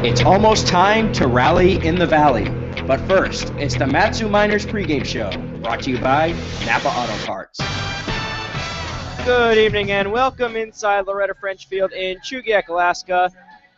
It's almost time to rally in the valley. But first, it's the Matsu Miners pregame show, brought to you by Napa Auto Parts. Good evening and welcome inside Loretta French Field in Chugiak, Alaska.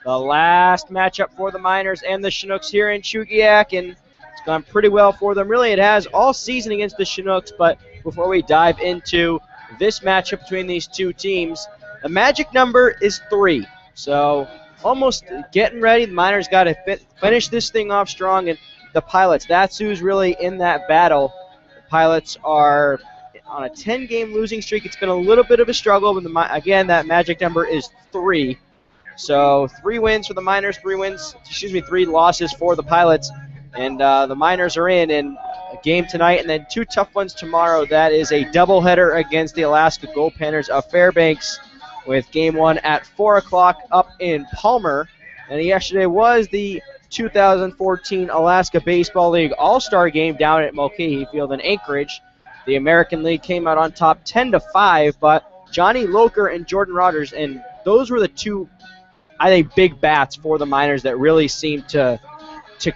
The last matchup for the Miners and the Chinooks here in Chugiak, and it's gone pretty well for them. Really, it has all season against the Chinooks, but before we dive into this matchup between these two teams, the magic number is 3. So almost getting ready. The Miners got to finish this thing off strong, and the Pilots, that's who's really in that battle. The Pilots are on a 10-game losing streak. It's been a little bit of a struggle, but again, that magic number is 3. So 3 wins for the Miners, 3 losses for the Pilots, and the Miners are in a game tonight, and then 2 tough ones tomorrow. That is a doubleheader against the Alaska Gold Panthers of Fairbanks, with game 1 at 4 o'clock up in Palmer. And yesterday was the 2014 Alaska Baseball League All-Star Game down at Mulcahy Field in Anchorage. The American League came out on top 10-5, but Johnny Loker and Jordan Rogers, and those were the 2, I think, big bats for the Miners that really seemed to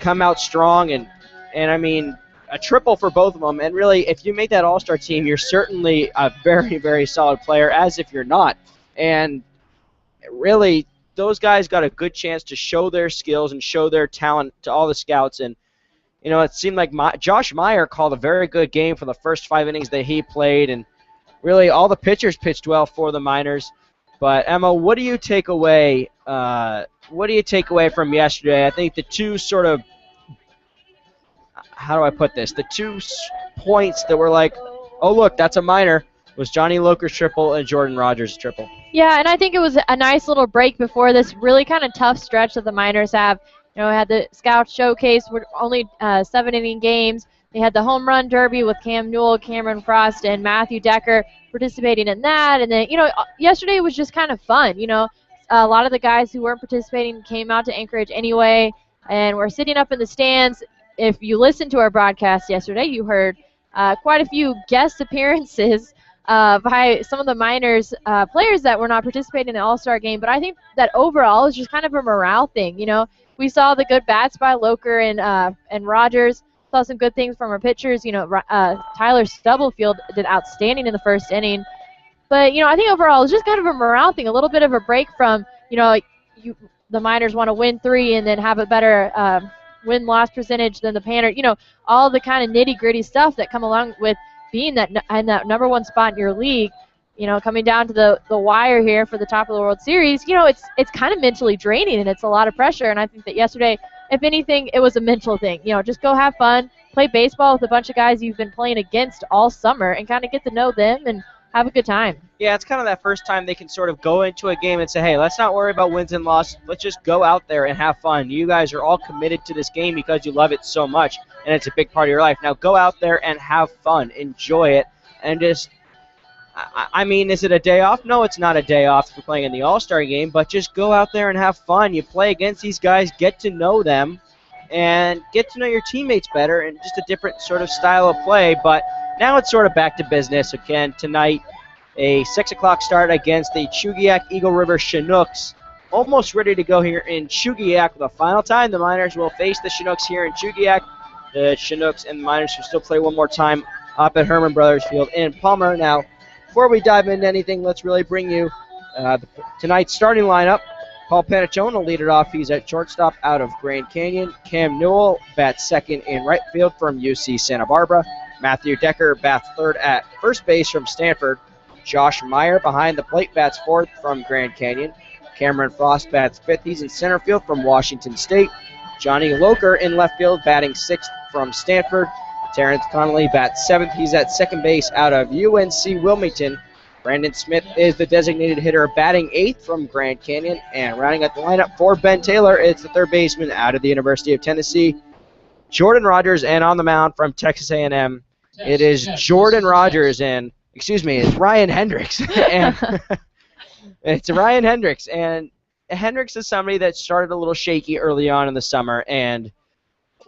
come out strong. And I mean, a triple for both of them. And really, if you make that All-Star team, you're certainly a very, very solid player, as if you're not. And really, those guys got a good chance to show their skills and show their talent to all the scouts. And, you know, it seemed like Josh Meyer called a very good game for the first 5 innings that he played. And really, all the pitchers pitched well for the Miners. But, Emma, what do you take away? What do you take away from yesterday? I think the 2 sort of, how do I put this? The 2 points that were like, oh, look, that's a Miner, was Johnny Loker's triple and Jordan Rogers' triple. Yeah, and I think it was a nice little break before this really kind of tough stretch that the Miners have. You know, had the Scout Showcase with only 7-inning games. They had the Home Run Derby with Cam Newell, Cameron Frost, and Matthew Decker participating in that. And then, you know, yesterday was just kind of fun. You know, a lot of the guys who weren't participating came out to Anchorage anyway, and we're sitting up in the stands. If you listened to our broadcast yesterday, you heard quite a few guest appearances by some of the Miners players that were not participating in the All-Star game. But I think that overall is just kind of a morale thing. You know, we saw the good bats by Loker and Rogers. Saw some good things from our pitchers. You know, Tyler Stubblefield did outstanding in the first inning. But, you know, I think overall it's just kind of a morale thing, a little bit of a break from, you know, the Miners want to win 3 and then have a better win-loss percentage than the Panthers. You know, all the kind of nitty-gritty stuff that come along with being in that number 1 spot in your league. You know, coming down to the wire here for the top of the World Series, you know, it's kind of mentally draining and it's a lot of pressure. And I think that yesterday, if anything, it was a mental thing. You know, just go have fun, play baseball with a bunch of guys you've been playing against all summer and kind of get to know them and have a good time. Yeah, it's kind of that first time they can sort of go into a game and say, hey, let's not worry about wins and losses. Let's just go out there and have fun. You guys are all committed to this game because you love it so much, and it's a big part of your life. Now go out there and have fun. Enjoy it. And just, I mean, is it a day off? No, it's not a day off for playing in the All-Star game, but just go out there and have fun. You play against these guys, get to know them, and get to know your teammates better, and just a different sort of style of play. But now it's sort of back to business again tonight. A 6 o'clock start against the Chugiak Eagle River Chinooks. Almost ready to go here in Chugiak. For the final time, the Miners will face the Chinooks here in Chugiak. The Chinooks and the Miners will still play one more time up at Herman Brothers Field in Palmer. Now, before we dive into anything, let's really bring you tonight's starting lineup. Paul Panaccione will lead it off. He's at shortstop out of Grand Canyon. Cam Newell bats second in right field from UC Santa Barbara. Matthew Decker bats third at first base from Stanford. Josh Meyer behind the plate bats fourth from Grand Canyon. Cameron Frost bats fifth. He's in center field from Washington State. Johnny Loker in left field batting sixth from Stanford. Terrence Connolly bats seventh. He's at second base out of UNC Wilmington. Brandon Smith is the designated hitter batting eighth from Grand Canyon. And rounding out the lineup for Ben Taylor, it's the third baseman out of the University of Tennessee, Jordan Rogers. And on the mound from Texas A&M, it is Jordan Rogers and, excuse me, it's Ryan Hendricks. And it's Ryan Hendricks. And Hendricks is somebody that started a little shaky early on in the summer, and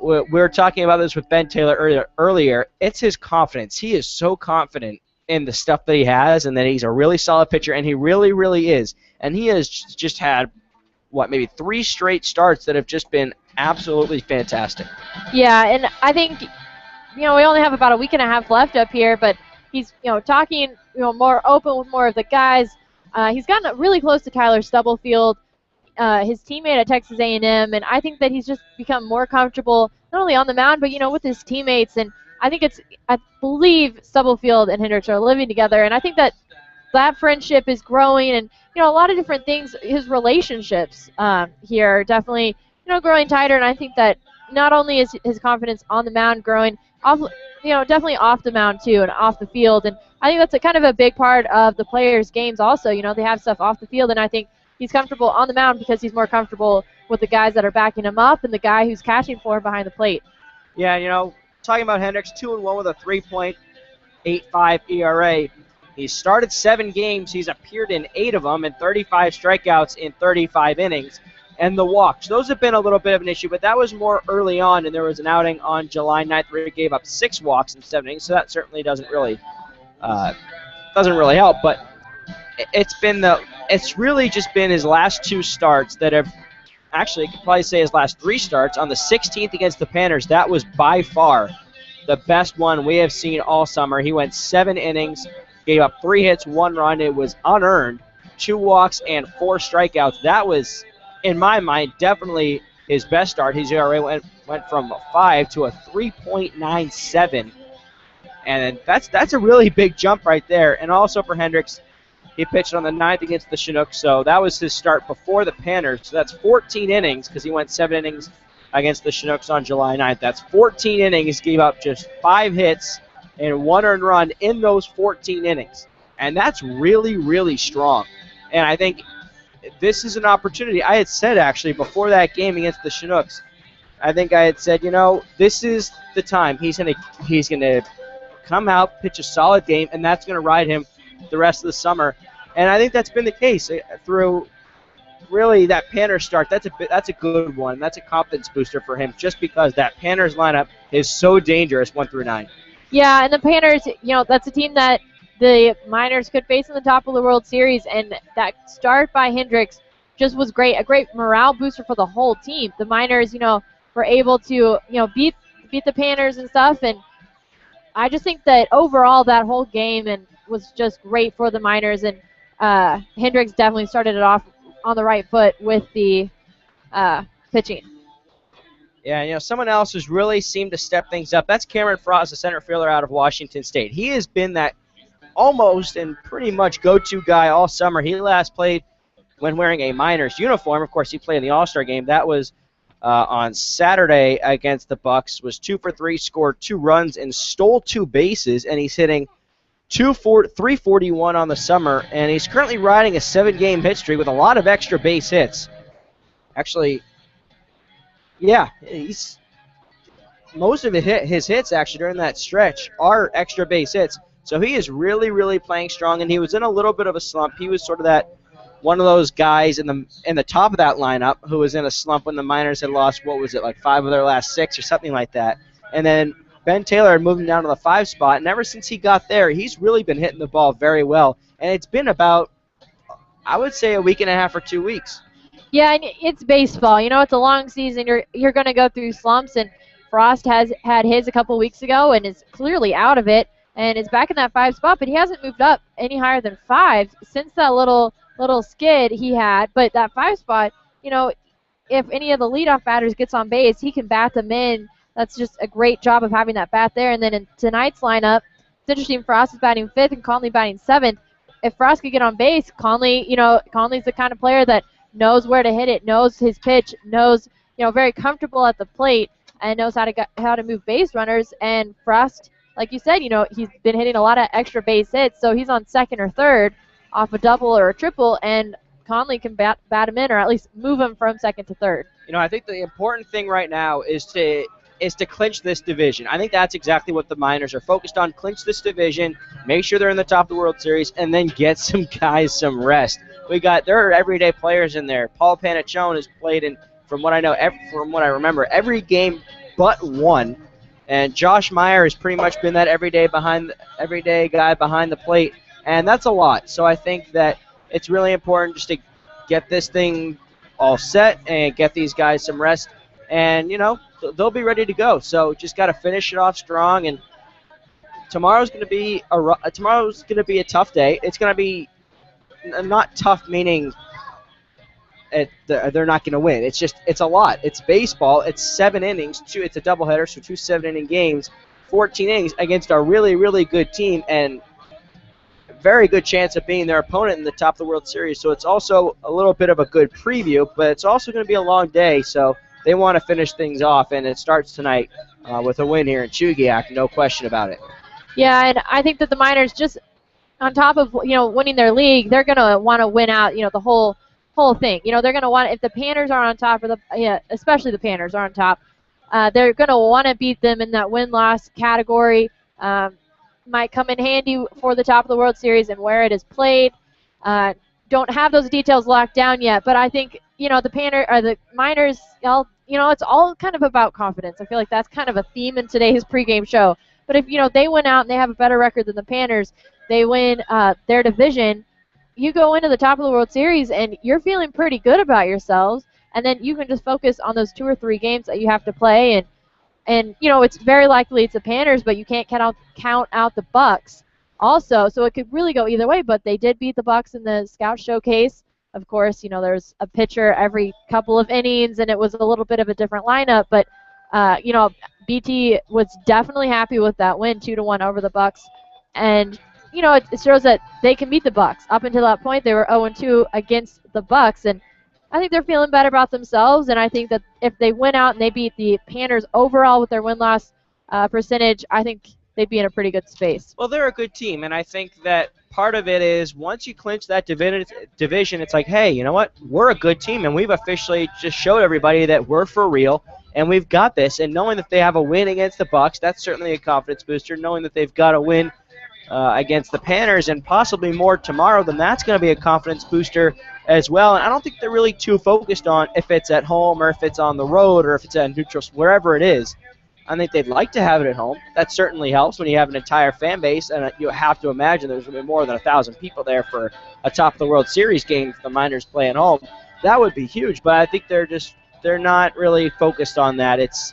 we were talking about this with Ben Taylor earlier. It's his confidence. He is so confident in the stuff that he has, and that he's a really solid pitcher, and he really, really is. And he has just had, maybe 3 straight starts that have just been absolutely fantastic. Yeah, and I think, we only have about a week and a half left up here, but he's, talking, more open with more of the guys. He's gotten really close to Tyler Stubblefield, his teammate at Texas A&M, and I think that he's just become more comfortable not only on the mound, but, with his teammates. And I believe Stubblefield and Hendricks are living together, and I think that friendship is growing, and, a lot of different things. His relationships here are definitely, growing tighter, and I think that not only is his confidence on the mound growing, definitely off the mound too, and off the field. And I think that's kind of a big part of the players' games also. They have stuff off the field, and I think he's comfortable on the mound because he's more comfortable with the guys that are backing him up and the guy who's catching for him behind the plate. Yeah, talking about Hendricks, 2-1 with a 3.85 ERA. He's started 7 games. He's appeared in 8 of them and 35 strikeouts in 35 innings. And the walks, those have been a little bit of an issue, but that was more early on, and there was an outing on July 9th where he gave up 6 walks in 7 innings, so that certainly doesn't really help. But it's really just been his last 2 starts that have, actually, I could probably say his last 3 starts. On the 16th against the Panthers, that was by far the best one we have seen all summer. He went 7 innings, gave up 3 hits, 1 run. It was unearned, 2 walks, and 4 strikeouts. That was, in my mind, definitely his best start. His ERA went from a 5 to a 3.97, and that's a really big jump right there. And also for Hendricks, he pitched on the 9th against the Chinooks, so that was his start before the Panthers. So that's 14 innings because he went 7 innings against the Chinooks on July 9th. That's 14 innings, gave up just 5 hits and 1 earned run in those 14 innings. And that's really, really strong. And I think this is an opportunity. I had said, actually, before that game against the Chinooks, I think I had said, this is the time. He's gonna come out, pitch a solid game, and that's going to ride him the rest of the summer. And I think that's been the case through really that Panthers start. That's a good one. That's a confidence booster for him just because that Panthers lineup is so dangerous 1 through 9. Yeah, and the Panthers, that's a team that the Miners could face in the top of the World Series, and that start by Hendricks just was great, a great morale booster for the whole team. The Miners, were able to, beat the Panthers and stuff, and I just think that overall that whole game was just great for the Miners, and Hendricks definitely started it off on the right foot with the pitching. Yeah, someone else who's really seemed to step things up, that's Cameron Frost, the center fielder out of Washington State. He has been that almost and pretty much go-to guy all summer. He last played when wearing a Miners uniform. Of course, he played in the All-Star game. That was on Saturday against the Bucks. Was 2 for 3, scored 2 runs, and stole 2 bases, and he's hitting 341 on the summer, and he's currently riding a 7-game hit streak with a lot of extra base hits. Actually, yeah, most of his hits actually during that stretch are extra base hits. So he is really, really playing strong, and he was in a little bit of a slump. He was sort of that one of those guys in the top of that lineup who was in a slump when the Miners had lost, 5 of their last 6 or something like that. And then Ben Taylor had moved him down to the 5 spot, and ever since he got there, he's really been hitting the ball very well. And it's been about, I would say, a week and a half or 2 weeks. Yeah, and it's baseball. It's a long season. You're going to go through slumps, and Frost has had his a couple weeks ago and is clearly out of it and is back in that 5 spot, but he hasn't moved up any higher than 5 since that little skid he had. But that 5 spot, if any of the leadoff batters gets on base, he can bat them in. That's just a great job of having that bat there. And then in tonight's lineup, it's interesting, Frost is batting 5th and Conley batting 7th. If Frost could get on base, Conley's the kind of player that knows where to hit it, knows his pitch, knows, very comfortable at the plate, and knows how to move base runners. And Frost, like you said, he's been hitting a lot of extra base hits, so he's on 2nd or 3rd off a double or a triple, and Conley can bat him in, or at least move him from 2nd to 3rd. I think the important thing right now is to clinch this division. I think that's exactly what the Miners are focused on. Clinch this division, make sure they're in the top of the World Series, and then get some guys some rest. There are everyday players in there. Paul Panachone has played in, from what I know, from what I remember, every game but one. And Josh Meyer has pretty much been that everyday guy behind the plate, and that's a lot. So I think that it's really important just to get this thing all set and get these guys some rest, and they'll be ready to go. So just got to finish it off strong. And tomorrow's going to be a tough day. It's going to be not tough meaning they're not going to win. It's a lot. It's baseball. It's 7 innings. It's a doubleheader, so 2 7-inning games, 14 innings against a really, really good team, and a very good chance of being their opponent in the top of the World Series. So it's also a little bit of a good preview, but it's also going to be a long day, so they want to finish things off, and it starts tonight with a win here in Chugiak, no question about it. Yeah, and I think that the Miners, just on top of winning their league, they're going to want to win out the whole thing. They're going to want, if the Panthers are on top, especially the Panthers are on top, they're going to want to beat them in that win-loss category. Might come in handy for the top of the World Series and where it is played. Don't have those details locked down yet, but I think the Miners, it's all kind of about confidence. I feel like that's kind of a theme in today's pregame show. But if they win out and they have a better record than the Panthers, they win their division, you go into the top of the World Series and you're feeling pretty good about yourselves, and then you can just focus on those 2 or 3 games that you have to play, and it's very likely it's the Panthers, but you can't count out the Bucks also, so it could really go either way. But they did beat the Bucks in the Scout Showcase. Of course, there's a pitcher every couple of innings, and it was a little bit of a different lineup, but BT was definitely happy with that win, 2-1 over the Bucks, and it shows that they can beat the Bucks. Up until that point, they were 0-2 against the Bucks, and I think they're feeling better about themselves. And I think that if they win out and they beat the Panthers overall with their win-loss percentage, I think they'd be in a pretty good space. Well, they're a good team, and I think that part of it is once you clinch that division, it's like, hey, you know what? We're a good team, and we've officially just showed everybody that we're for real, and we've got this. And knowing that they have a win against the Bucks, that's certainly a confidence booster. Knowing that they've got a win against the Panthers and possibly more tomorrow, then that's going to be a confidence booster as well. And I don't think they're really too focused on if it's at home or if it's on the road or if it's at neutral, wherever it is. I think they'd like to have it at home. That certainly helps when you have an entire fan base, and you have to imagine there's going to be more than 1,000 people there for a top of the World Series game if the Miners play at home. That would be huge, but I think they're not really focused on that. It's,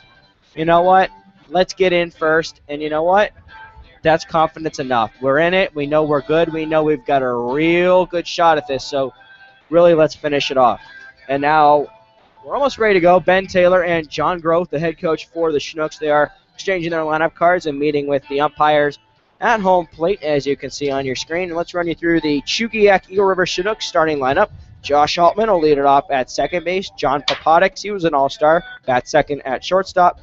you know what, let's get in first, and you know what? That's confidence enough. We're in it. We know we're good. We know we've got a real good shot at this. So really, let's finish it off. And now we're almost ready to go. Ben Taylor and John Groth, the head coach for the Chinooks, they are exchanging their lineup cards and meeting with the umpires at home plate, as you can see on your screen. And let's run you through the Chugiak Eagle River Chinooks starting lineup. Josh Altman will lead it off at second base. John Papadix, he was an all-star, bats second at shortstop.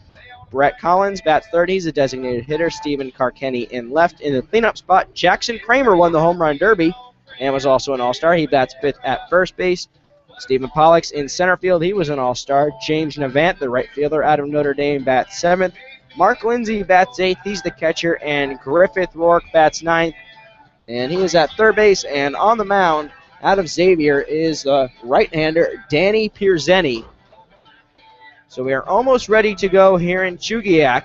Brett Collins bats third. He's a designated hitter. Stephen Carkenny in left. In the cleanup spot, Jackson Kramer won the home run derby and was also an all-star. He bats fifth at first base. Stephen Pollux in center field. He was an all-star. James Navant, the right fielder out of Notre Dame, bats seventh. Mark Lindsay bats eighth. He's the catcher. And Griffith Rourke bats ninth. And he is at third base. And on the mound, out of Xavier, is the right-hander, Danny Pierzeni. So we are almost ready to go here in Chugiak.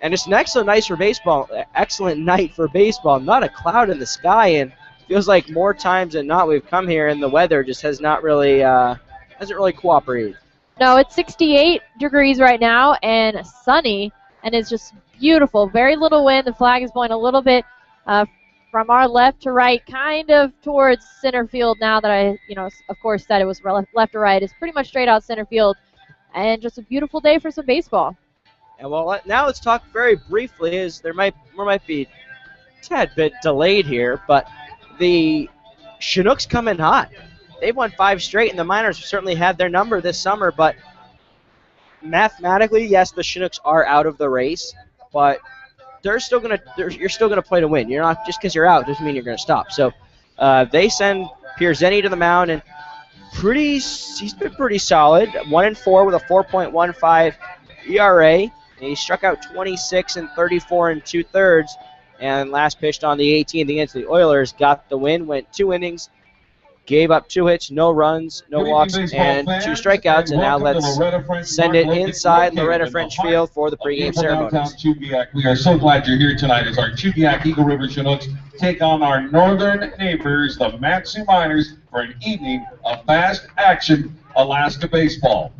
And it's an excellent night for baseball. Excellent night for baseball. Not a cloud in the sky, and feels like more times than not we've come here and the weather just has not really hasn't really cooperated. No, it's 68 degrees right now and sunny, and it's just beautiful. Very little wind. The flag is blowing a little bit from our left to right, kind of towards center field now that I, of course, said it was left to right. It's pretty much straight out center field. And just a beautiful day for some baseball. And well, now let's talk very briefly. There might be a tad bit delayed here, but the Chinooks come in hot. They've won 5 straight, and the Miners certainly had their number this summer. But mathematically, yes, the Chinooks are out of the race, but you're still gonna play to win. You're not just because you're out doesn't mean you're gonna stop. So they send Pierzeni to the mound, and he's been pretty solid. 1-4 with a 4.15 ERA. And he struck out 26 and 34 2/3. And last pitched on the 18th against the Oilers, got the win, went 2 innings, gave up 2 hits, no runs, no walks, and 2 strikeouts, and now let's send it inside Loretta French Field for the pregame ceremonies. We are so glad you're here tonight as our Chugiak Eagle River Chinooks take on our northern neighbors, the Matsu Miners, for an evening of fast-action Alaska baseball.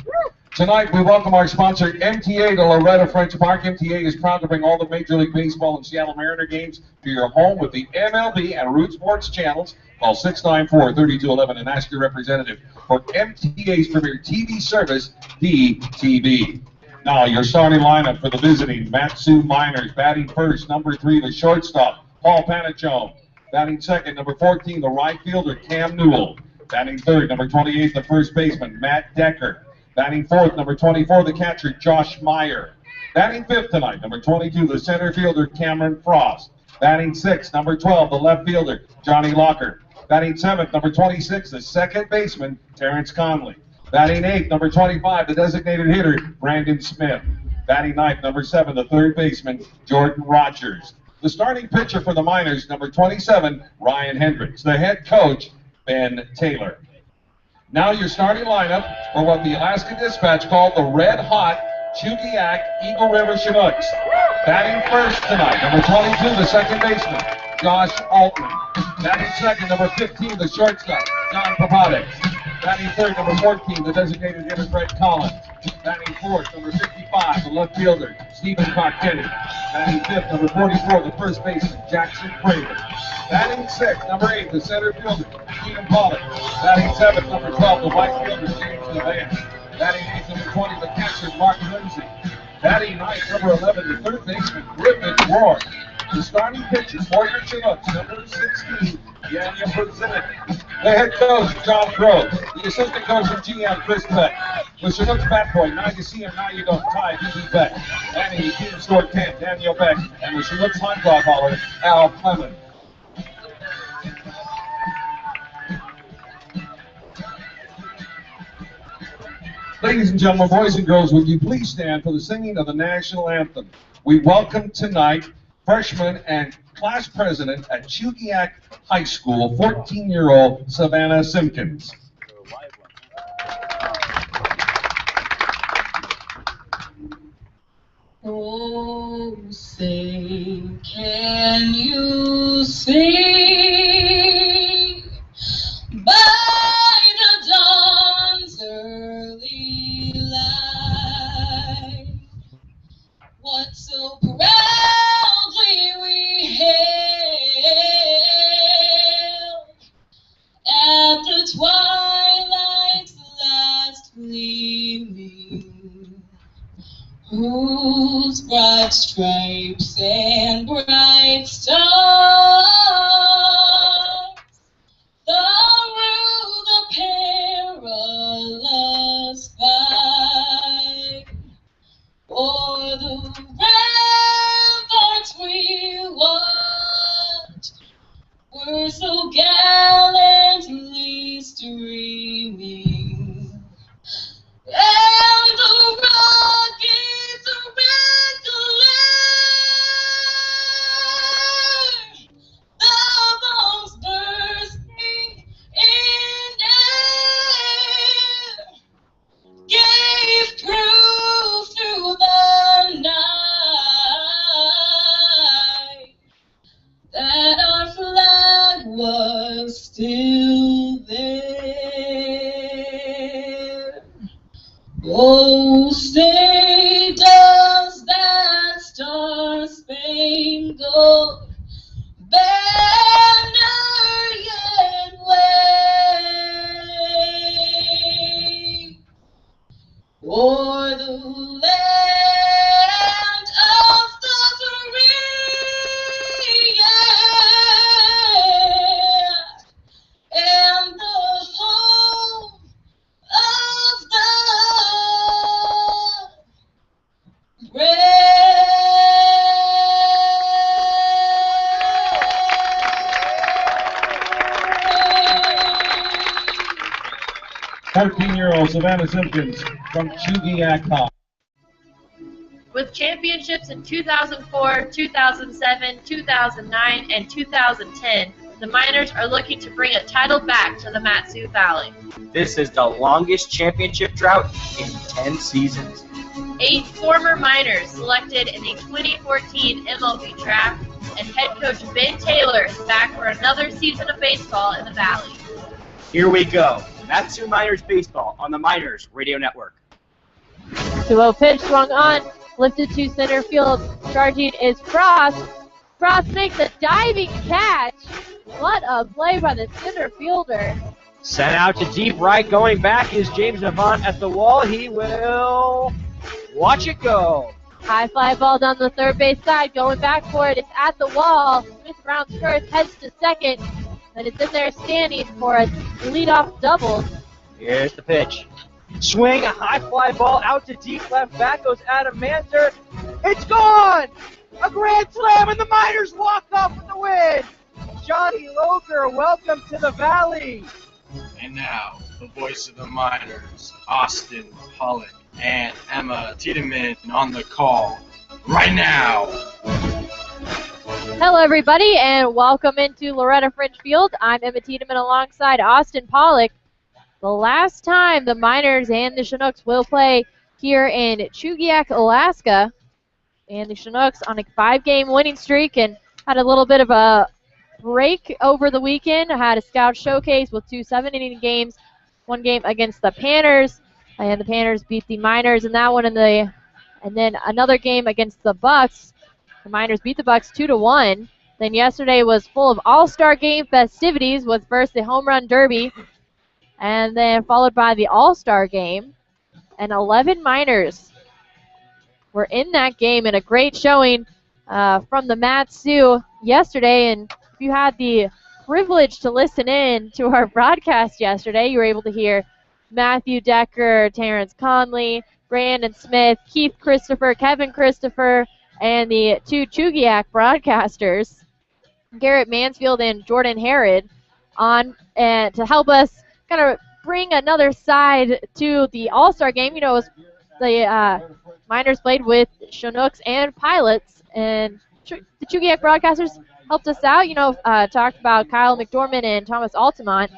Tonight, we welcome our sponsor, MTA, to Loretta French Park. MTA is proud to bring all the Major League Baseball and Seattle Mariner games to your home with the MLB and Root Sports channels. Call 694-3211 and ask your representative for MTA's premier TV service, DTV. Now, your starting lineup for the visiting Matsu Miners. Batting first, number 3, the shortstop, Paul Panichone. Batting second, number 14, the right fielder, Cam Newell. Batting third, number 28, the first baseman, Matt Decker. Batting fourth, number 24, the catcher, Josh Meyer. Batting fifth tonight, number 22, the center fielder, Cameron Frost. Batting sixth, number 12, the left fielder, Johnny Locker. Batting seventh, number 26, the second baseman, Terrence Conley. Batting eighth, number 25, the designated hitter, Brandon Smith. Batting ninth, number 7, the third baseman, Jordan Rogers. The starting pitcher for the Miners, number 27, Ryan Hendricks. The head coach, Ben Taylor. Now your starting lineup for what the Alaska Dispatch called the red-hot Chugiak Eagle River Chinooks. Batting first tonight, number 22, the second baseman, Josh Altman. Batting second, number 15, the shortstop, John Papadek. Batting third, number 14, the designated hitter, Brett Collins. Batting fourth, number 55, the left fielder, Stephen Cocketty. Batting fifth, number 44, the first baseman, Jackson Craven. Batting sixth, number 8, the center fielder, Stephen Pollard. Batting seventh, number 12, the right fielder, James Devane. Batting eighth, number 20, the catcher, Mark Lindsay. Batting ninth, number 11, the third baseman, Griffin Rourke. The starting pitcher for your Chinooks, number 16, Daniel Brzezinski. The head coach, John Crow. The assistant coach and GM, Chris Beck. The Chinooks bat boy, now you see him, now you don't. Ty, B.B. Beck. And the team scored 10, Daniel Beck. And the Chinooks hot dog hauler, Al Clement. Ladies and gentlemen, boys and girls, would you please stand for the singing of the national anthem? We welcome tonight freshman and class president at Chugiak High School, 14-year-old Savannah Simpkins. Oh, say, can you see by the dawn's early light what so proudly we hailed at the twilight's last gleaming, whose bright stripes and bright stars through the perilous fight o'er the ramparts we watched were so gallantly streaming, and the rockets regular, the bombs bursting in air, gave proof through the night that our flag was still there. Oh, say does that star-spangled banner yet wave o'er the land of the free, yeah, and the home of the brave. 14-year-old Savannah Simpkins from Chugiak High. With championships in 2004, 2007, 2009, and 2010, The Miners are looking to bring a title back to the Mat-Su Valley. This is the longest championship drought in 10 seasons. 8 former Miners selected in the 2014 MLB draft, and head coach Ben Taylor is back for another season of baseball in the Valley. Here we go. Mat-Su Miners Baseball on the Miners Radio Network. 2-0 pitch swung on, lifted to center field. Charging is Frost. Frost makes a diving catch. What a play by the center fielder. Sent out to deep right. Going back is James Avant at the wall. He will watch it go. High fly ball down the third base side. Going back for it. It's at the wall. Smith Brown's first heads to second. And it's in there standing for a leadoff double. Here's the pitch. Swing, a high fly ball out to deep left. Back goes Adam Manzer. It's gone! A grand slam, and the Miners walk off with the win! Johnny Loger, welcome to the Valley! And now, the voice of the Miners, Austin Pollock and Emma Tiedemann on the call right now. Hello, everybody, and welcome into Loretta French Field. I'm Emma Tiedemann alongside Austin Pollock. The last time the Miners and the Chinooks will play here in Chugiak, Alaska. And the Chinooks on a 5-game winning streak and had a little bit of a break over the weekend. Had a scout showcase with 2 7-inning games, 1 game against the Panthers, and the Panthers beat the Miners in that one. And then another game against the Bucks. The Miners beat the Bucks 2-1. Then yesterday was full of All-Star Game festivities with first the Home Run Derby, and then followed by the All-Star Game. And 11 Miners were in that game, and a great showing from the Mat-Su yesterday. And if you had the privilege to listen in to our broadcast yesterday, you were able to hear Matthew Decker, Terrence Conley, Brandon Smith, Keith Christopher, Kevin Christopher, and the 2 Chugiak broadcasters, Garrett Mansfield and Jordan Herod, on and to help us kind of bring another side to the All-Star Game. You know, it was the Miners played with Chinooks and Pilots, and the Chugiak broadcasters helped us out. You know, talked about Kyle McDormand and Thomas Altamont,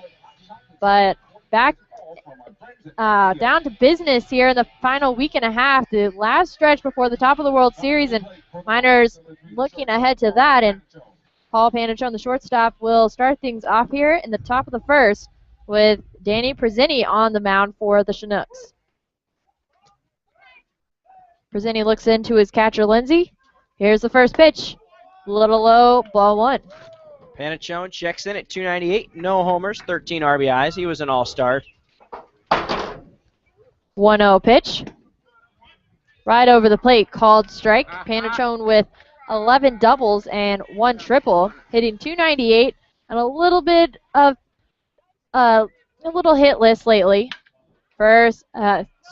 but back down to business here in the final week and a half, the last stretch before the top of the World Series, and Miners looking ahead to that. And Paul Panachone, the shortstop, will start things off here in the top of the first with Danny Prezini on the mound for the Chinooks. Prezini looks into his catcher, Lindsey. Here's the first pitch. A little low, ball 1. Panachone checks in at 298, no homers, 13 RBIs. He was an all-star. 1-0 pitch. Right over the plate, called strike. Panachone with 11 doubles and 1 triple, hitting 298 and a little bit of a little hitless lately. First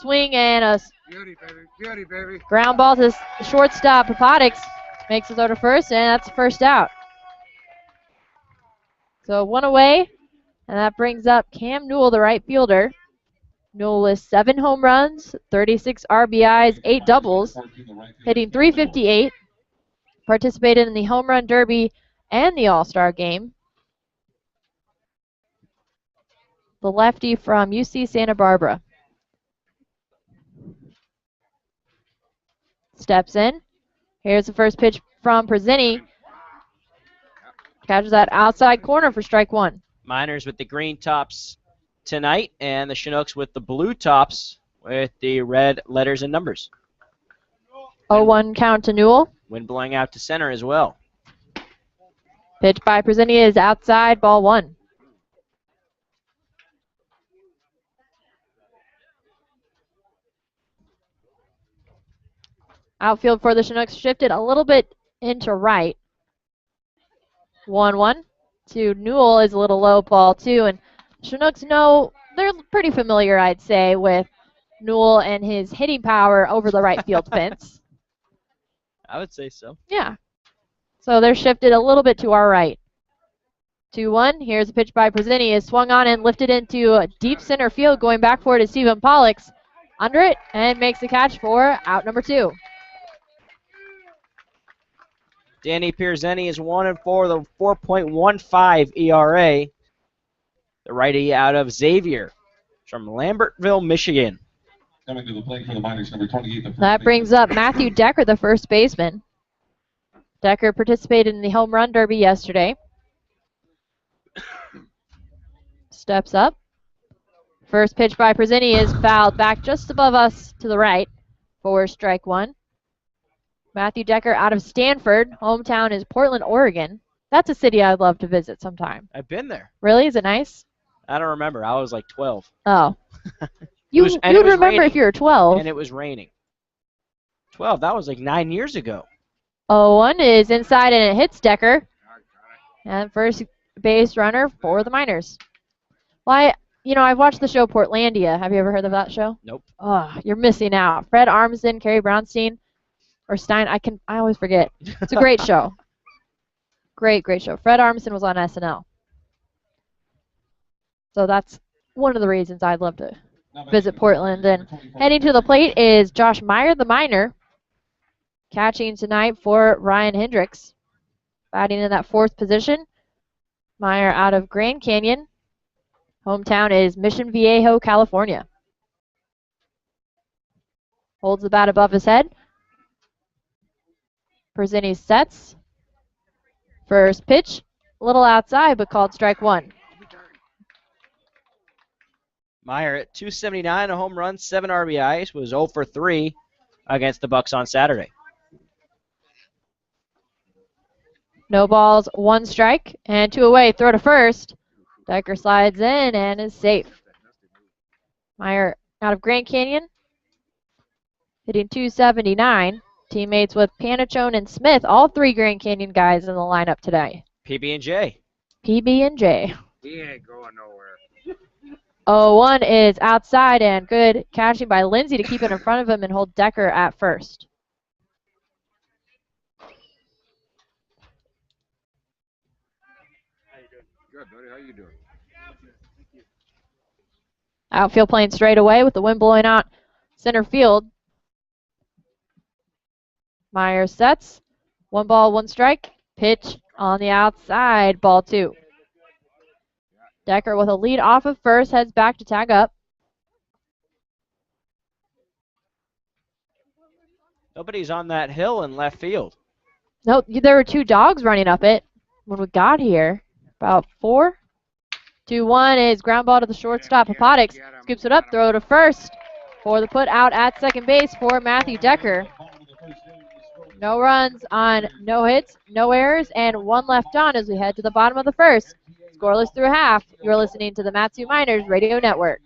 swing and a Beauty, baby. ground ball to shortstop. Papadix makes the throw to first, and that's the first out. So 1 away, and that brings up Cam Newell, the right fielder. Newell with 7 home runs, 36 RBIs, 8 doubles, hitting .358. Participated in the Home Run Derby and the All-Star Game. The lefty from UC Santa Barbara. Steps in. Here's the first pitch from Prezini. Catches that outside corner for strike 1. Miners with the green tops tonight, and the Chinooks with the blue tops with the red letters and numbers. 0-1 count to Newell. Wind blowing out to center as well. Pitch by Prezini is outside, ball 1. Outfield for the Chinooks shifted a little bit into right. 1-1 to Newell is a little low, ball 2, and Chinooks know they're pretty familiar, I'd say, with Newell and his hitting power over the right field fence. I would say so. Yeah. So they're shifted a little bit to our right. 2-1. Here's a pitch by Prezini. Is swung on and lifted into deep center field. Going back for it is Stephen Pollux. Under it and makes the catch for out number 2. Danny Pierzeni is 1-4 with a 4.15 ERA. The righty out of Xavier from Lambertville, Michigan. Coming to the plate for the Miners, number 28. the first That brings baseman. up Matthew Decker, the first baseman. Decker participated in the home run derby yesterday. Steps up. First pitch by Pierzeni is fouled back just above us to the right for strike one. Matthew Decker out of Stanford. Hometown is Portland, Oregon. That's a city I'd love to visit sometime. I've been there. Really? Is it nice? I don't remember. I was like 12. Oh. It You'd was remember raining. if you were 12. And it was raining. 12, that was like 9 years ago. 0-1 is inside and it hits Decker. And first base runner for the Miners. Well, I've watched the show Portlandia. Have you ever heard of that show? Nope. Oh, you're missing out. Fred Armisen, Carrie Brownstein, or Stein. I always forget. It's a great show. Great show. Fred Armisen was on SNL. So that's one of the reasons I'd love to visit Portland. And heading to the plate is Josh Meyer, the Miner, catching tonight for Ryan Hendricks. Batting in that fourth position. Meyer out of Grand Canyon. Hometown is Mission Viejo, California. Holds the bat above his head. Pierzeni sets. First pitch, a little outside, but called strike one. Meyer at 279, a home run, 7 RBIs, was 0 for 3 against the Bucks on Saturday. No balls, 1 strike, and 2 away. Throw to first. Decker slides in and is safe. Meyer out of Grand Canyon, hitting 279. Teammates with Panichone and Smith, all 3 Grand Canyon guys in the lineup today. PB&J. PB&J. He ain't going nowhere. 0-1 is outside and good catching by Lindsay to keep it in front of him and hold Decker at first. Good, buddy. How you doing? Outfield playing straight away with the wind blowing out center field. Meyer sets. 1 ball, 1 strike. Pitch on the outside. Ball 2. Decker with a lead off of first heads back to tag up. Nobody's on that hill in left field. Nope, there were 2 dogs running up it when we got here. About 4. 2-1 is ground ball to the shortstop. Apotix scoops it up, throw to first for the put out at second base for Matthew Decker. No runs on no hits, no errors, and 1 left on as we head to the bottom of the first. Scoreless through half. You're listening to the Matsu Miners Radio Network.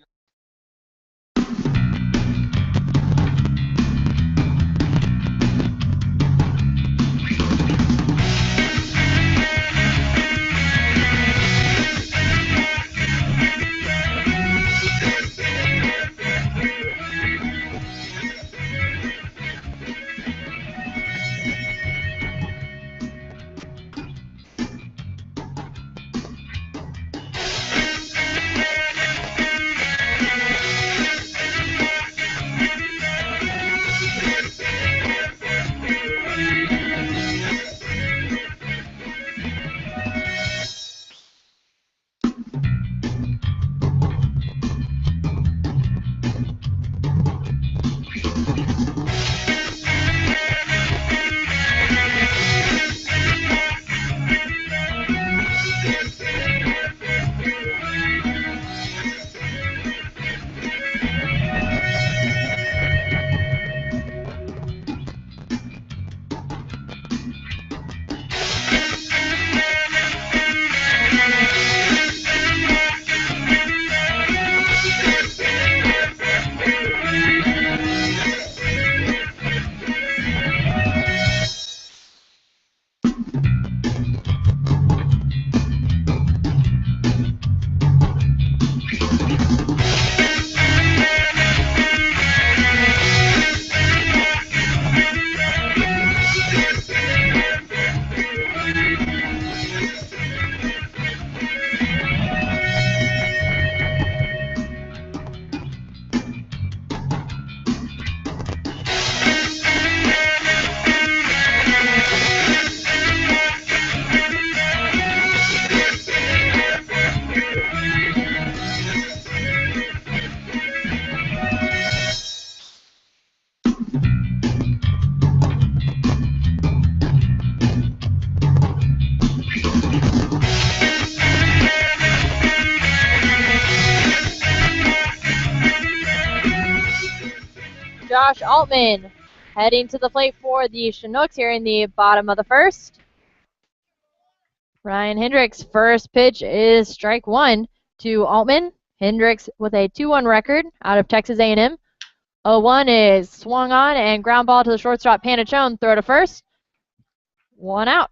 Josh Altman. Heading to the plate for the Chinooks here in the bottom of the first. Ryan Hendricks' first pitch is strike one to Altman. Hendricks with a 2-1 record out of Texas A&M. 0-1 is swung on and ground ball to the shortstop Panachone. Throw to first. 1 out.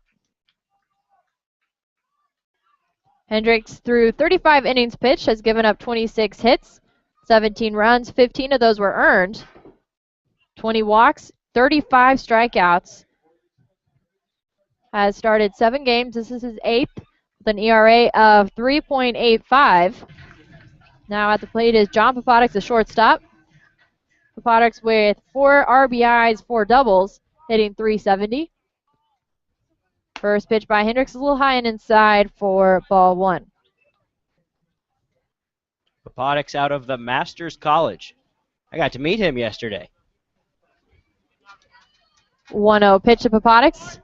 Hendricks through 35 innings pitched has given up 26 hits, 17 runs, 15 of those were earned, 20 walks, 35 strikeouts. Has started 7 games. This is his 8th with an ERA of 3.85. Now at the plate is John Papadix, the shortstop. Papadix with 4 RBIs, 4 doubles, hitting .370. First pitch by Hendricks is a little high and inside for ball 1. Papadix out of the Masters College. I got to meet him yesterday. 1-0 pitch to Papadix.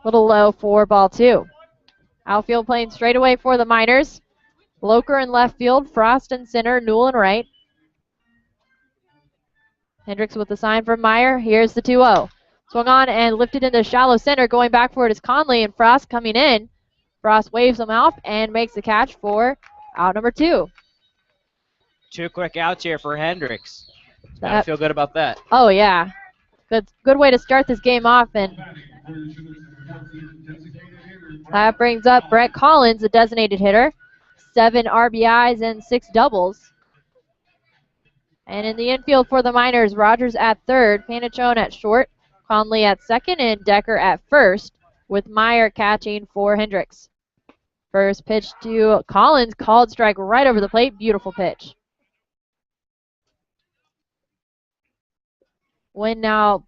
Little low for ball 2. Outfield playing straight away for the Miners. Loker in left field, Frost in center, Newell in right. Hendricks with the sign from Meyer. Here's the 2-0. Swung on and lifted into shallow center. Going back for it is Conley, and Frost coming in. Frost waves him off and makes the catch for out number 2. 2 quick outs here for Hendricks. Gotta feel good about that. Oh, yeah. Good way to start this game off. And that brings up Brett Collins, the designated hitter. 7 RBIs and 6 doubles. And in the infield for the Miners, Rogers at third, Panachone at short, Conley at second, and Decker at first, with Meyer catching for Hendricks. First pitch to Collins, called strike right over the plate. Beautiful pitch. Wind now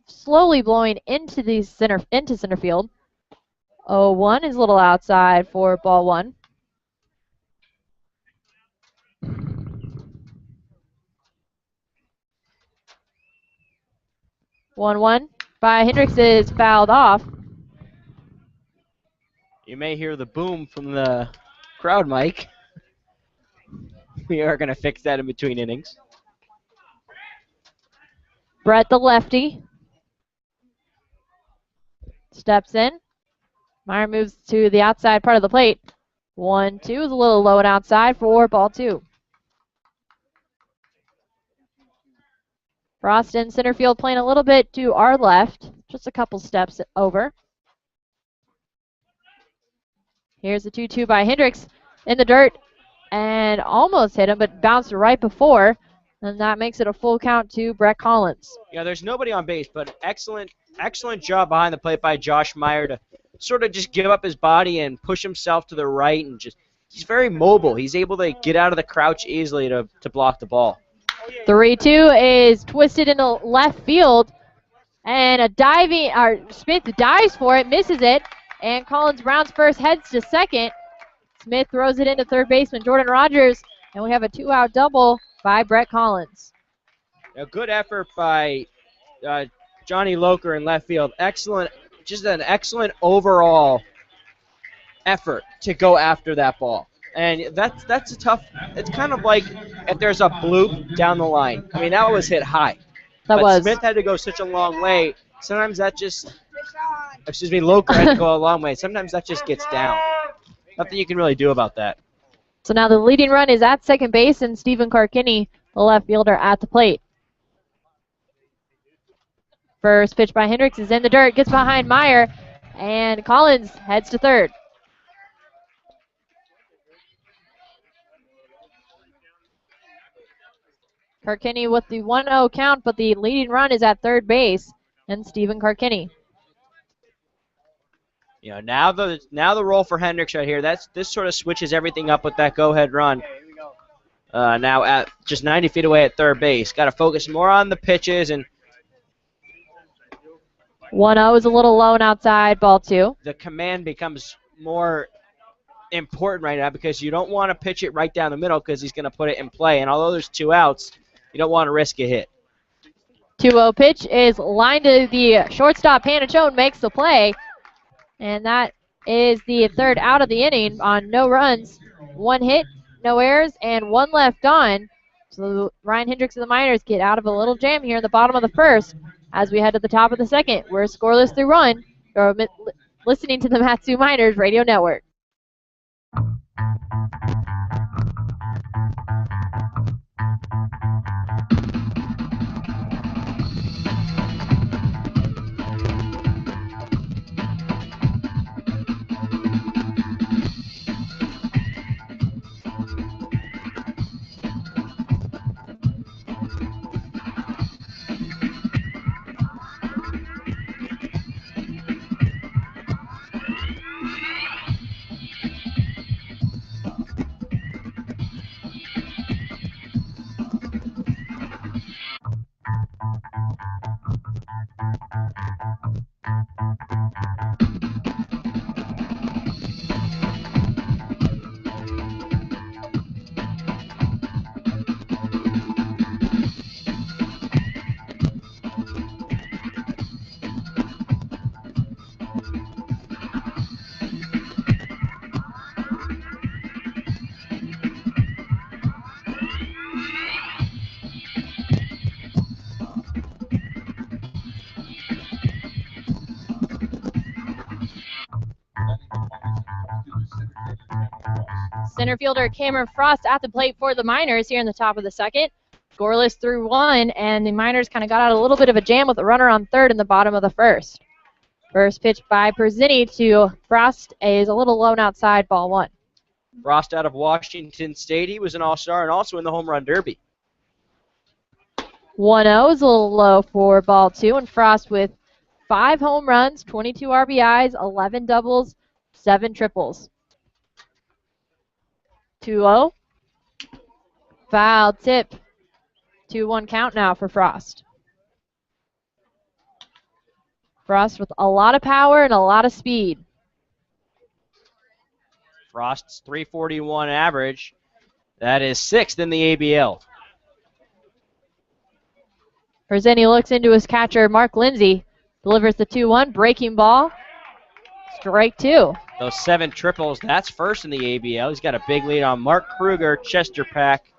slowly blowing into the center field. 0-1 is a little outside for ball 1. One by Hendricks is fouled off. You may hear the boom from the crowd mic. We are going to fix that in between innings. Brett, the lefty, steps in. Meyer moves to the outside part of the plate. 1-2 is a little low and outside for ball 2. Frost in center field playing a little bit to our left, just a couple steps over. Here's the 2-2 by Hendricks in the dirt and almost hit him, but bounced right before, and that makes it a full count to Brett Collins. Yeah, there's nobody on base, but excellent job behind the plate by Josh Meyer to sort of just give up his body and push himself to the right, and he's very mobile. He's able to get out of the crouch easily to block the ball. 3-2 is twisted into left field, and Smith dives for it, misses it, and Collins Brown's first heads to second. Smith throws it into third baseman Jordan Rogers, and we have a 2-out double by Brett Collins. A good effort by Johnny Loker in left field. Just an excellent overall effort to go after that ball. And that's a tough. It's kind of like if there's a bloop down the line. I mean, that was hit high. But Smith had to go such a long way. Sometimes Loker had to go a long way. Sometimes that just gets down. Nothing you can really do about that. So now the leading run is at second base, and Stephen Carkinney, the left fielder, at the plate. First pitch by Hendricks is in the dirt, gets behind Meyer, and Collins heads to third. Carkinney with the 1-0 count, but the leading run is at third base, and Stephen Carkinney. You know, now the role for Hendricks right here. This sort of switches everything up with that go-ahead run. Now at just 90 feet away at third base, got to focus more on the pitches, and 1-0 is a little low and outside, ball 2. The command becomes more important right now because you don't want to pitch it right down the middle because he's going to put it in play. And although there's 2 outs, you don't want to risk a hit. 2-0 pitch is lined to the shortstop. Panachone makes the play. And that is the third out of the inning on no runs, 1 hit, no errors, and 1 left on. So Ryan Hendricks and the Miners get out of a little jam here in the bottom of the first as we head to the top of the second. We're scoreless through one. You're listening to the Matsu Miners Radio Network. Center fielder Cameron Frost at the plate for the Miners here in the top of the second. Scoreless through one, and the Miners kind of got out a little bit of a jam with a runner on third in the bottom of the first. First pitch by Perzini to Frost is a little lone outside, ball one. Frost out of Washington State. He was an all-star and also in the home run derby. 1-0 is a little low for ball two, and Frost with 5 home runs, 22 RBIs, 11 doubles, 7 triples. 2-0. Foul tip. 2-1 count now for Frost. Frost with a lot of power and a lot of speed. Frost's 341 average. That is 6th in the ABL. Perzeni looks into his catcher, Mark Lindsay. Delivers the 2-1, breaking ball. Strike two. Those 7 triples, that's first in the ABL. He's got a big lead on Mark Kruger, Chester Pack,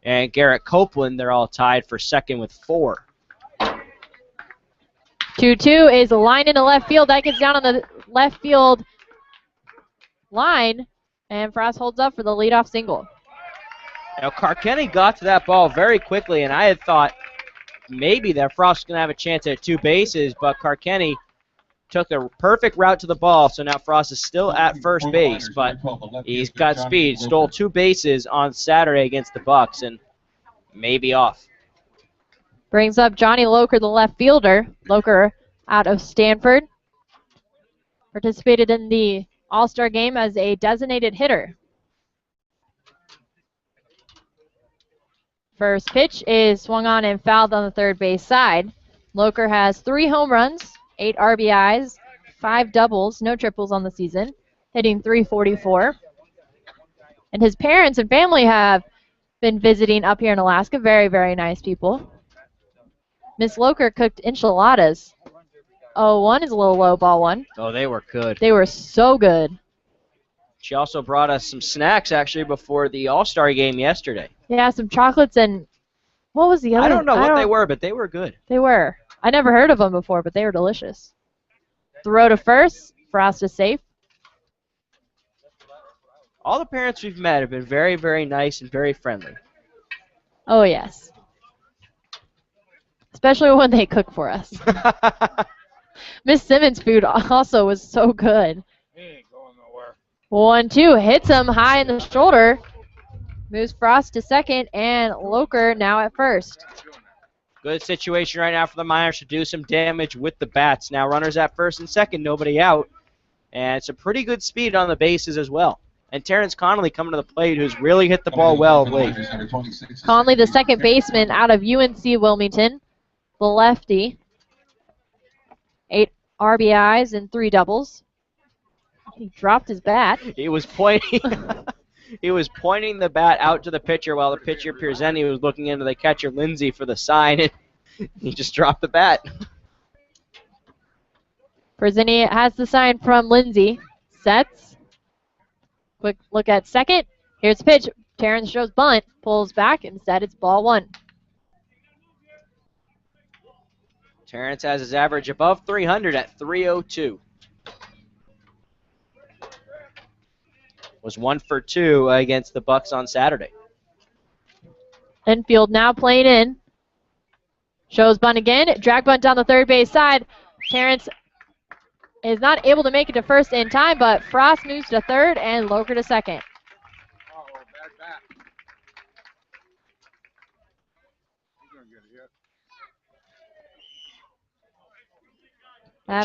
and Garrett Copeland. They're all tied for second with 4. 2-2 is a line into left field. That gets down on the left field line, and Frost holds up for the leadoff single. Now, Carkenny got to that ball very quickly, and I had thought maybe that Frost was going to have a chance at 2 bases, but Carkenny took a perfect route to the ball, so now Frost is still at first base, but he's got speed. Stole 2 bases on Saturday against the Bucks, and maybe off. Brings up Johnny Loker, the left fielder. Loker out of Stanford. Participated in the All-Star game as a designated hitter. First pitch is swung on and fouled on the third base side. Loker has 3 home runs, 8 RBIs, 5 doubles, no triples on the season, hitting .344. And his parents and family have been visiting up here in Alaska. Very, very nice people. Miss Loker cooked enchiladas. 0-1 is a little low, ball one. Oh, they were good. They were so good. She also brought us some snacks, actually, before the All-Star game yesterday. Yeah, some chocolates and what was the other? I don't know what they were, but they were good. They were. I never heard of them before, but they were delicious. Throw to first. Frost is safe. All the parents we've met have been very, very nice and very friendly. Oh, yes. Especially when they cook for us. Miss Simmons' food also was so good. He ain't going nowhere. 1-2 hits him high in the shoulder. Moves Frost to second, and Loker now at first. Good situation right now for the Miners to do some damage with the bats. Now runners at first and second, nobody out. And it's a pretty good speed on the bases as well. And Terrence Connolly coming to the plate, who's really hit the ball well of late. Conley, the second baseman out of UNC Wilmington, the lefty. 8 RBIs and 3 doubles. He dropped his bat. He was pointing. He was pointing the bat out to the pitcher while the pitcher Perzeni was looking into the catcher Lindsay for the sign, and he just dropped the bat. Perzeni has the sign from Lindsay. Sets. Quick look at second. Here's the pitch. Terrence shows bunt, pulls back. Instead, it's ball one. Terrence has his average above 300 at 302. Was 1 for 2 against the Bucks on Saturday. Infield now playing in. Shows bunt again. Drag bunt down the third base side. Terrence is not able to make it to first in time, but Frost moves to third and Loker to second. Uh-oh, bad bat. He's gonna get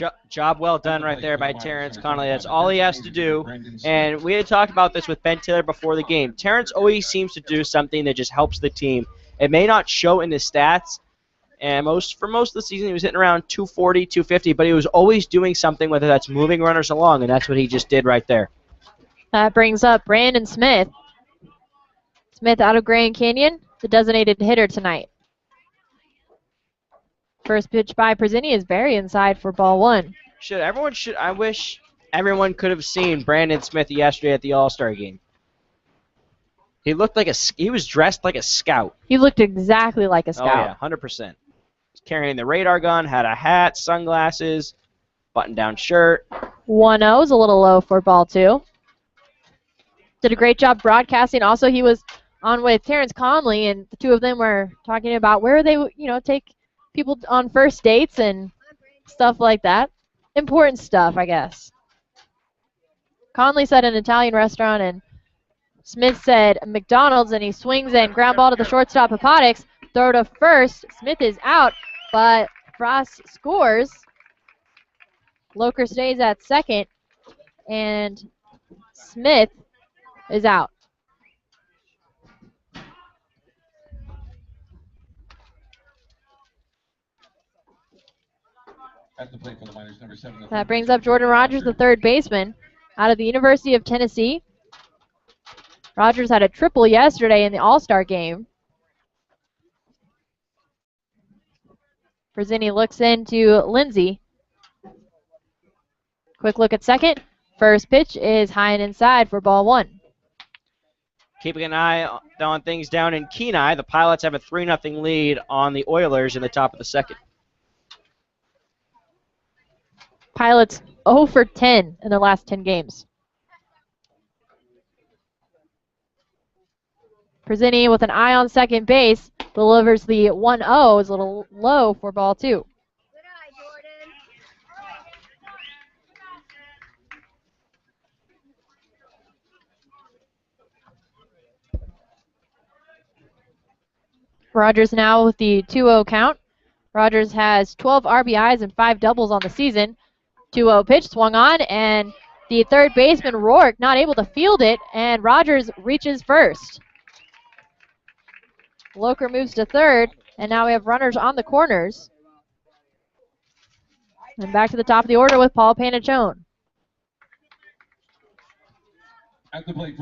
hit. Job well done right there by Terrence Connolly. That's all he has to do. And we had talked about this with Ben Taylor before the game. Terrence always seems to do something that just helps the team. It may not show in his stats, and for most of the season he was hitting around 240, 250, but he was always doing something, whether that's moving runners along, and that's what he just did right there. That brings up Brandon Smith. Smith out of Grand Canyon, the designated hitter tonight. First pitch by Prezini is very inside for ball one. I wish everyone could have seen Brandon Smith yesterday at the All-Star game. He looked like he was dressed like a scout. He looked exactly like a Oh scout. yeah, 100%. Carrying the radar gun, had a hat, sunglasses, button-down shirt. 1-0 is a little low for ball two. Did a great job broadcasting. Also, he was on with Terrence Conley, and the two of them were talking about where they, take people on first dates and stuff like that. Important stuff, I guess. Conley said an Italian restaurant, and Smith said McDonald's, and he swings and ground ball to the shortstop, Apotix. Throw to first. Smith is out, but Frost scores. Loker stays at second, and Smith is out. At the plate for the Miners, number 7. That brings up Jordan Rogers, the third baseman, out of the University of Tennessee. Rogers had a triple yesterday in the All-Star game. Prezini looks into Lindsay. Quick look at second. First pitch is high and inside for ball one. Keeping an eye on things down in Kenai, the Pilots have a 3-0 lead on the Oilers in the top of the second. Pilots 0 for 10 in their last 10 games. Prezini with an eye on second base delivers the 1-0. Is a little low for ball two. Rogers now with the 2-0 count. Rogers has 12 RBIs and 5 doubles on the season. 2-0 pitch swung on, and the third baseman, Rourke, not able to field it, and Rogers reaches first. Loker moves to third, and now we have runners on the corners. And back to the top of the order with Paul Panachone.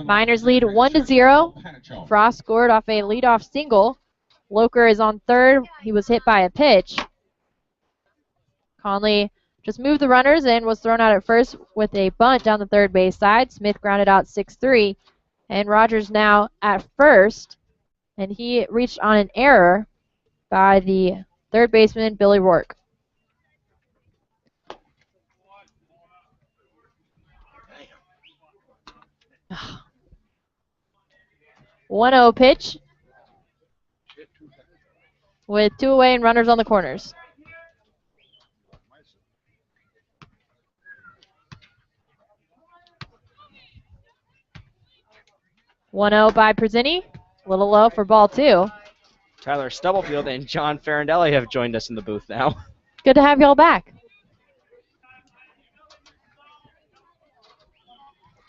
Miners lead 1-0. Frost scored off a leadoff single. Loker is on third. He was hit by a pitch. Conley just moved the runners and was thrown out at first with a bunt down the third base side. Smith grounded out 6-3. And Rogers now at first. And he reached on an error by the third baseman, Billy Rourke. Damn. 1-0 pitch with 2 away and runners on the corners. (1-0) by Prezini. A little low for ball two. Tyler Stubblefield and John Farindelli have joined us in the booth now. Good to have y'all back.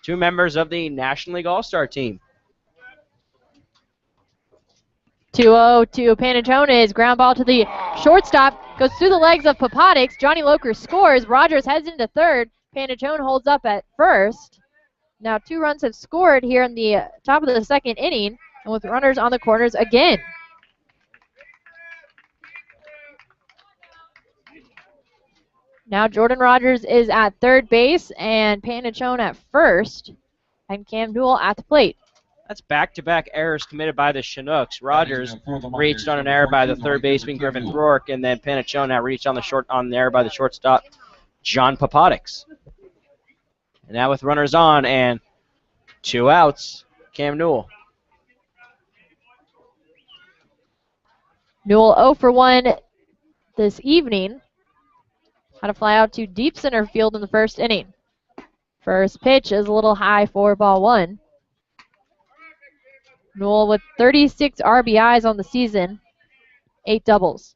2 members of the National League All-Star team. 2-0 to Panatones. Ground ball to the shortstop. Goes through the legs of Papatix. Johnny Loker scores. Rogers heads into third. Panatone holds up at first. Now 2 runs have scored here in the top of the second inning, and with runners on the corners again. Now Jordan Rogers is at third base, and Panachone at first, and Cam Newell at the plate. That's back-to-back errors committed by the Chinooks. Rogers reached on an error by the third baseman, Griffin Rourke, and then Panachona reached on the error by the shortstop, John Papadix. And now with runners on and 2 outs, Cam Newell. Newell 0 for 1 this evening. Had to fly out to deep center field in the first inning. First pitch is a little high for ball 1. Newell with 36 RBIs on the season, 8 doubles.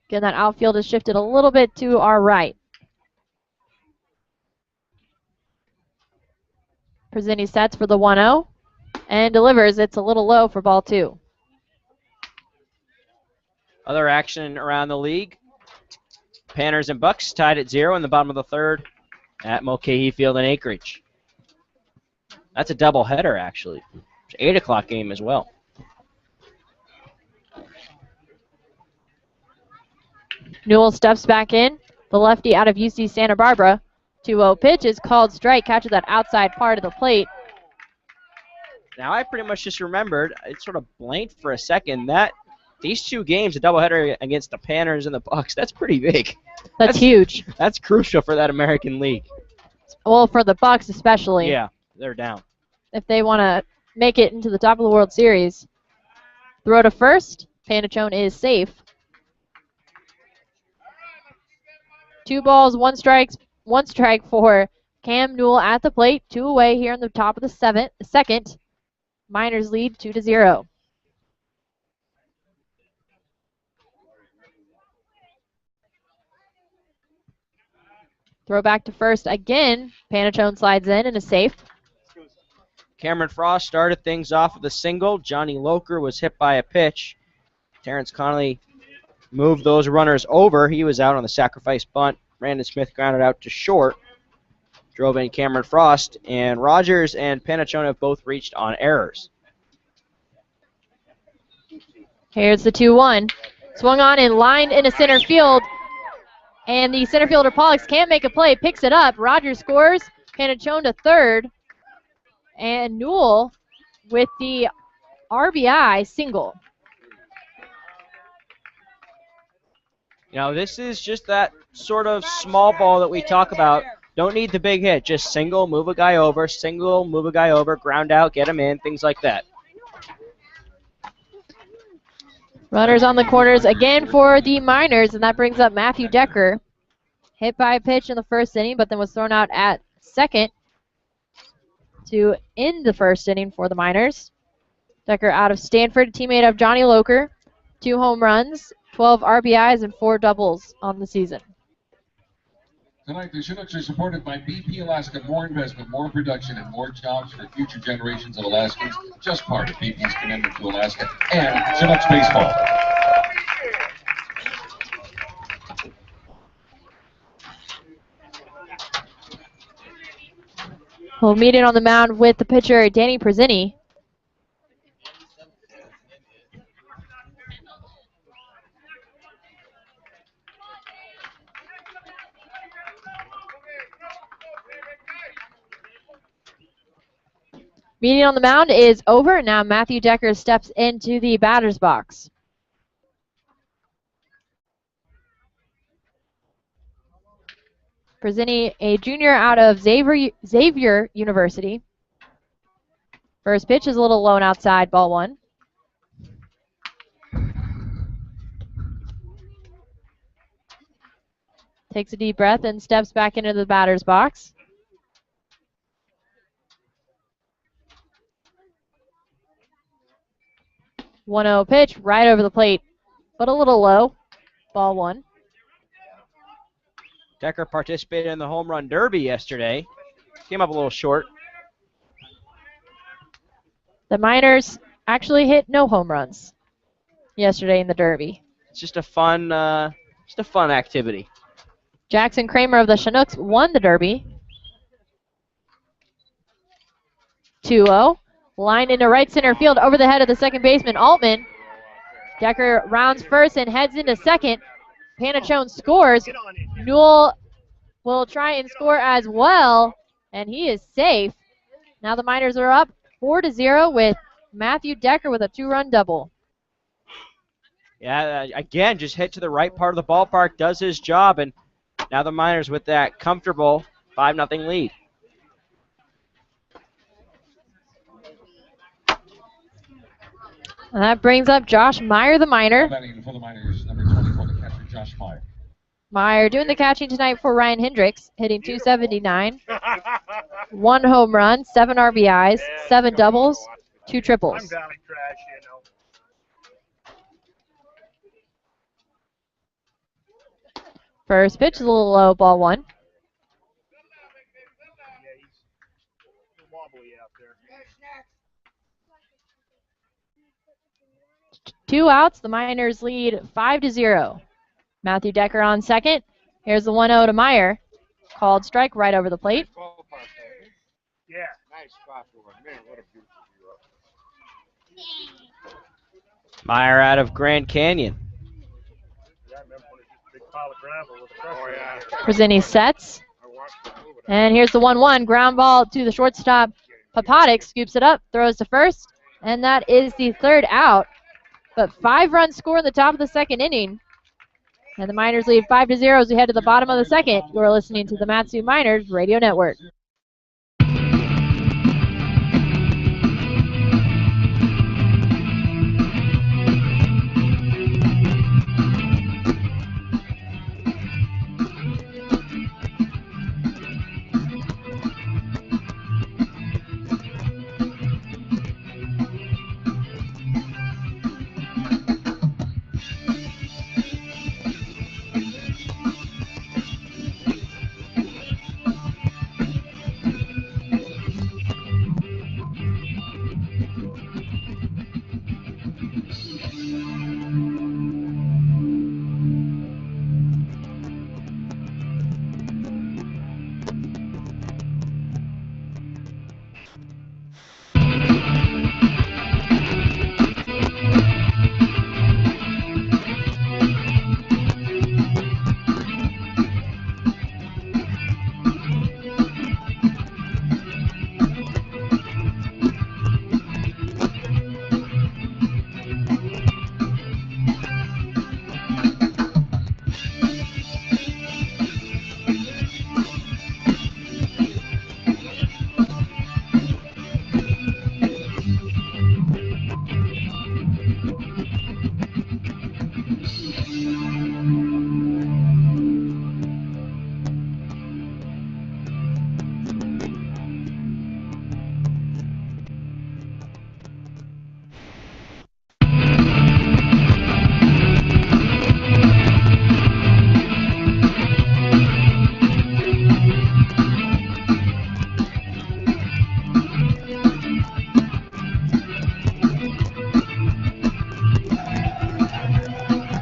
Again, that outfield is shifted a little bit to our right. Presini sets for the 1-0 and delivers. It's a little low for ball 2. Other action around the league. Panthers and Bucks tied at 0 in the bottom of the third at Mulcahy Field in Anchorage. That's a doubleheader, actually. It's an 8 o'clock game as well. Newell steps back in. The lefty out of UC Santa Barbara. 2-0 pitch is called strike. Catches that outside part of the plate. Now, I pretty much just remembered, it sort of blanked for a second, that these 2 games, a doubleheader against the Panthers and the Bucks, that's pretty big. That's huge. That's crucial for that American League. Well, for the Bucks especially. Yeah, they're down. If they want to make it into the top of the World Series. Throw to first. Panachone is safe. 2 balls, 1 strike for Cam Newell at the plate. 2 away here in the top of the second. Miners lead 2-0. Throw back to first again. Panachone slides in and is safe. Cameron Frost started things off with a single. Johnny Loker was hit by a pitch. Terrence Connolly moved those runners over. He was out on the sacrifice bunt. Brandon Smith grounded out to short. Drove in Cameron Frost. And Rogers and Panachone have both reached on errors. Here's the 2-1. Swung on and lined into center field. And the center fielder Pollux can't make a play. Picks it up. Rogers scores. Panachone to third. And Newell with the RBI single. You know, this is just that sort of small ball that we talk about. Don't need the big hit. Just single, move a guy over, single, move a guy over, ground out, get him in, things like that. Runners on the corners again for the Miners, and that brings up Matthew Decker. Hit by a pitch in the first inning, but then was thrown out at second to end the first inning for the Miners. Decker out of Stanford, teammate of Johnny Loker. 2 home runs, 12 RBIs, and 4 doubles on the season. Tonight, the Chinooks are supported by BP Alaska. More investment, more production, and more jobs for future generations of Alaskans. Just part of BP's commitment to Alaska and Chinooks baseball. We'll meet in on the mound with the pitcher, Danny Presini. Meeting on the mound is over. Now Matthew Decker steps into the batter's box. Presini, a junior out of Xavier University. First pitch is a little low and outside, ball 1. Takes a deep breath and steps back into the batter's box. .1-0 pitch right over the plate, but a little low. Ball 1. Decker participated in the home run derby yesterday. Came up a little short. The Miners actually hit no home runs yesterday in the derby. It's just a fun activity. Jackson Kramer of the Chinooks won the derby. 2-0. Lined into right center field over the head of the second baseman, Altman. Decker rounds first and heads into second. Panachone scores. Newell will try and score as well. and he is safe. Now the Miners are up 4-0 with Matthew Decker with a 2-run double. Yeah, again, just hit to the right part of the ballpark, does his job, and now the Miners with that comfortable 5-0 lead. And that brings up Josh Meyer, the Miner. Batting for the Miners, number 24, the catcher, Josh Meyer. Meyer doing the catching tonight for Ryan Hendricks, hitting .279. 1 home run, 7 RBIs, 7 doubles, 2 triples. I'm Valley trash, you know. First pitch is a little low, ball 1. Yeah, he's wobbly out there. 2 outs, the Miners lead 5-0. Matthew Decker on second. Here's the 1-0 to Meyer. Called strike right over the plate. Yeah. Nice spot for him. Man, what a beautiful view. Meyer out of Grand Canyon. Yeah, I remember when it was just a big pile of gravel with a crusher. Oh, yeah. Preseni sets. I watched him move it. And here's the 1-1 ground ball to the shortstop. Papadik scoops it up, throws to first, and that is the 3rd out. But 5 runs score in the top of the 2nd inning. And the Miners lead 5-0 as we head to the bottom of the 2nd. You're listening to the Matsu Miners Radio Network.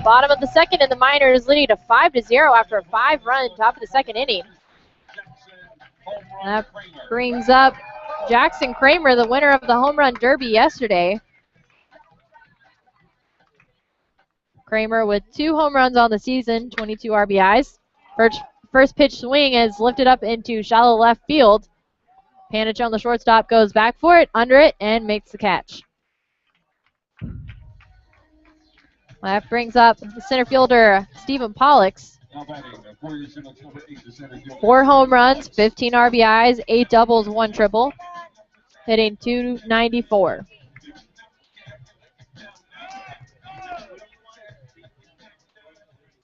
Bottom of the 2nd, and the Miners leading to 5-0 after a 5-run top of the 2nd inning. That brings up Jackson Kramer, the winner of the home run derby yesterday. Kramer with 2 home runs on the season, 22 RBIs. First pitch swing is lifted up into shallow left field. Panich on the shortstop goes back for it, under it, and makes the catch. That brings up the center fielder, Stephen Pollux. 4 home runs, 15 RBIs, 8 doubles, 1 triple. Hitting .294.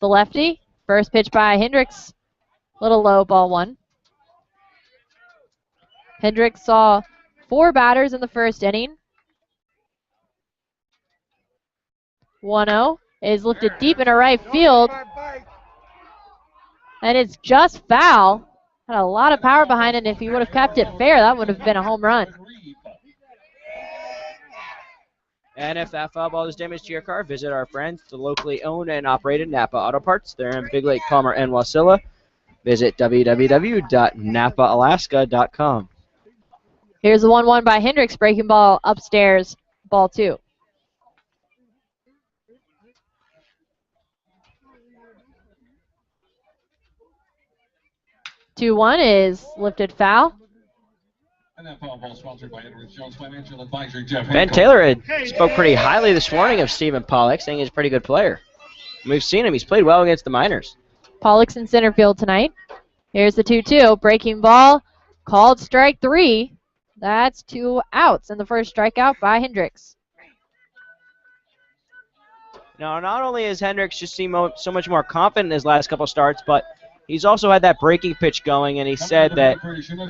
The lefty, first pitch by Hendricks. Little low, ball 1. Hendricks saw 4 batters in the first inning. 1-0 is lifted deep into right field. And it's just foul. Had a lot of power behind it. If he would have kept it fair, that would have been a home run. And if that foul ball is damaged to your car, visit our friends, the locally owned and operated Napa Auto Parts. They're in Big Lake, Palmer, and Wasilla. Visit www.napaalaska.com. Here's the 1-1 by Hendricks, breaking ball upstairs, ball 2. 2-1 is lifted foul. And that foul ball sponsored by Edwards Jones Financial Advisor Jeff Ben Hancock. Taylor had spoke pretty highly this morning of Stephen Pollock, saying he's a pretty good player. We've seen him. He's played well against the Miners. Pollock's in center field tonight. Here's the 2-2. Breaking ball. Called strike 3. That's 2 outs. And the first strikeout by Hendricks. Now, not only has Hendricks just seemed so much more confident in his last couple starts, but he's also had that breaking pitch going, and he said that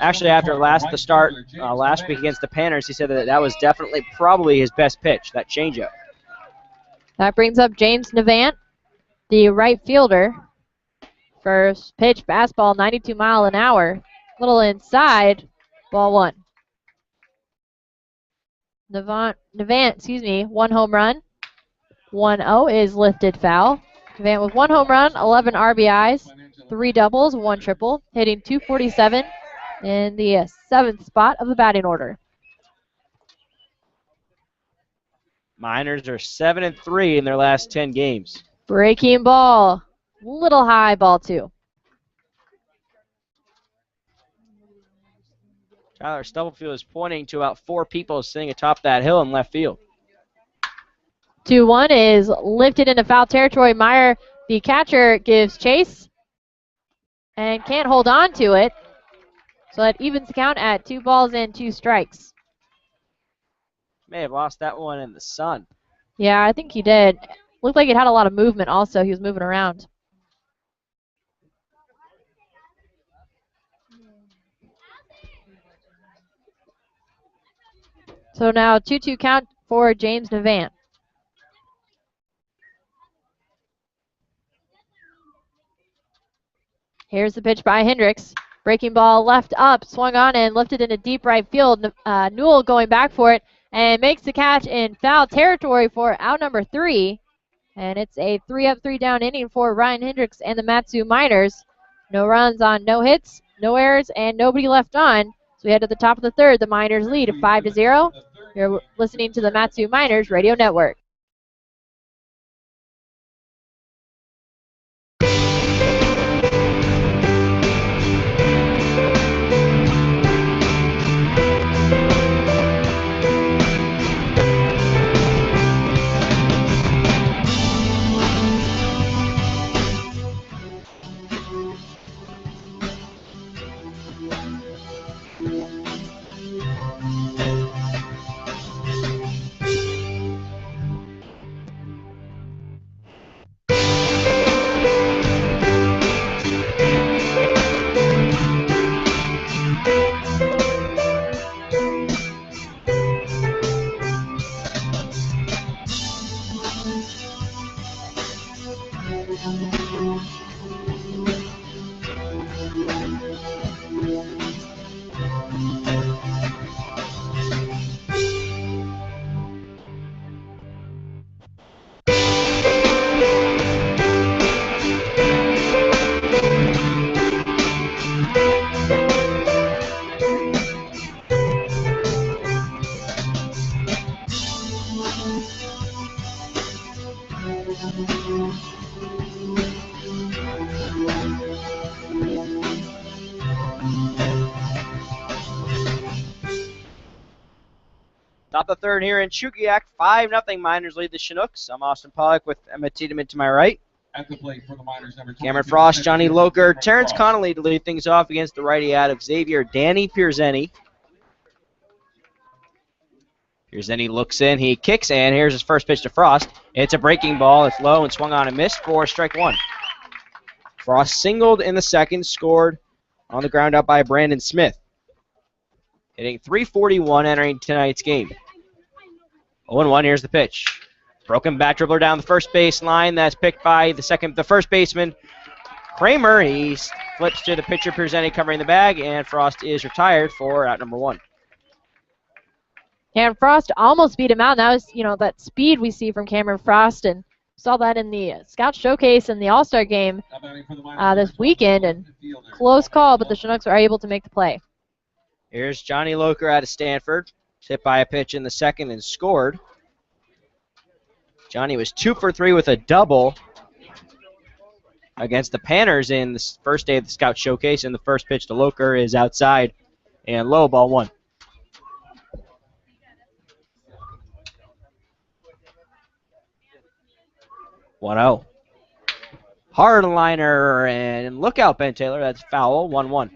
actually after the start last week against the Panthers, he said that was definitely probably his best pitch, that changeup. That brings up James Navant, the right fielder. First pitch, fastball, 92 mile an hour. Little inside, ball 1. Navant, 1 home run. 1-0 is lifted foul. Navant with 1 home run, 11 RBIs, 3 doubles, 1 triple, hitting .247 in the 7th spot of the batting order. Miners are 7-3 in their last 10 games. Breaking ball, little high, ball 2. Tyler Stubblefield is pointing to about 4 people sitting atop that hill in left field. 2-1 is lifted into foul territory. Meyer, the catcher, gives chase and can't hold on to it. So that evens the count at 2 balls and 2 strikes. May have lost that one in the sun. Yeah, I think he did. Looked like it had a lot of movement also. He was moving around. So now 2-2 count for James Navant. Here's the pitch by Hendricks. Breaking ball left up, swung on and lifted into deep right field. Newell going back for it and makes the catch in foul territory for out number 3. And it's a 3-up, 3-down inning for Ryan Hendricks and the Matsu Miners. No runs on no hits, no errors, and nobody left on. So we head to the top of the 3rd. The Miners lead 5-0. You're listening to the Matsu Miners Radio Network. Top of the 3rd here in Chugiak. 5-0 Miners lead the Chinooks. I'm Austin Pollock with Emma Tiedemann to my right. At the plate for the Miners, number Cameron Frost, Johnny Loker, Terrence Connolly to lead things off against the righty out of Xavier, Danny Pierzeni. Pierzeni looks in, he kicks, and here's his first pitch to Frost. It's a breaking ball, it's low and swung on and missed for strike 1. Frost singled in the 2nd, scored on the ground out by Brandon Smith. Hitting .341 entering tonight's game. 0-1, here's the pitch. Broken bat dribbler down the first base line. That's picked by the first baseman, Kramer. He flips to the pitcher, Pierzeni covering the bag, and Frost is retired for out number 1. And Frost almost beat him out. That was, that speed we see from Cameron Frost, and saw that in the Scout Showcase and the All-Star game this weekend, and close call, but the Chinooks are able to make the play. Here's Johnny Loker out of Stanford. Hit by a pitch in the 2nd and scored. Johnny was 2 for 3 with a double against the Panthers in the first day of the Scout Showcase, and the first pitch to Loker is outside and low, ball 1. 1-0. Hardliner and look out, Ben Taylor. That's foul. 1-1.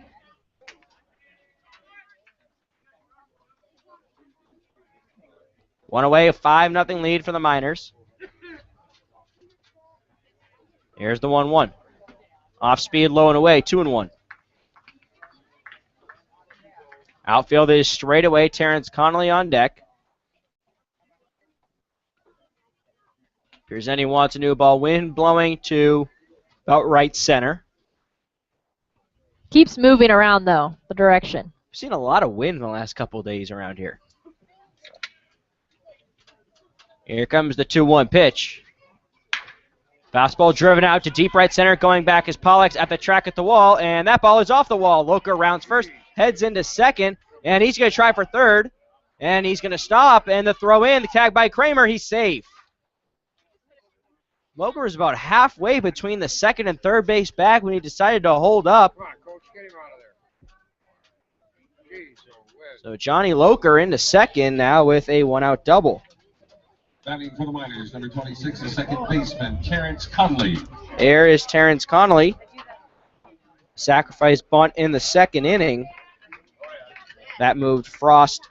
One away, a 5-0 lead for the Miners. Here's the 1-1. Off speed, low and away, 2-1. Outfield is straight away. Terrence Connolly on deck. Pierzeni wants a new ball. Wind blowing to about right center. Keeps moving around, though, the direction. We've seen a lot of wind in the last couple of days around here. Here comes the 2-1 pitch. Fastball driven out to deep right center. Going back is Pollux at the track at the wall, and that ball is off the wall. Loker rounds first, heads into second, and he's going to try for third, and he's going to stop, and the throw in, the tag by Kramer, he's safe. Loker is about halfway between the second and third base bag when he decided to hold up. Come on, Coach, get him out of there. Jeez, So Johnny Loker into second now with a one-out double. Batting for the Miners, number 26, the second baseman, Terrence Connolly. There is Terrence Connolly. Sacrifice bunt in the second inning. That moved Frost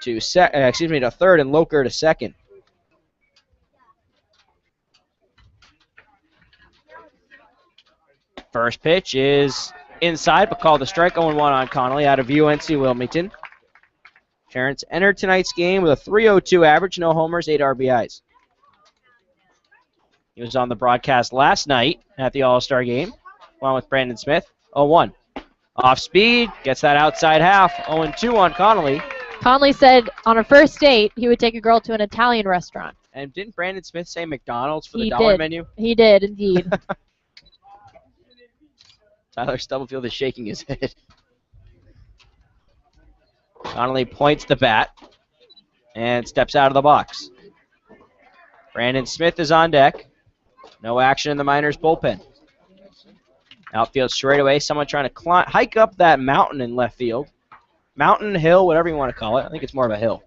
to third and Loker to second. First pitch is inside, but called a strike. 0-1 on Connolly out of UNC Wilmington. Terrence entered tonight's game with a .302 average, no homers, 8 RBIs. He was on the broadcast last night at the All-Star game, along with Brandon Smith. 0-1. Off speed, gets that outside half. 0-2 on Connolly. Conley said on a first date he would take a girl to an Italian restaurant. And didn't Brandon Smith say McDonald's for the He dollar did. menu? He did, indeed. Tyler Stubblefield is shaking his head. Connolly points the bat and steps out of the box. Brandon Smith is on deck. No action in the Miners' bullpen. Outfield straightaway. Someone trying to hike up that mountain in left field. Mountain, hill, whatever you want to call it. I think it's more of a hill.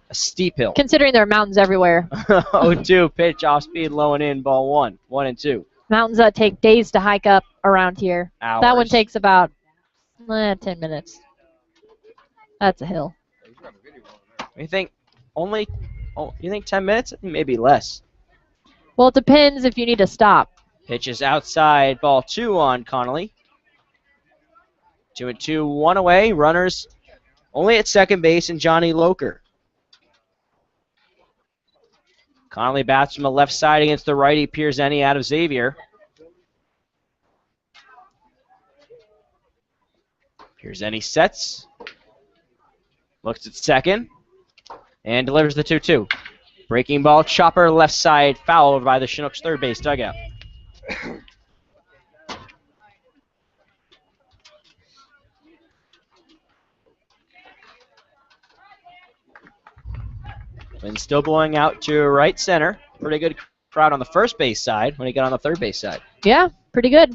A steep hill. Considering there are mountains everywhere. 0-2 pitch off speed, low and in, ball 1. 1-2. Mountains that take days to hike up around here. Hours. That one takes about 10 minutes. That's a hill. You think you think 10 minutes? I think maybe less. Well, it depends if you need to stop. Pitch is outside, ball 2 on Connolly. 2-2, 1 away. Runners only at second base and Johnny Loker. Connolly bats from the left side against the righty Pierzeni out of Xavier. Pierzeni sets. Looks at second. And delivers the 2-2. Breaking ball, chopper left side, fouled by the Chinooks third base dugout. Wind still blowing out to right center. Pretty good crowd on the first base side when he got on the third base side. Yeah, pretty good.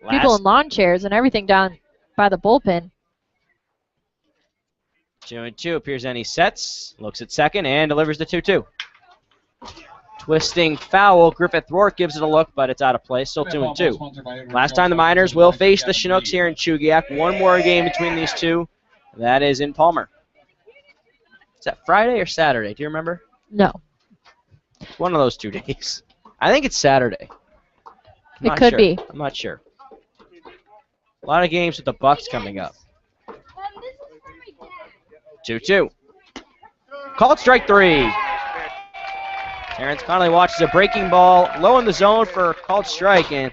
People Last in lawn chairs and everything down by the bullpen. 2-2. Pierzeni sets, looks at second, and delivers the 2-2. Twisting foul. Griffith Rourke gives it a look, but it's out of play. Still 2-2. Last time the Miners will face the Chinooks here in Chugiak. One more game between these two. That is in Palmer. Is that Friday or Saturday? Do you remember? No. It's one of those 2 days. I think it's Saturday. It could be. I'm not sure. A lot of games with the Bucks coming up. 2-2. Called strike 3. Terrence Connolly watches a breaking ball low in the zone for a called strike, and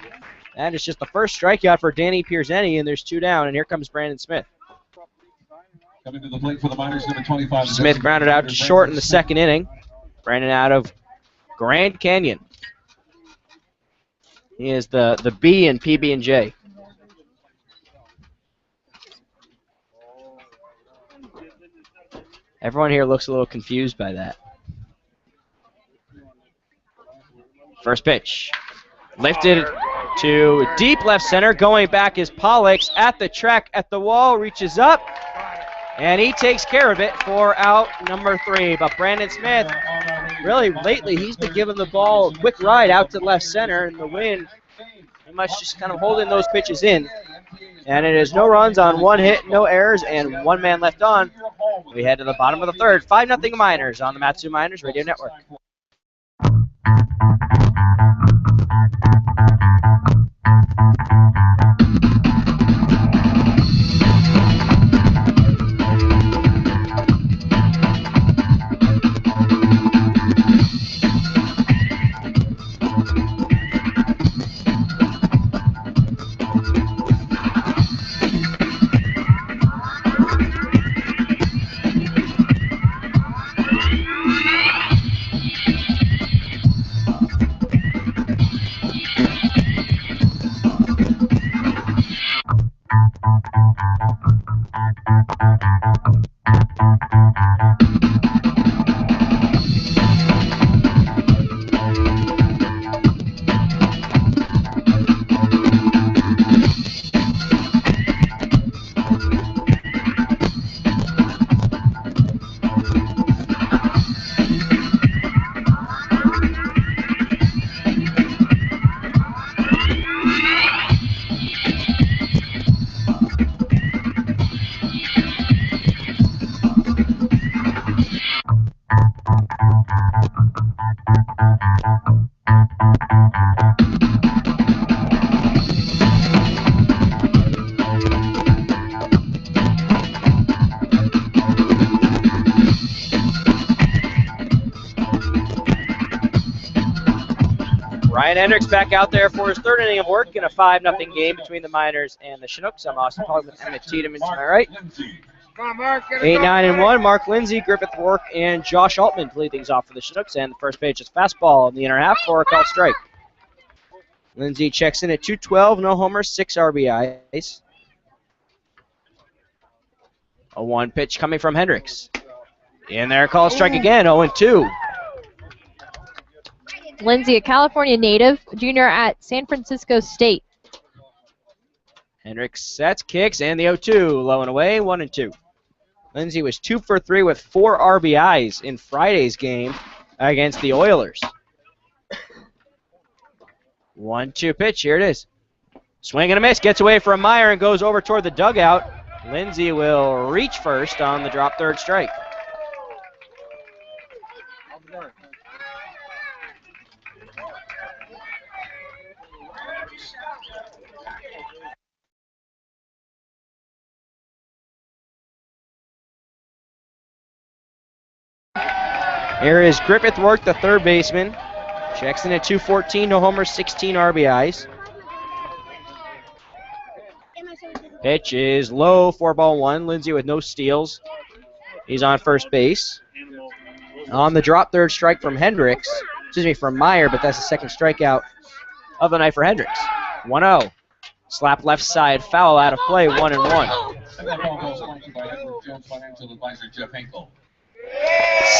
that is just the first strikeout for Danny Pierzeni, and there's 2 down, and here comes Brandon Smith. Coming to the plate for the Miners, number 25. Smith grounded out to short in the second inning. Brandon out of Grand Canyon. He is the B in PB&J. Everyone here looks a little confused by that. First pitch. Lifted to deep left center. Going back is Pollux at the track at the wall. Reaches up. And he takes care of it for out number 3. But Brandon Smith really lately he's been giving the ball a quick ride out to left center, and the wind pretty much just kind of holding those pitches in. And it is no runs on 1 hit, no errors, and 1 man left on. We head to the bottom of the third. 5-0 Miners on the Matsu Miners Radio Network. Ryan Hendricks back out there for his third inning of work in a 5-0 game between the Miners and the Chinooks. I'm Austin Pollock with Emmett Tiedemann to my right. 8-9-1. Mark Lindsay, Griffith Rourke, and Josh Altman lead things off for the Chinooks. And the first pitch is fastball in the inner half for a called strike. Lindsay checks in at 212, no homers, 6 RBIs. A 1 pitch coming from Hendricks. In there, called strike again, 0-2. Lindsay, a California native, junior at San Francisco State. Hendricks sets, kicks, and the 0-2. Low and away, 1-2. Lindsay was 2 for 3 with 4 RBIs in Friday's game against the Oilers. 1-2 pitch, here it is. Swing and a miss, gets away from Meyer and goes over toward the dugout. Lindsay will reach first on the drop third strike. Here is Griffith Rourke, the third baseman. Checks in at 214, no homers, 16 RBIs. Pitch is low, 4-1. Lindsay with no steals. He's on first base. On the drop third strike from from Meyer, but that's the second strikeout of the night for Hendricks. 1-0. Slap left side, foul out of play, 1-1.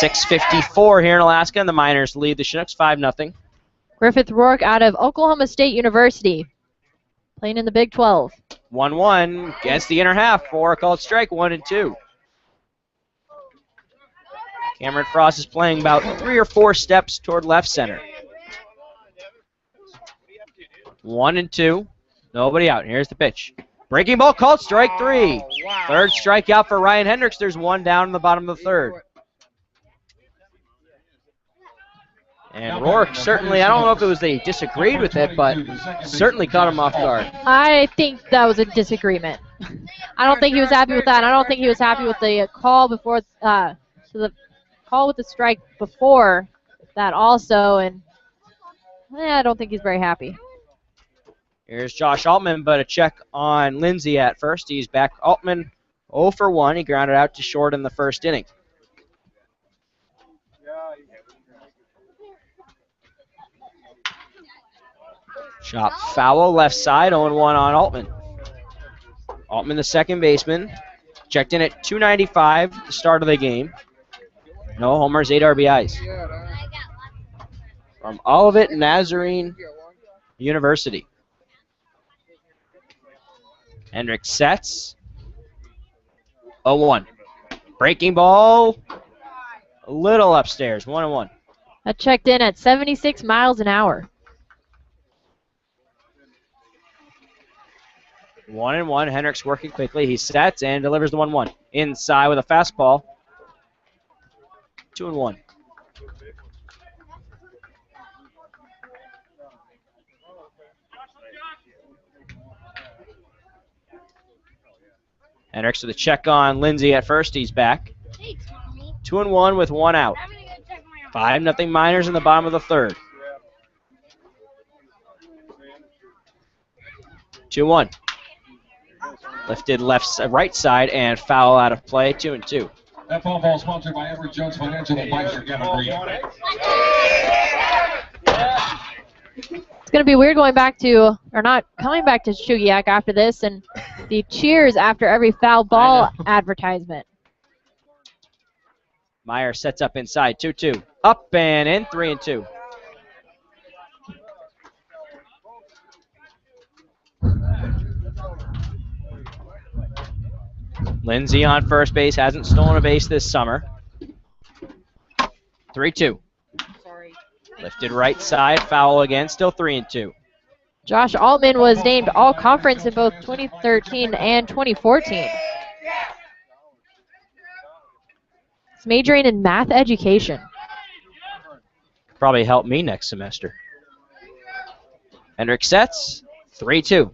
6:54 here in Alaska, and the Miners lead the Chinooks 5-0. Griffith Rourke out of Oklahoma State University, playing in the Big 12. 1-1 gets the inner half for a called strike, 1-2. Cameron Frost is playing about 3 or 4 steps toward left center. 1-2. Nobody out. Here's the pitch. Breaking ball called strike 3. Wow. Third strikeout for Ryan Hendricks. There's 1 down in the bottom of the third. And Rourke certainly, I don't know if it was they disagreed with it, but certainly caught him off guard. I think that was a disagreement. I don't think he was happy with that. I don't think he was happy with the call before, the call with the strike before that also, and I don't think he's very happy. Here's Josh Altman, but a check on Lindsay at first. He's back. Altman 0 for 1. He grounded out to short in the first inning. Chop foul left side, 0-1 on Altman. Altman, the second baseman, checked in at 295 the start of the game. No homers, 8 RBIs. From Olivet Nazarene University. Hendricks sets. 0-1. Breaking ball, a little upstairs, 1-1. That checked in at 76 miles an hour. 1-1. Hendricks working quickly. He sets and delivers the 1-1. Inside with a fastball. 2-1. Hendricks with a check on Lindsay at first. He's back. 2-1 with 1 out. 5-0 Miners in the bottom of the third. 2-1. Lifted right side and foul out of play. 2-2. That phone ball sponsored by Everett Jones Financial Advisor, Kevin Green. It's going to be weird going back to, or not coming back to Chugiak after this, and the cheers after every foul ball advertisement. Meyer sets up inside. 2-2. Up and in. 3-2. Lindsay on first base, hasn't stolen a base this summer. 3-2. Lifted right side, foul again, still 3-2. Josh Altman was named All-Conference in both 2013 and 2014. He's majoring in math education. Probably help me next semester. Hendricks sets, 3-2.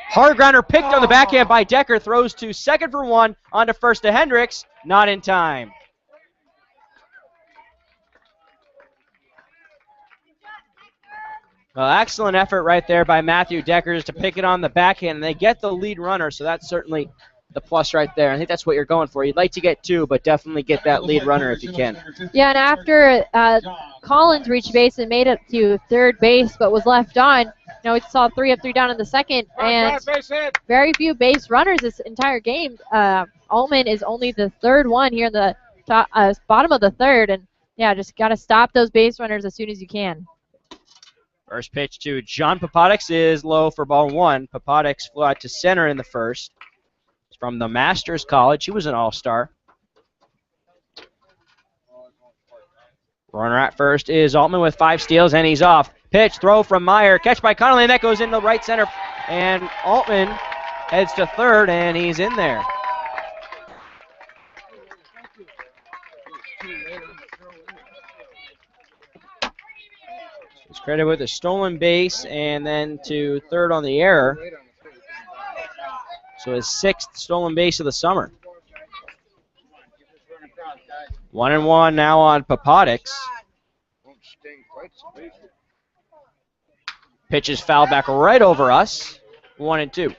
Hard grounder picked on the backhand by Decker, throws to second for 1, on to first to Hendricks, not in time. Well, excellent effort right there by Matthew Deckers to pick it on the backhand, and they get the lead runner, so that's certainly the plus right there. I think that's what you're going for. You'd like to get 2, but definitely get that lead runner if you can. Yeah, and after Collins reached base and made it to third base, but was left on, you know, we saw 3 up, 3 down in the second, and very few base runners this entire game. Altman is only the third one here in the top, bottom of the third, and yeah, just got to stop those base runners as soon as you can. First pitch to John Papadix is low for ball 1. Papadix flew out to center in the first. He's from the Masters College. He was an all-star. Runner at first is Altman with 5 steals, and he's off. Pitch, throw from Meyer. Catch by Connolly, and that goes into right center. And Altman heads to third, and he's in there. He's credited with a stolen base, and then to third on the error. So his 6th stolen base of the summer. 1-1 now on Papadix. Pitch is fouled back right over us. 1-2.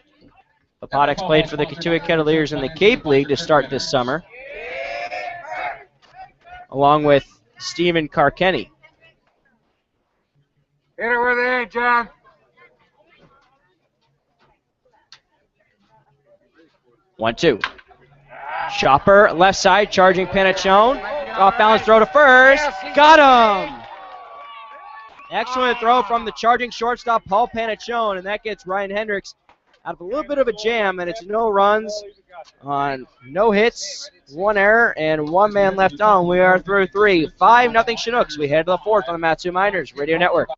Papadix played for the Katuitt Cavaliers in the Cape League to start this summer, along with Stephen Carkenny. Hit it with it, John. 1-2. Chopper, left side, charging Panachone. Off balance throw to first. Got him! Excellent throw from the charging shortstop, Paul Panachone, and that gets Ryan Hendricks out of a little bit of a jam, and it's no runs on no hits, 1 error, and 1 man left on. We are through 3. 5-0 Chinooks. We head to the 4th on the Matsu Miners Radio Network.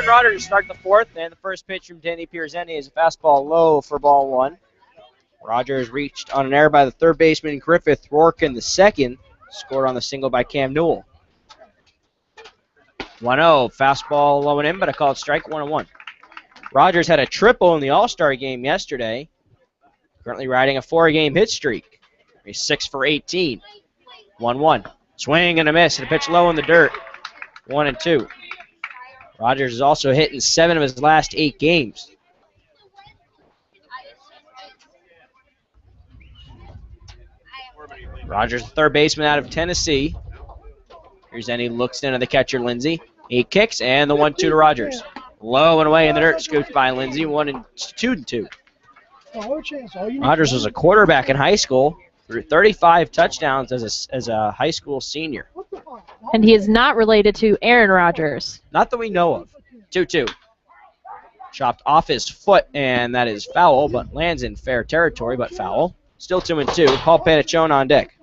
Aaron Rodgers to start the fourth, and the first pitch from Danny Pierzeni is a fastball low for ball one. Rodgers reached on an error by the third baseman Griffith Rourke in the second, scored on the single by Cam Newell. 1-0, fastball low and in, but a called strike, 1-1. Rodgers had a triple in the All-Star game yesterday, currently riding a 4-game hit streak. He's 6 for 18. 1-1. Swing and a miss, and a pitch low in the dirt. 1-2. Rodgers has also hit in 7 of his last 8 games. Rodgers, the third baseman out of Tennessee. Here's Any looks into the catcher, Lindsey. He kicks, and the 1-2 to Rodgers. Low and away in the dirt, scooped by Lindsey. 1-2. Rodgers was a quarterback in high school, threw 35 touchdowns as a high school senior. And he is not related to Aaron Rodgers. Not that we know of. 2-2. Chopped off his foot, and that is foul, but lands in fair territory, but foul. Still 2-2. Paul Panaccione on deck.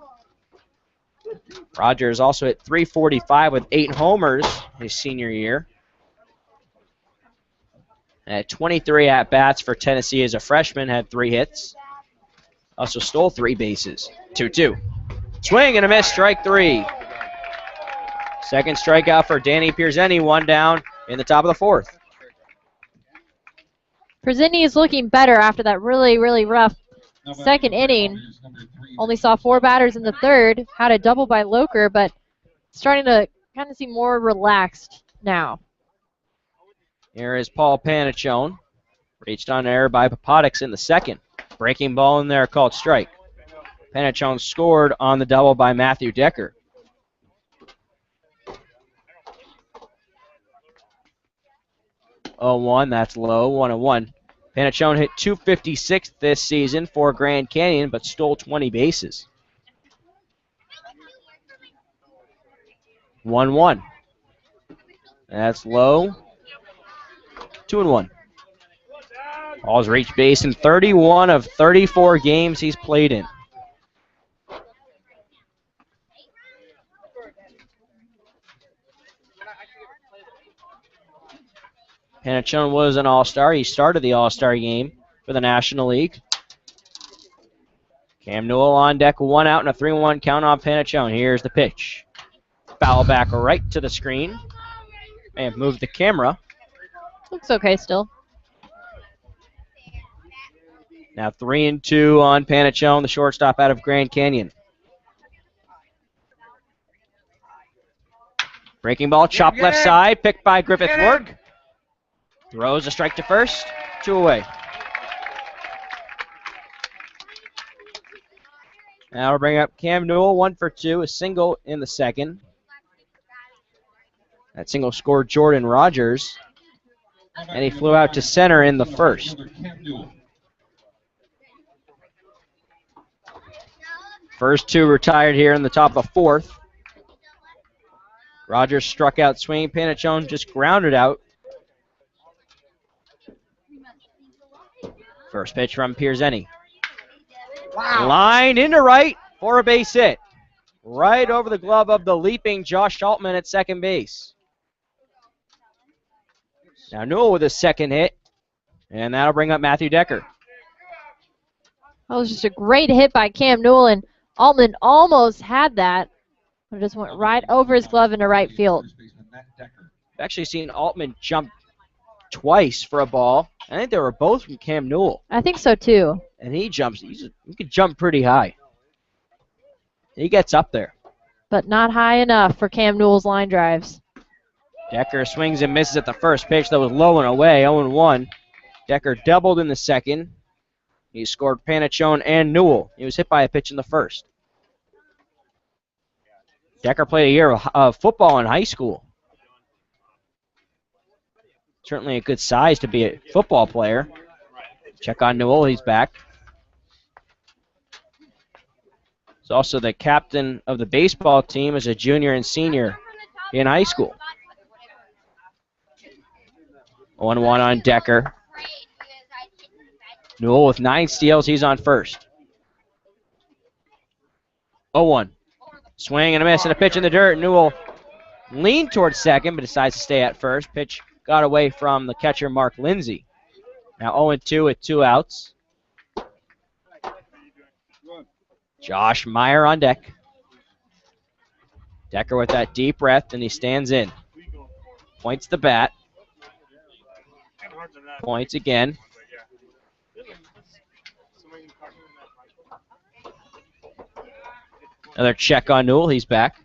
Rodgers also hit .345 with 8 homers his senior year. At 23 at-bats for Tennessee as a freshman, had 3 hits. Also stole 3 bases. 2-2. Swing and a miss, strike 3. Second strikeout for Danny Pierzeni, 1 down in the top of the fourth. Pierzeni is looking better after that really, really rough second inning. Only saw 4 batters in the third. Had a double by Loker, but starting to kind of seem more relaxed now. Here is Paul Panaccione. Reached on error by Papadix in the second. Breaking ball in there called strike. Panaccione scored on the double by Matthew Decker. Oh, 1, that's low, 1-1. Panaccione hit .256 this season for Grand Canyon, but stole 20 bases. 1-1. That's low. 2-1. Paul's reached base in 31 of 34 games he's played in. Panaccione was an All-Star. He started the All-Star game for the National League. Cam Newell on deck, 1 out and a 3-1 count on Panaccione. Here's the pitch. Foul back right to the screen. And move the camera. Looks okay still. Now 3-2 on Panaccione, the shortstop out of Grand Canyon. Breaking ball, chopped left side, picked by Griffith Rourke. Throws a strike to first, 2 away. Now we'll bring up Cam Newell, 1 for 2, a single in the second. That single scored Jordan Rodgers, and he flew out to center in the first. First 2 retired here in the top of the fourth. Rodgers struck out swinging. Panaccione just grounded out. First pitch from Pierzeni. Wow. Line into right for a base hit. Right over the glove of the leaping Josh Altman at second base. Now Newell with a second hit, and that'll bring up Matthew Decker. That was just a great hit by Cam Newell, and Altman almost had that. It just went right over his glove into right field. I've actually seen Altman jump twice for a ball. I think they were both from Cam Newell. I think so too. And he jumps. He could jump pretty high. He gets up there. But not high enough for Cam Newell's line drives. Decker swings and misses at the first pitch that was low and away, 0-1. Decker doubled in the second. He scored Panaccione and Newell. He was hit by a pitch in the first. Decker played a year of football in high school. Certainly a good size to be a football player. Check on Newell, he's back. He's also the captain of the baseball team as a junior and senior in high school. 1-1 on Decker. Newell with 9 steals, he's on first. 0-1. Swing and a miss and a pitch in the dirt. Newell leaned towards second but decides to stay at first. Pitch got away from the catcher, Mark Lindsay. Now 0-2 with 2 outs. Josh Meyer on deck. Decker with that deep breath, and he stands in. Points the bat. Points again. Another check on Newell. He's back.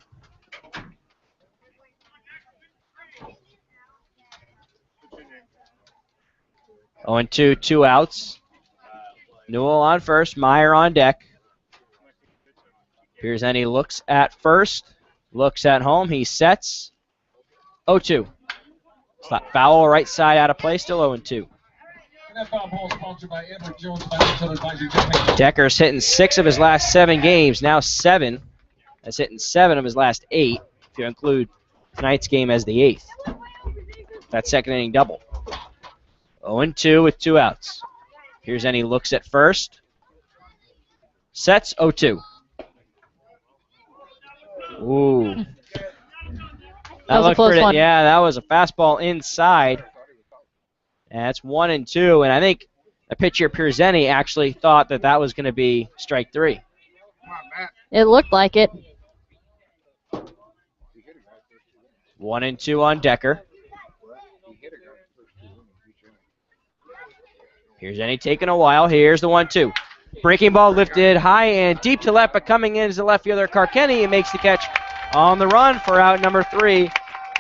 Oh, and 2 outs. Newell on first. Meyer on deck. Pierzeni looks at first. Looks at home. He sets. 0-2. Foul right side out of play. Still 0-2. Decker's hitting 6 of his last 7 games. Now 7. That's hitting 7 of his last 8, if you include tonight's game as the 8th. That second inning double. 0-2 with 2 outs. Pierzeni looks at first. Sets. 0-2. Ooh. That was a close one. Yeah, that was a fastball inside. And that's 1-2, and I think the pitcher Pierzeni actually thought that was going to be strike 3. It looked like it. 1-2 on Decker. Pierzeni taking a while. Here's the 1-2. Breaking ball lifted high and deep to left, but coming in is the left fielder Carkenny and makes the catch on the run for out number 3.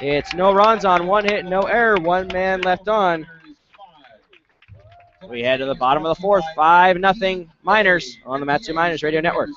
It's no runs on 1 hit, no error, 1 man left on. We head to the bottom of the 4th, 5-0 Miners on the Matsu Miners Radio Network.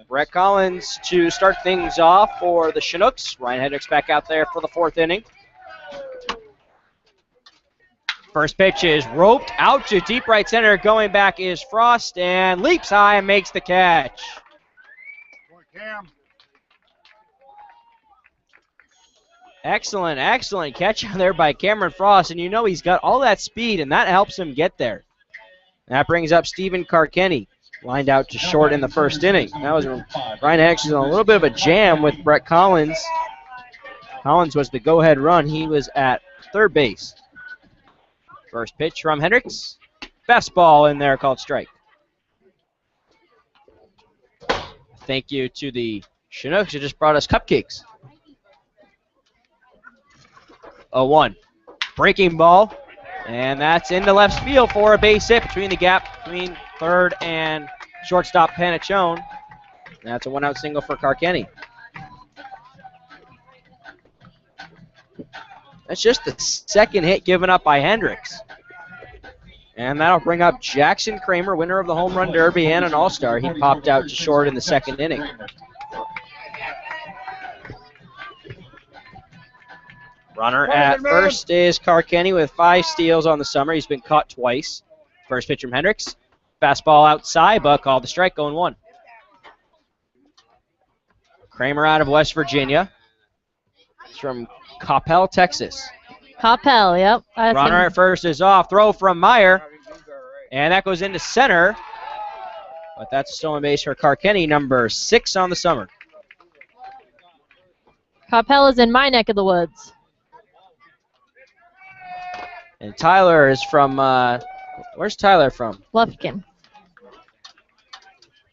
Brett Collins to start things off for the Chinooks. Ryan Hendricks back out there for the 4th inning. First pitch is roped out to deep right center. Going back is Frost and leaps high and makes the catch. Excellent, excellent catch out there by Cameron Frost. And you know he's got all that speed, and that helps him get there. That brings up Stephen Carkenny. Lined out to short in the 1st inning. That was Ryan Hendricks in a little bit of a jam with Brett Collins. Collins was the go-ahead run. He was at 3rd base. First pitch from Hendricks. Fastball in there called strike. Thank you to the Chinooks who just brought us cupcakes. 0-1. Breaking ball. And that's into left field for a base hit between the gap between third and shortstop Panachone. That's a one-out single for Carkenny. That's just the second hit given up by Hendricks. And that'll bring up Jackson Kramer, winner of the Home Run Derby and an All-Star. He popped out to short in the second inning. Runner at first is Carkenny with 5 steals on the summer. He's been caught twice. First pitch from Hendricks. Fastball outside, but called the strike, going 1. Kramer out of West Virginia. He's from Coppell, Texas. Coppell, yep. Runner at first is off. Throw from Meyer. And that goes into center. But that's a stolen base for Carkenny, number 6 on the summer. Coppell is in my neck of the woods. And Tyler is from, where's Tyler from? Lufkin.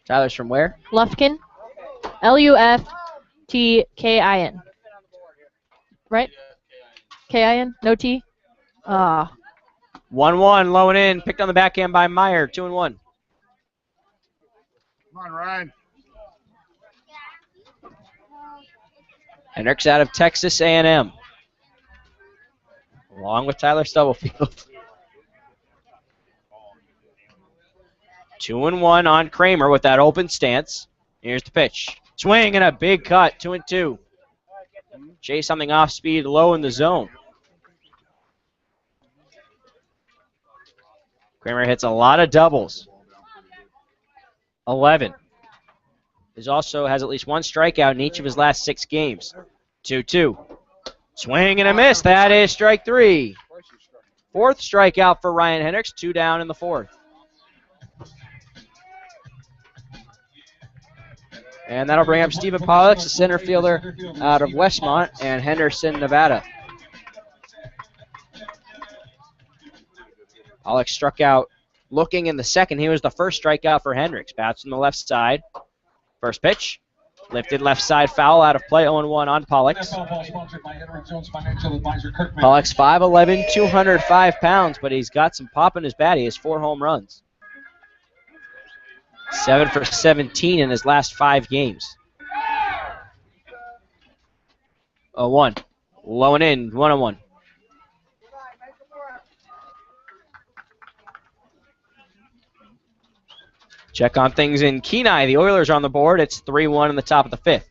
Tyler's from where? Lufkin. L-U-F-T-K-I-N. Right? K-I-N? No T? 1-1, low and in. Picked on the backhand by Meyer. 2-1. Come on, Ryan. Hendricks out of Texas A&M. Along with Tyler Stubblefield. 2-1 on Kramer with that open stance. Here's the pitch. Swing and a big cut. 2-2. Chase something off speed low in the zone. Kramer hits a lot of doubles. 11. He also has at least 1 strikeout in each of his last 6 games. 2-2. Swing and a miss. That is strike 3. 4th strikeout for Ryan Hendricks. 2 down in the 4th. And that'll bring up Stephen Pollux, a center fielder out of Westmont and Henderson, Nevada. Pollux struck out looking in the second. He was the first strikeout for Hendricks. Bats from the left side. First pitch. Lifted left side foul out of play. 0-1 on Pollux. Pollux 5'11", 205 pounds, but he's got some pop in his bat. He has 4 home runs. 7 for 17 in his last 5 games. 0-1. Low and in. 1-1. Check on things in Kenai. The Oilers are on the board. It's 3-1 in the top of the 5th.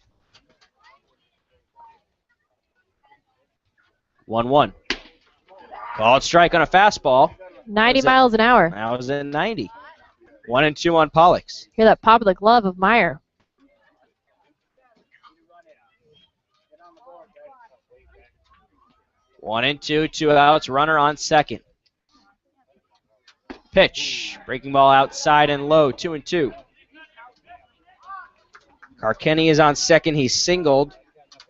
1-1. Called strike on a fastball. 90 miles an hour. That was in 90. 1-2 on Pollux. Hear that pop of the glove of Meyer. One and two, 2 outs. Runner on second. Pitch. Breaking ball outside and low. 2-2. Carkenny is on second. He's singled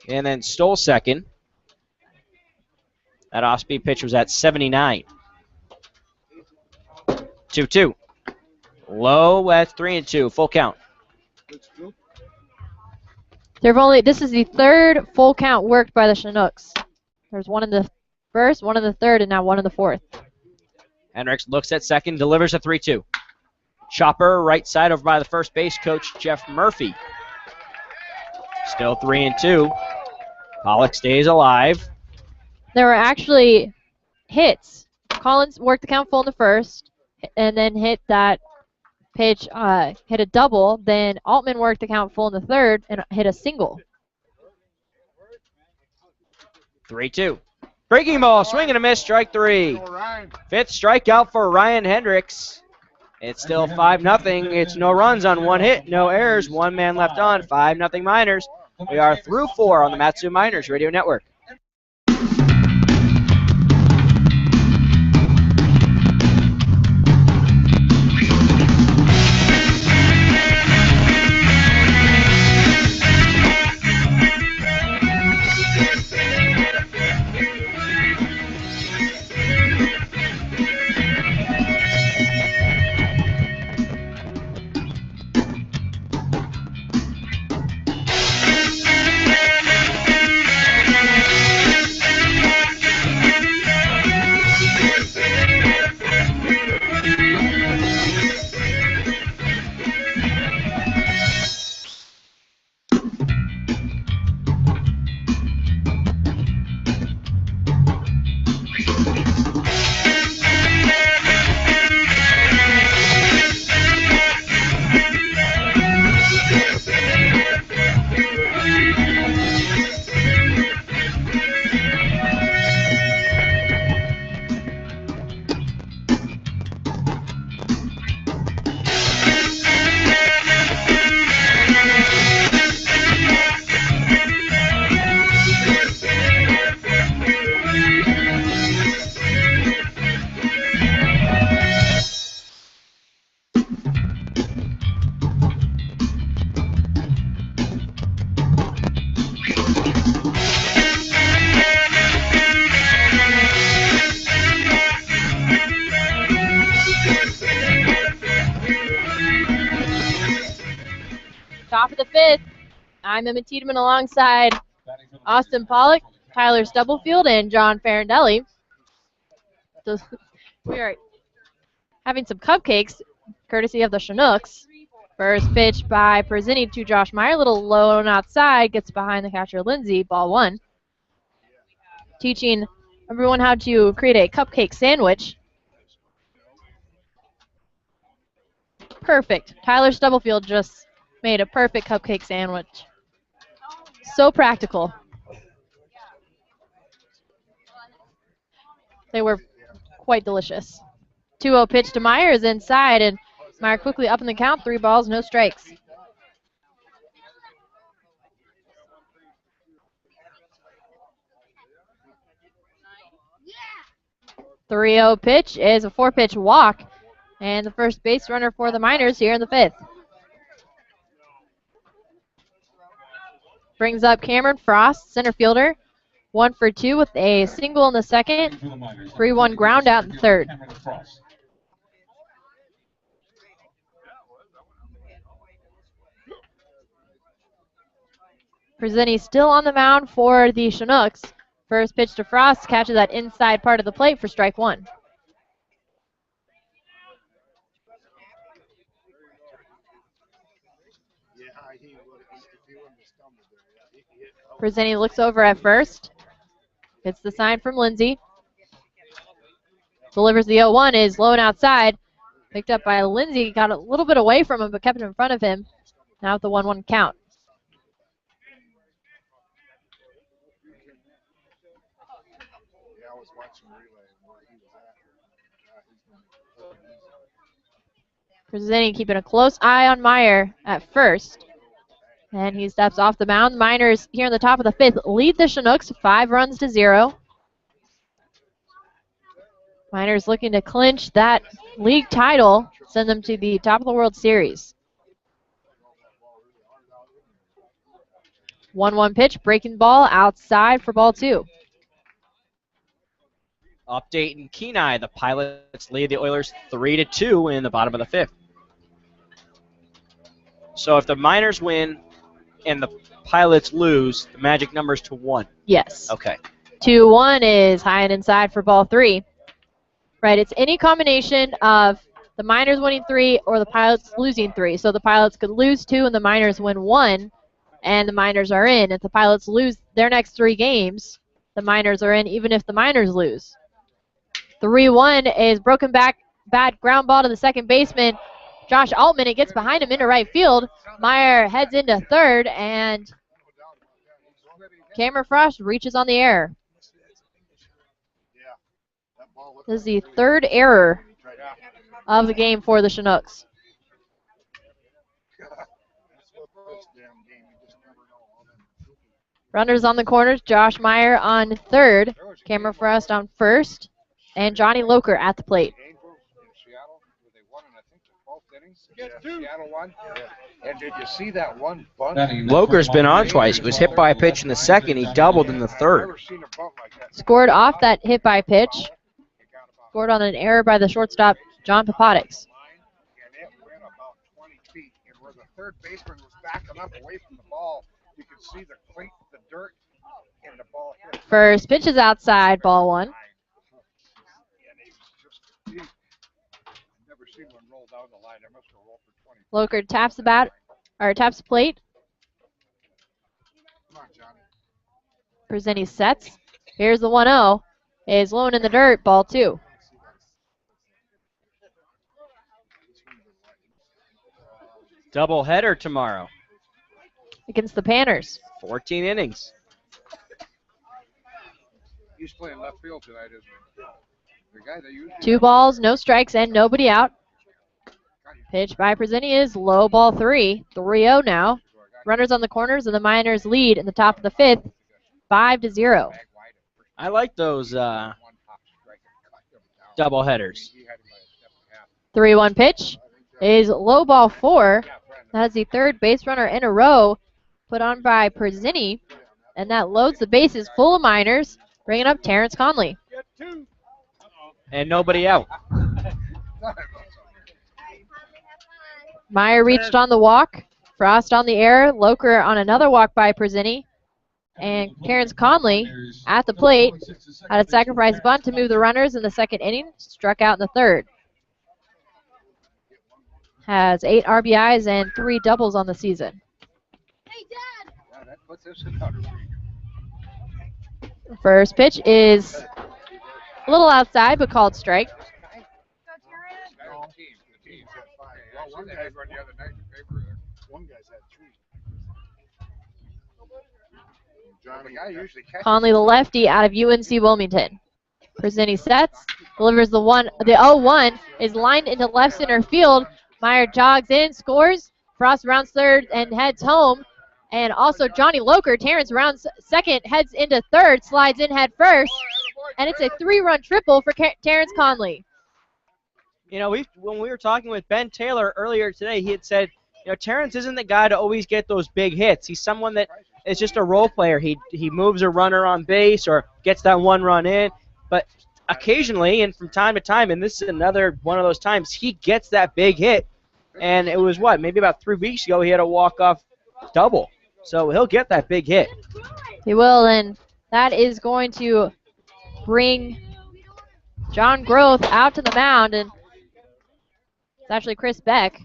and then stole second. That off-speed pitch was at 79. 2-2. Low at 3-2. Full count. This is the 3rd full count worked by the Chinooks. There's 1 in the first, 1 in the 3rd, and now 1 in the 4th. Hendricks looks at second, delivers a 3-2. Chopper right side over by the first base coach, Jeff Murphy. Still 3-2. Pollux stays alive. There were actually hits. Collins worked the count full in the first, and then hit that pitch, hit a double. Then Altman worked the count full in the 3rd and hit a single. 3-2. Breaking ball, swing and a miss, strike 3. 5th strikeout for Ryan Hendricks. It's still 5-0. It's no runs on 1 hit, no errors, 1 man left on. 5-0 Miners. We are through 4 on the Matsu Miners Radio Network. fifth. I'm Emma Tiedemann alongside Austin Pollock, Tyler Stubblefield, and John Farindelli. So we are having some cupcakes, courtesy of the Chinooks. First pitch by Perzini to Josh Meyer. Little low and outside, gets behind the catcher Lindsay, ball one. Teaching everyone how to create a cupcake sandwich. Perfect. Tyler Stubblefield just made a perfect cupcake sandwich. So practical. They were quite delicious. 2-0 pitch to Meyer is inside, and Meyer quickly up in the count. 3 balls, no strikes. The 3-0 pitch is a 4-pitch walk, and the first base runner for the Miners here in the fifth. Brings up Cameron Frost, center fielder. 1 for 2 with a single in the second. 3-1 ground out in the third. Perzini still on the mound for the Chinooks. First pitch to Frost, catches that inside part of the plate for strike one. Perzini looks over at first. Gets the sign from Lindsay. Delivers the 0-1, is low and outside. Picked up by Lindsay, got a little bit away from him, but kept it in front of him. Now with the 1-1 count. Perzini keeping a close eye on Meyer at first. And he steps off the mound. Miners here in the top of the fifth lead the Chinooks 5-0. Miners looking to clinch that league title, send them to the top of the World Series. 1-1 pitch, breaking ball outside for ball two. Update in Kenai, the Pilots lead the Oilers 3-2 in the bottom of the fifth. So if the Miners win and the Pilots lose, the magic number's to 1. Yes. Okay. 2-1 is high and inside for ball three. Right, it's any combination of the Miners winning 3 or the Pilots losing 3. So the Pilots could lose 2 and the Miners win 1, and the Miners are in. If the Pilots lose their next 3 games, the Miners are in even if the Miners lose. 3-1 is broken back, bad ground ball to the second baseman, Josh Altman. It gets behind him into right field. Meyer heads into third, and Cameron Frost reaches on the error. This is the third error of the game for the Chinooks. Runners on the corners, Josh Meyer on third, Cameron Frost on first, and Johnny Loker at the plate. And did you see that one bunt? Loker's been on twice. He was hit by a pitch in the second. He doubled in the third. Scored off that hit by pitch. Scored on an error by the shortstop, John Papatics. And it went about 20 feet. And where the third baseman was backing up away from the ball, you could see the clink, the dirt, and the ball hit. First pitch is outside, ball one. And he was just, I've never seen one roll down the line. I must have rolled for 20. Loker taps the bat, or taps the plate. Come on, Johnny. Perzini sets. Here's the 1-0. Is low and in the dirt, ball two. Double header tomorrow. Against the Panners. 14 innings. He's playing left field tonight, isn't he? The guy that usually 2 balls, no strikes, and nobody out. Pitch by Perzini is low, ball 3. 3-0 now. Runners on the corners, and the Miners lead in the top of the fifth, 5-0. I like those double headers. 3-1 pitch is low, ball 4. That's the third base runner in a row put on by Perzini, and that loads the bases full of Miners, bringing up Terrence Conley. And nobody out. Meyer reached on the walk Frost on the air. Loker on another walk by Perzini. And Terrence Conley at the plate had a sacrifice bunt to move the runners in the second inning. Struck out in the third. Has 8 RBIs and 3 doubles on the season. Yeah, that puts this in outer league. First pitch is a little outside, but called strike. The teams had 5. Well, one guy's run the other night in the paper there. One guy's had 3. The guy usually catches. Conley, the lefty, out of UNC Wilmington. Perzini sets, delivers the 0-1, is lined into left center field. Meyer jogs in, scores. Frost rounds third and heads home. And also Johnny Loker, Terrence rounds second, heads into third, slides in head first. And it's a 3-run triple for Terrence Conley. You know, when we were talking with Ben Taylor earlier today, he had said, you know, Terrence isn't the guy to always get those big hits. He's someone that is just a role player. He moves a runner on base or gets that 1 run in. But occasionally and from time to time, and this is another one of those times, he gets that big hit. And it was maybe about 3 weeks ago he had a walk-off double. So he'll get that big hit. He will, and that is going to bring John Groth out to the mound. And it's actually Chris Beck.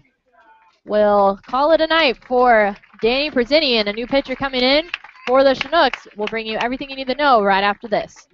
Will call it a night for Danny Perzini, and a new pitcher coming in for the Chinooks. We'll bring you everything you need to know right after this.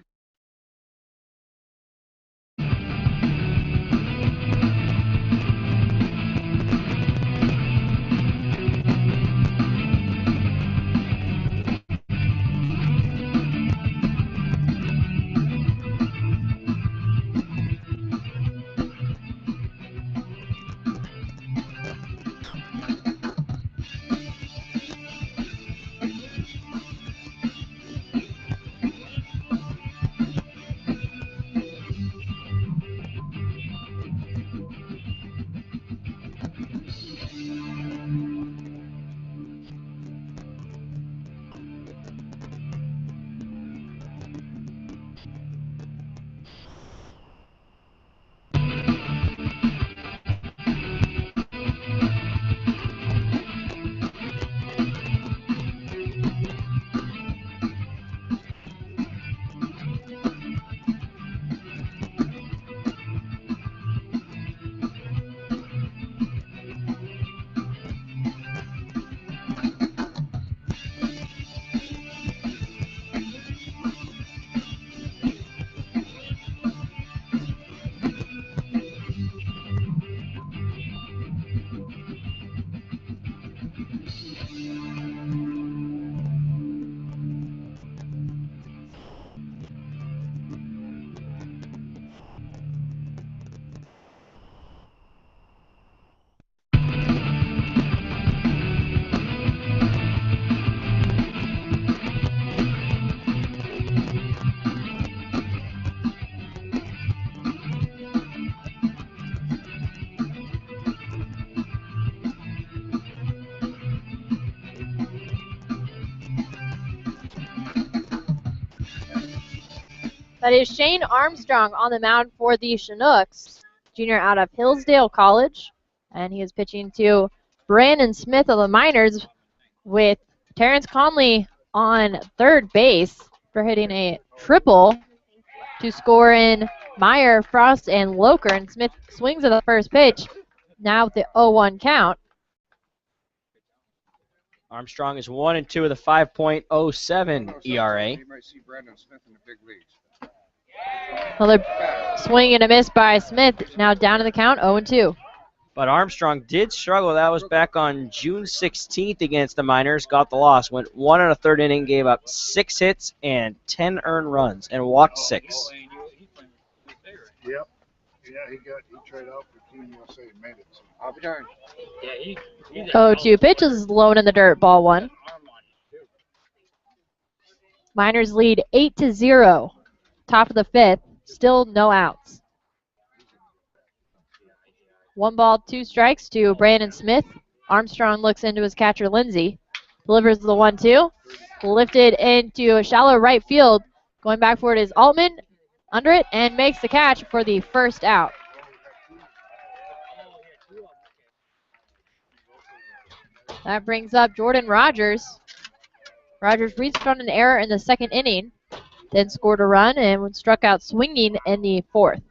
That is Shane Armstrong on the mound for the Chinooks, junior out of Hillsdale College. And he is pitching to Brandon Smith of the Miners, with Terrence Conley on third base for hitting a triple to score in Meyer, Frost, and Loker. And Smith swings at the first pitch, now with the 0-1 count. Armstrong is 1-2 with a 5.07 ERA. You might see Brandon Smith in the big leagues. Another swing and a miss by Smith, now down to the count, 0-2. But Armstrong did struggle. That was back on June 16th against the Miners. Got the loss. Went 1 1/3 inning, gave up 6 hits and 10 earned runs, and walked 6. Yep. Yeah, he tried out for Team USA and made it. So I'll be darned. 0-2 pitch is low in the dirt, ball 1. Miners lead 8-0. Top of the 5th, still no outs. 1 ball, 2 strikes to Brandon Smith. Armstrong looks into his catcher, Lindsey. Delivers the 1-2. Lifted into a shallow right field. Going back for it is Altman. Under it and makes the catch for the first out. That brings up Jordan Rogers. Rogers reached on an error in the second inning, then scored a run and struck out swinging in the fourth.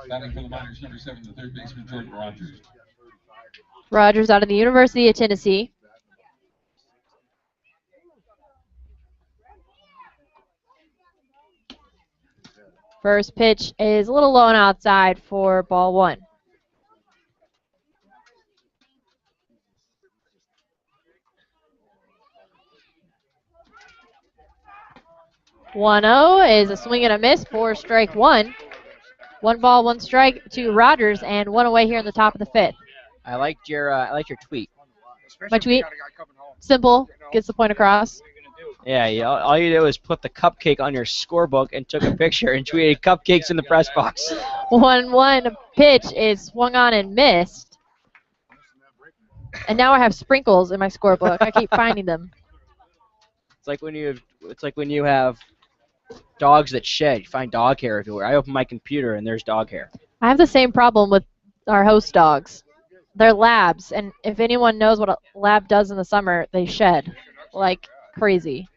Batting for the Miners, number 7, the third baseman, Jordan Rogers. Rogers out of the University of Tennessee. First pitch is a little low and outside for ball 1. 1-0 is a swing and a miss for strike 1. 1 ball, 1 strike to Rogers, and 1 away here in the top of the 5th. I liked your tweet. My tweet, simple, gets the point across. Yeah, all you do is put the cupcake on your scorebook and took a picture and tweeted cupcakes in the press box. 1-1 pitch is swung on and missed. And now I have sprinkles in my scorebook. I keep finding them. It's like when you have dogs that shed. You find dog hair everywhere. I open my computer and there's dog hair. I have the same problem with our host dogs. They're labs, and if anyone knows what a lab does in the summer, they shed like crazy.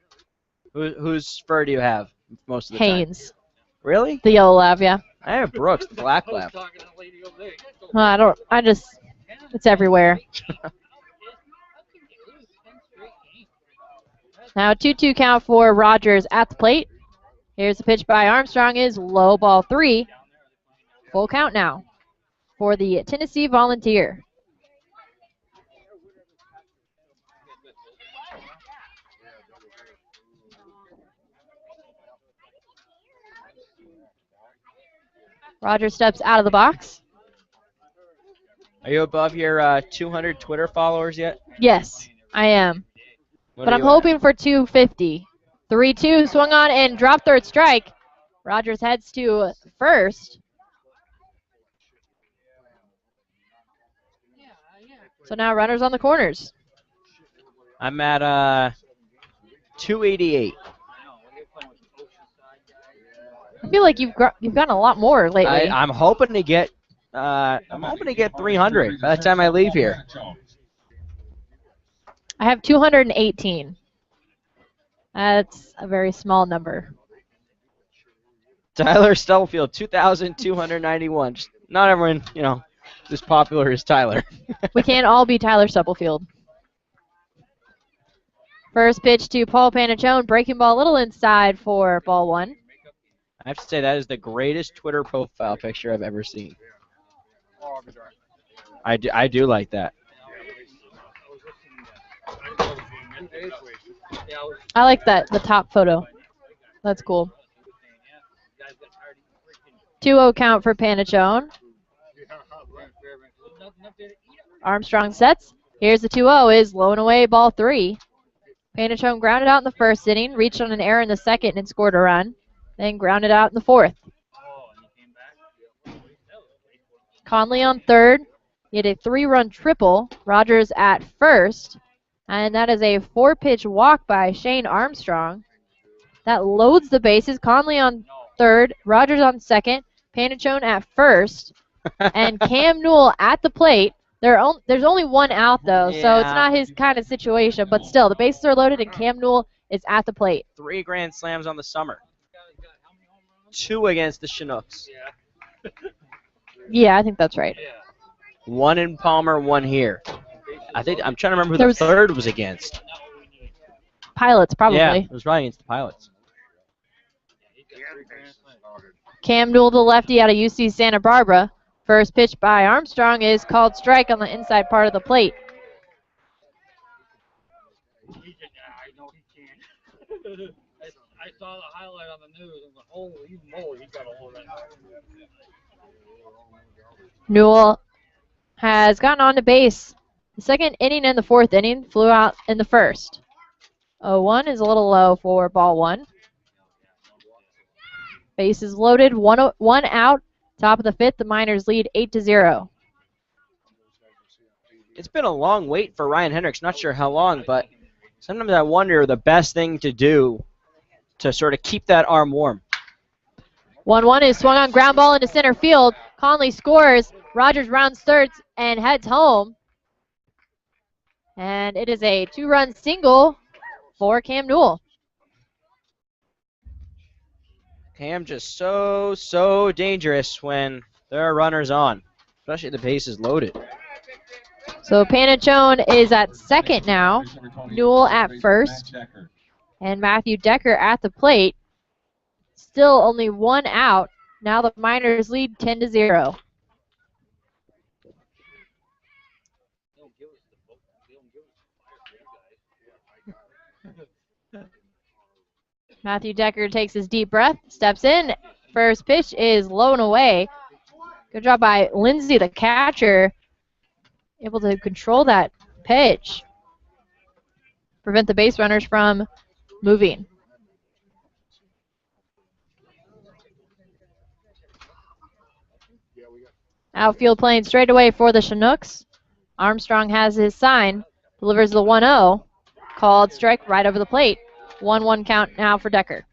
Whose fur do you have most of the time? Haynes, Really? the yellow lab, yeah. I have Brooks, the black lab. It's everywhere. Now 2-2 count for Rogers at the plate. Here's the pitch by Armstrong is low, ball 3. Full count now for the Tennessee Volunteer. Rogers steps out of the box. Are you above your 200 Twitter followers yet? Yes, I am. What But are I'm you at? hoping for 250. 3-2, swung on and dropped third strike. Rogers heads to first. So now runners on the corners. I'm at 288. I feel like you've gotten a lot more lately. I'm hoping to get 300 by the time I leave here. I have 218. That's a very small number. Tyler Stubblefield, 2,291. Just not everyone, as popular as Tyler. We can't all be Tyler Stubblefield. First pitch to Paul Panachone, breaking ball a little inside for ball 1. I have to say that is the greatest Twitter profile picture I've ever seen. I do like that. I like the top photo. That's cool. 2-0 count for Panachone. Armstrong sets. Here's the 2-0 is low and away, ball 3. Panachone grounded out in the first inning, reached on an error in the second and scored a run, then grounded out in the fourth. Conley on third. He had a 3-run triple. Rogers at first. And that is a 4-pitch walk by Shane Armstrong. That loads the bases. Conley on third. Rogers on second. Panachone at first. And Cam Newell at the plate. There's only one out, though, so it's not his kind of situation. But still, the bases are loaded, and Cam Newell is at the plate. 3 grand slams on the summer. 2 against the Chinooks. Yeah, I think that's right. 1 in Palmer, 1 here. I'm trying to remember who the third was against. Pilots, probably. Yeah, it was probably against the Pilots. Cam Newell, the lefty out of UC Santa Barbara. First pitch by Armstrong is called strike on the inside part of the plate. I saw the highlight on the news and the holy moly, he got a hold of that. Newell has gotten on to base. The second inning and the fourth inning, flew out in the first. 0-1 is a little low for ball 1. Bases loaded, one out. Top of the 5th, the Miners lead 8-0. It's been a long wait for Ryan Hendricks. Not sure how long, but sometimes I wonder the best thing to do to sort of keep that arm warm. 1-1 is swung on ground ball into center field. Conley scores. Rogers rounds thirds and heads home. And it is a 2-run single for Cam Newell. Cam just so dangerous when there are runners on, especially the base is loaded. So Panachone is at second now, Newell at first, and Matthew Decker at the plate. Still only 1 out. Now the Miners lead 10-0. Matthew Decker takes his deep breath, steps in. First pitch is low and away. Good job by Lindsay, the catcher, able to control that pitch, prevent the base runners from moving. Outfield playing straight away for the Chinooks. Armstrong has his sign, delivers the 1-0, called strike right over the plate. 1-1 count now for Decker.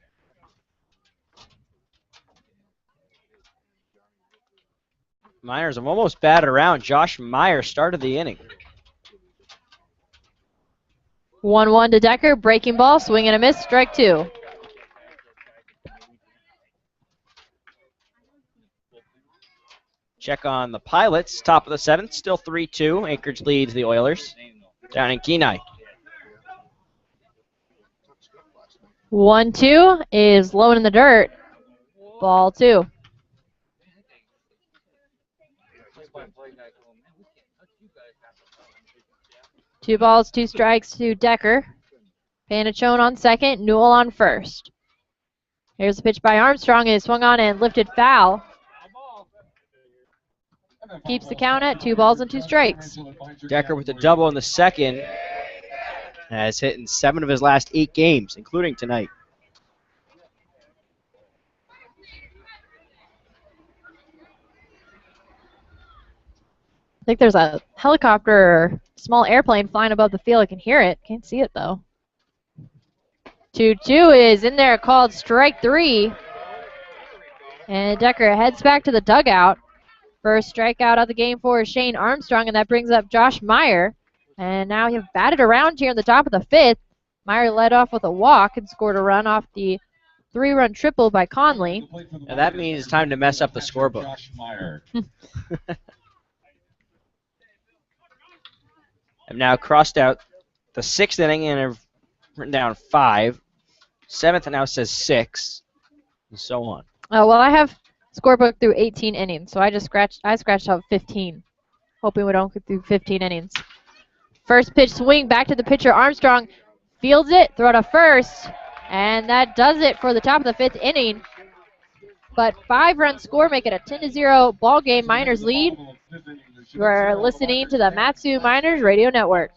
Miners have almost batted around. Josh Meyer started the inning. 1-1 to Decker, breaking ball, swing and a miss, strike 2. Check on the Pilots, top of the 7th, still 3-2. Anchorage leads the Oilers down in Kenai. 1-2 is low in the dirt. Ball 2. Two balls, 2 strikes to Decker. Panachone on second, Newell on first. Here's the pitch by Armstrong. It is swung on and lifted foul. Keeps the count at 2 balls and 2 strikes. Decker with a double in the second. Has hit in 7 of his last 8 games, including tonight. I think there's a helicopter or small airplane flying above the field. I can hear it. Can't see it, though. 2-2 is in there, called strike 3. And Decker heads back to the dugout. First strikeout of the game for Shane Armstrong, and that brings up Josh Meyer. And now you've batted around here in the top of the 5th. Meyer led off with a walk and scored a run off the 3-run triple by Conley. And that means it's time to mess up the scorebook. I've now crossed out the 6th inning and I've written down 5. 7th now says 6, and so on. Oh, well, I have scorebook through 18 innings, so I scratched out 15, hoping we don't get through 15 innings. First pitch swing back to the pitcher. Armstrong fields it, throw to first, and that does it for the top of the 5th inning. But 5-run score make it a 10-0 ball game. Miners lead. You are listening to the Matsu Miners Radio Network.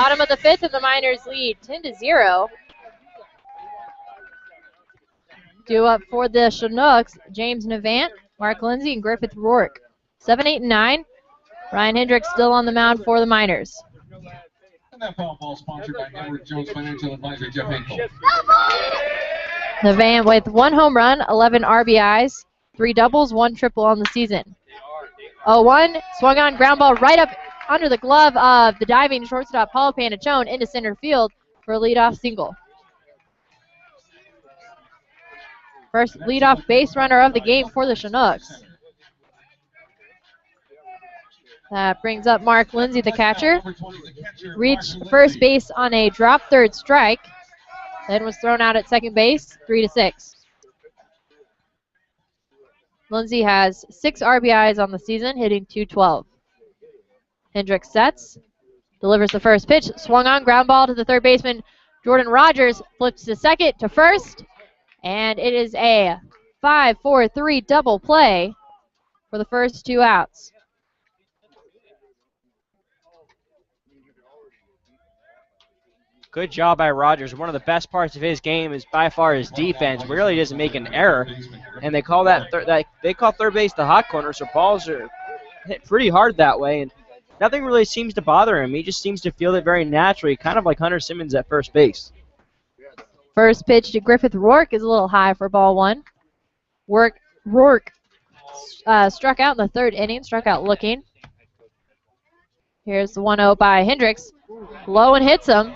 Bottom of the fifth, and the Miners lead 10-0. Due up for the Chinooks, James Navant, Mark Lindsay, and Griffith Rourke. 7, 8, and 9. Ryan Hendricks still on the mound for the Miners. And that foul ball sponsored by Edward Jones Financial Advisor Jeff Hinkle. Navant with 1 home run, 11 RBIs, 3 doubles, 1 triple on the season. 0-1, swung on, ground ball right up under the glove of the diving shortstop Paul Panachone into center field for a leadoff single. First leadoff base runner of the game for the Chinooks. That brings up Mark Lindsay, the catcher. Reached first base on a drop third strike. Then was thrown out at second base, 3-6. Lindsay has 6 RBIs on the season, hitting .212. Hendricks sets, delivers the first pitch, swung on, ground ball to the third baseman. Jordan Rogers flips to second, to first, and it is a 5-4-3 double play for the first 2 outs. Good job by Rogers. One of the best parts of his game is by far his defense. Really doesn't make an error, and they call they call third base the hot corner. So balls are hit pretty hard that way, and nothing really seems to bother him. He just seems to feel it very naturally, kind of like Hunter Simmons at first base. First pitch to Griffith Rourke is a little high for ball 1. Rourke struck out in the third inning, struck out looking. Here's the 1-0 by Hendricks. Low and hits him.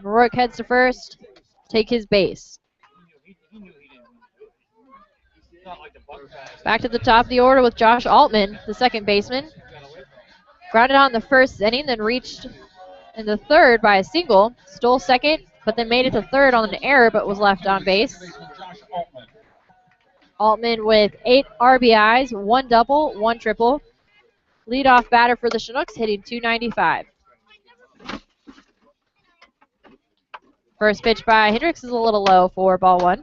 Rourke heads to first, take his base. Back to the top of the order with Josh Altman, the second baseman. Grounded out in the first inning, then reached in the third by a single. Stole second, but then made it to third on an error, but was left on base. Altman with 8 RBIs, 1 double, 1 triple. Leadoff batter for the Chinooks, hitting .295. First pitch by Hendricks is a little low for ball 1.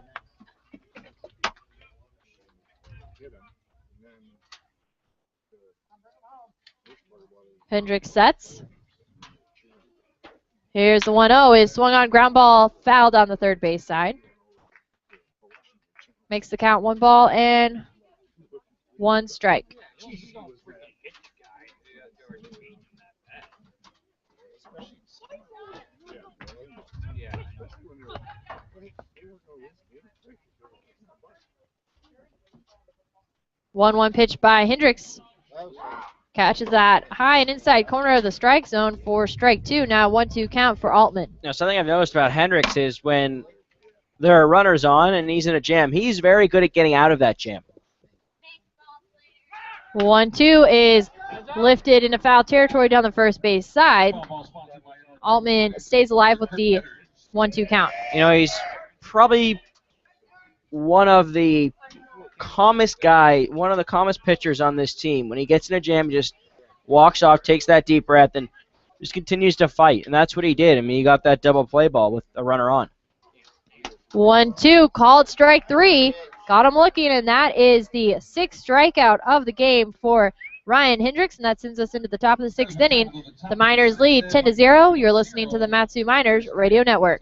Hendricks sets. Here's the 1-0. Is swung on, ground ball, fouled on the third base side. Makes the count 1 ball and 1 strike. One pitch by Hendricks. Catches that high and inside corner of the strike zone for strike 2. Now 1-2 count for Altman. Now, something I've noticed about Hendricks is when there are runners on and he's in a jam, he's very good at getting out of that jam. 1-2 is lifted into foul territory down the first base side. Altman stays alive with the 1-2 count. You know, he's probably one of the calmest pitchers on this team. When he gets in a jam, he just walks off, takes that deep breath, and just continues to fight. And that's what he did. I mean, he got that double play ball with a runner on. 1-2, called strike 3. Got him looking, and that is the 6th strikeout of the game for Ryan Hendricks, and that sends us into the top of the 6th inning. The Miners lead 10-0. You're listening to the Matsu Miners Radio Network.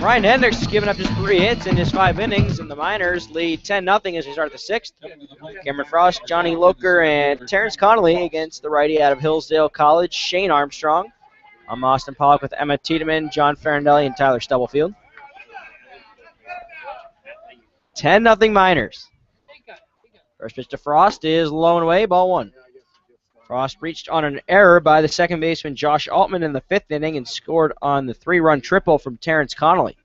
Ryan Hendricks has given up just 3 hits in his 5 innings, and the Miners lead 10-0 as we start the 6th. Cameron Frost, Johnny Loker, and Terrence Connolly against the righty out of Hillsdale College, Shane Armstrong. I'm Austin Pollock with Emma Tiedemann, John Farindelli, and Tyler Stubblefield. 10-0 Miners. First pitch to Frost is low and away, ball 1. Frost reached on an error by the second baseman Josh Altman in the 5th inning and scored on the 3-run triple from Terrence Connolly.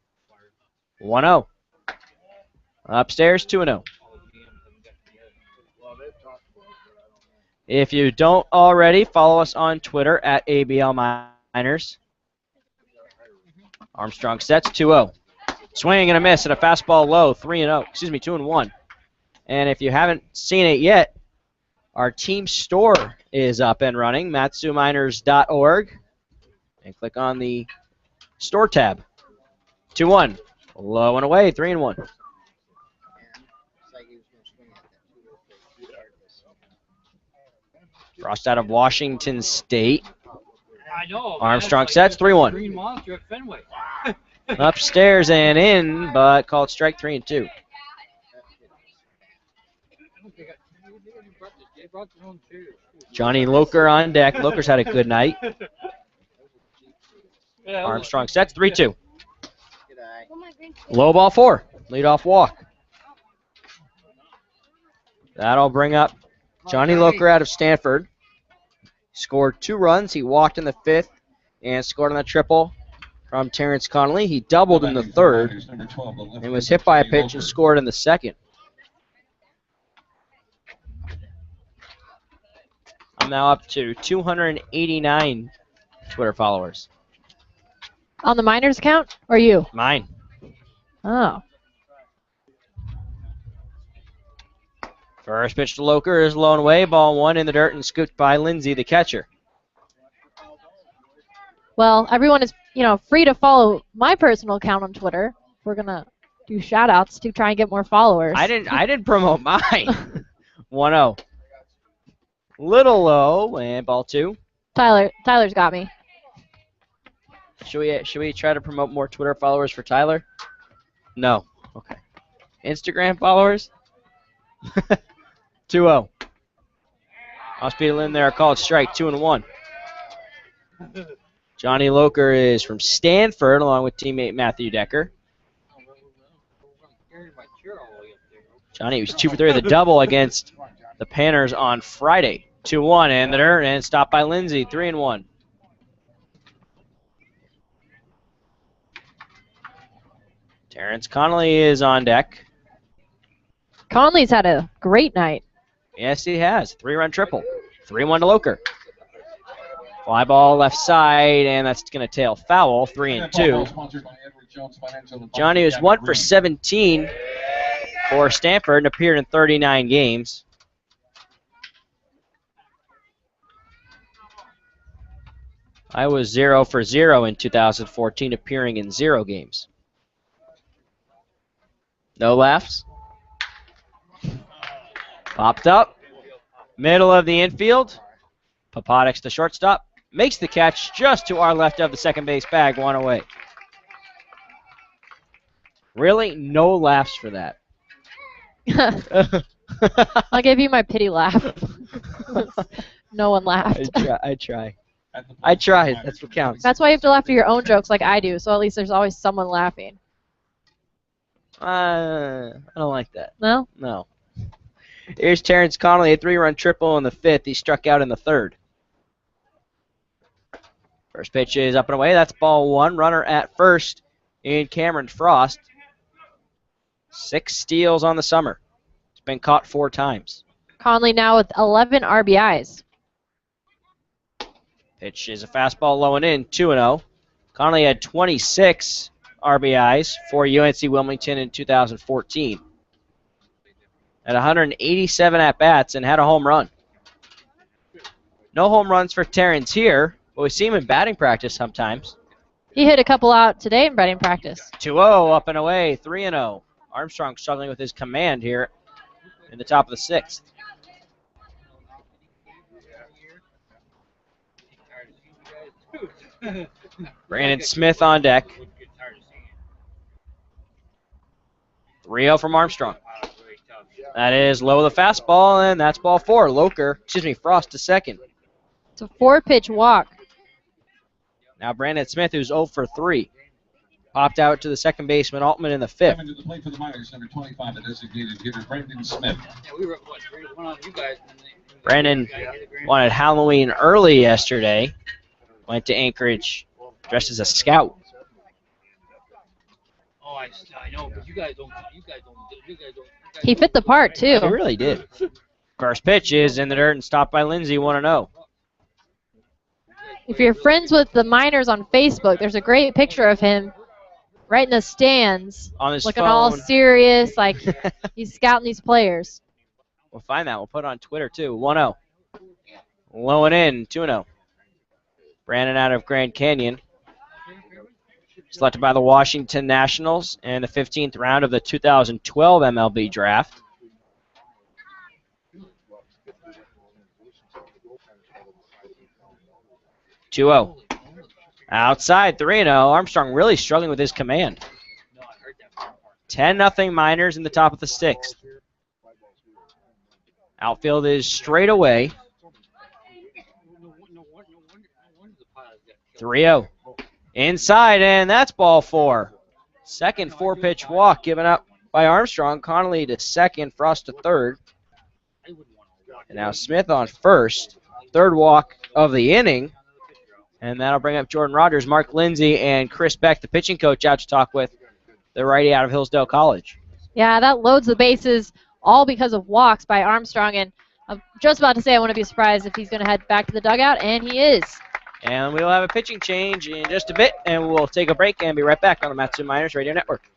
1-0. Upstairs, 2-0. If you don't already, follow us on Twitter at ABL Miners. Armstrong sets, 2-0. Swing and a miss and a fastball low, 3-0. Excuse me, 2-1. And if you haven't seen it yet, our team store is up and running, matsuminers.org. And click on the store tab. 2-1. Low and away, 3-1. Frost out of Washington State. I know. Armstrong sets, 3-1. Green monster at Fenway. Upstairs and in, but called strike 3-2. They brought their own chairs. Johnny Loker on deck. Loker's had a good night. Armstrong sets, 3-2. Low ball 4. Leadoff walk. That'll bring up Johnny Loker out of Stanford. Scored 2 runs. He walked in the 5th and scored on the triple from Terrence Connolly. He doubled in the 3rd and was hit by a pitch and scored in the 2nd. I'm now up to 289 Twitter followers. On the Miners account or you? Mine. Oh. First pitch to Loker is low and away. Ball 1 in the dirt and scooped by Lindsay, the catcher. Well, everyone is, free to follow my personal account on Twitter. We're gonna do shout-outs to try and get more followers. I didn't promote mine. 1-0. Little low and ball 2. Tyler's got me. Should we try to promote more Twitter followers for Tyler? No. Okay. Instagram followers? 2-0. Hospital in there, called strike, 2-1. Johnny Loker is from Stanford, along with teammate Matthew Decker. Johnny was 2 for 3 with a double against the Panthers on Friday. 2-1 in the dirt and stopped by Lindsay, 3-1. Terrence Connolly is on deck. Conley's had a great night. Yes, he has. 3-run triple. 3-1 to Loker. Fly ball left side, and that's going to tail foul. 3-2. Johnny was 1 for 17 for Stanford and appeared in 39 games. I was 0 for 0 in 2014, appearing in 0 games. No laughs. Popped up. Middle of the infield. Papadix, the shortstop, makes the catch just to our left of the second base bag, 1 away. Really? No laughs for that. I'll give you my pity laugh. No one laughed. I try. I tried. That's what counts. That's why you have to laugh at your own jokes like I do, so at least there's always someone laughing. I don't like that. No? No. Here's Terrence Connolly, a 3-run triple in the 5th. He struck out in the 3rd. First pitch is up and away. That's ball 1. Runner at first in Cameron Frost. 6 steals on the summer. He's been caught 4 times. Conley now with 11 RBIs. Pitch is a fastball low and in, 2-0. Connolly had 26 RBIs for UNC Wilmington in 2014. At 187 at-bats and had a home run. No home runs for Terrence here, but we see him in batting practice sometimes. He hit a couple out today in batting practice. 2-0, up and away, 3-0. Armstrong struggling with his command here in the top of the 6th. Brandon Smith on deck. 3-0 from Armstrong. That is low of the fastball, and that's ball 4. Frost to second. It's a 4-pitch walk. Now Brandon Smith, who's 0 for 3. Popped out to the second baseman, Altman, in the 5th. Coming to the plate for the Miners, number 25, the designated hitter, Brandon Smith. Yeah, we were what, 3-1 on you guys. Brandon wanted Halloween early yesterday. Went to Anchorage dressed as a scout. Oh, I know, but you guys don't. He fit the part, too. He really did. First pitch is in the dirt and stopped by Lindsay, 1-0. If you're friends with the Miners on Facebook, there's a great picture of him right in the stands, On his looking phone. all serious, like he's scouting these players. We'll find that. We'll put it on Twitter, too. 1-0. Low and in, 2-0. Brandon out of Grand Canyon. Selected by the Washington Nationals in the 15th round of the 2012 MLB draft. (2-0). Outside, 3-0. Armstrong really struggling with his command. 10-0 Miners in the top of the 6th. Outfield is straight away. 3-0. Inside, and that's ball 4. Second 4-pitch walk given up by Armstrong. Connolly to second, Frost to third. And now Smith on first. Third walk of the inning. And that'll bring up Jordan Rogers, Mark Lindsay, and Chris Beck, the pitching coach, out to talk with the righty out of Hillsdale College. Yeah, that loads the bases, all because of walks by Armstrong. And I'm just about to say I wouldn't be surprised if he's going to head back to the dugout, and he is. And we'll have a pitching change in just a bit, and we'll take a break and be right back on the Matsu Miners Radio Network.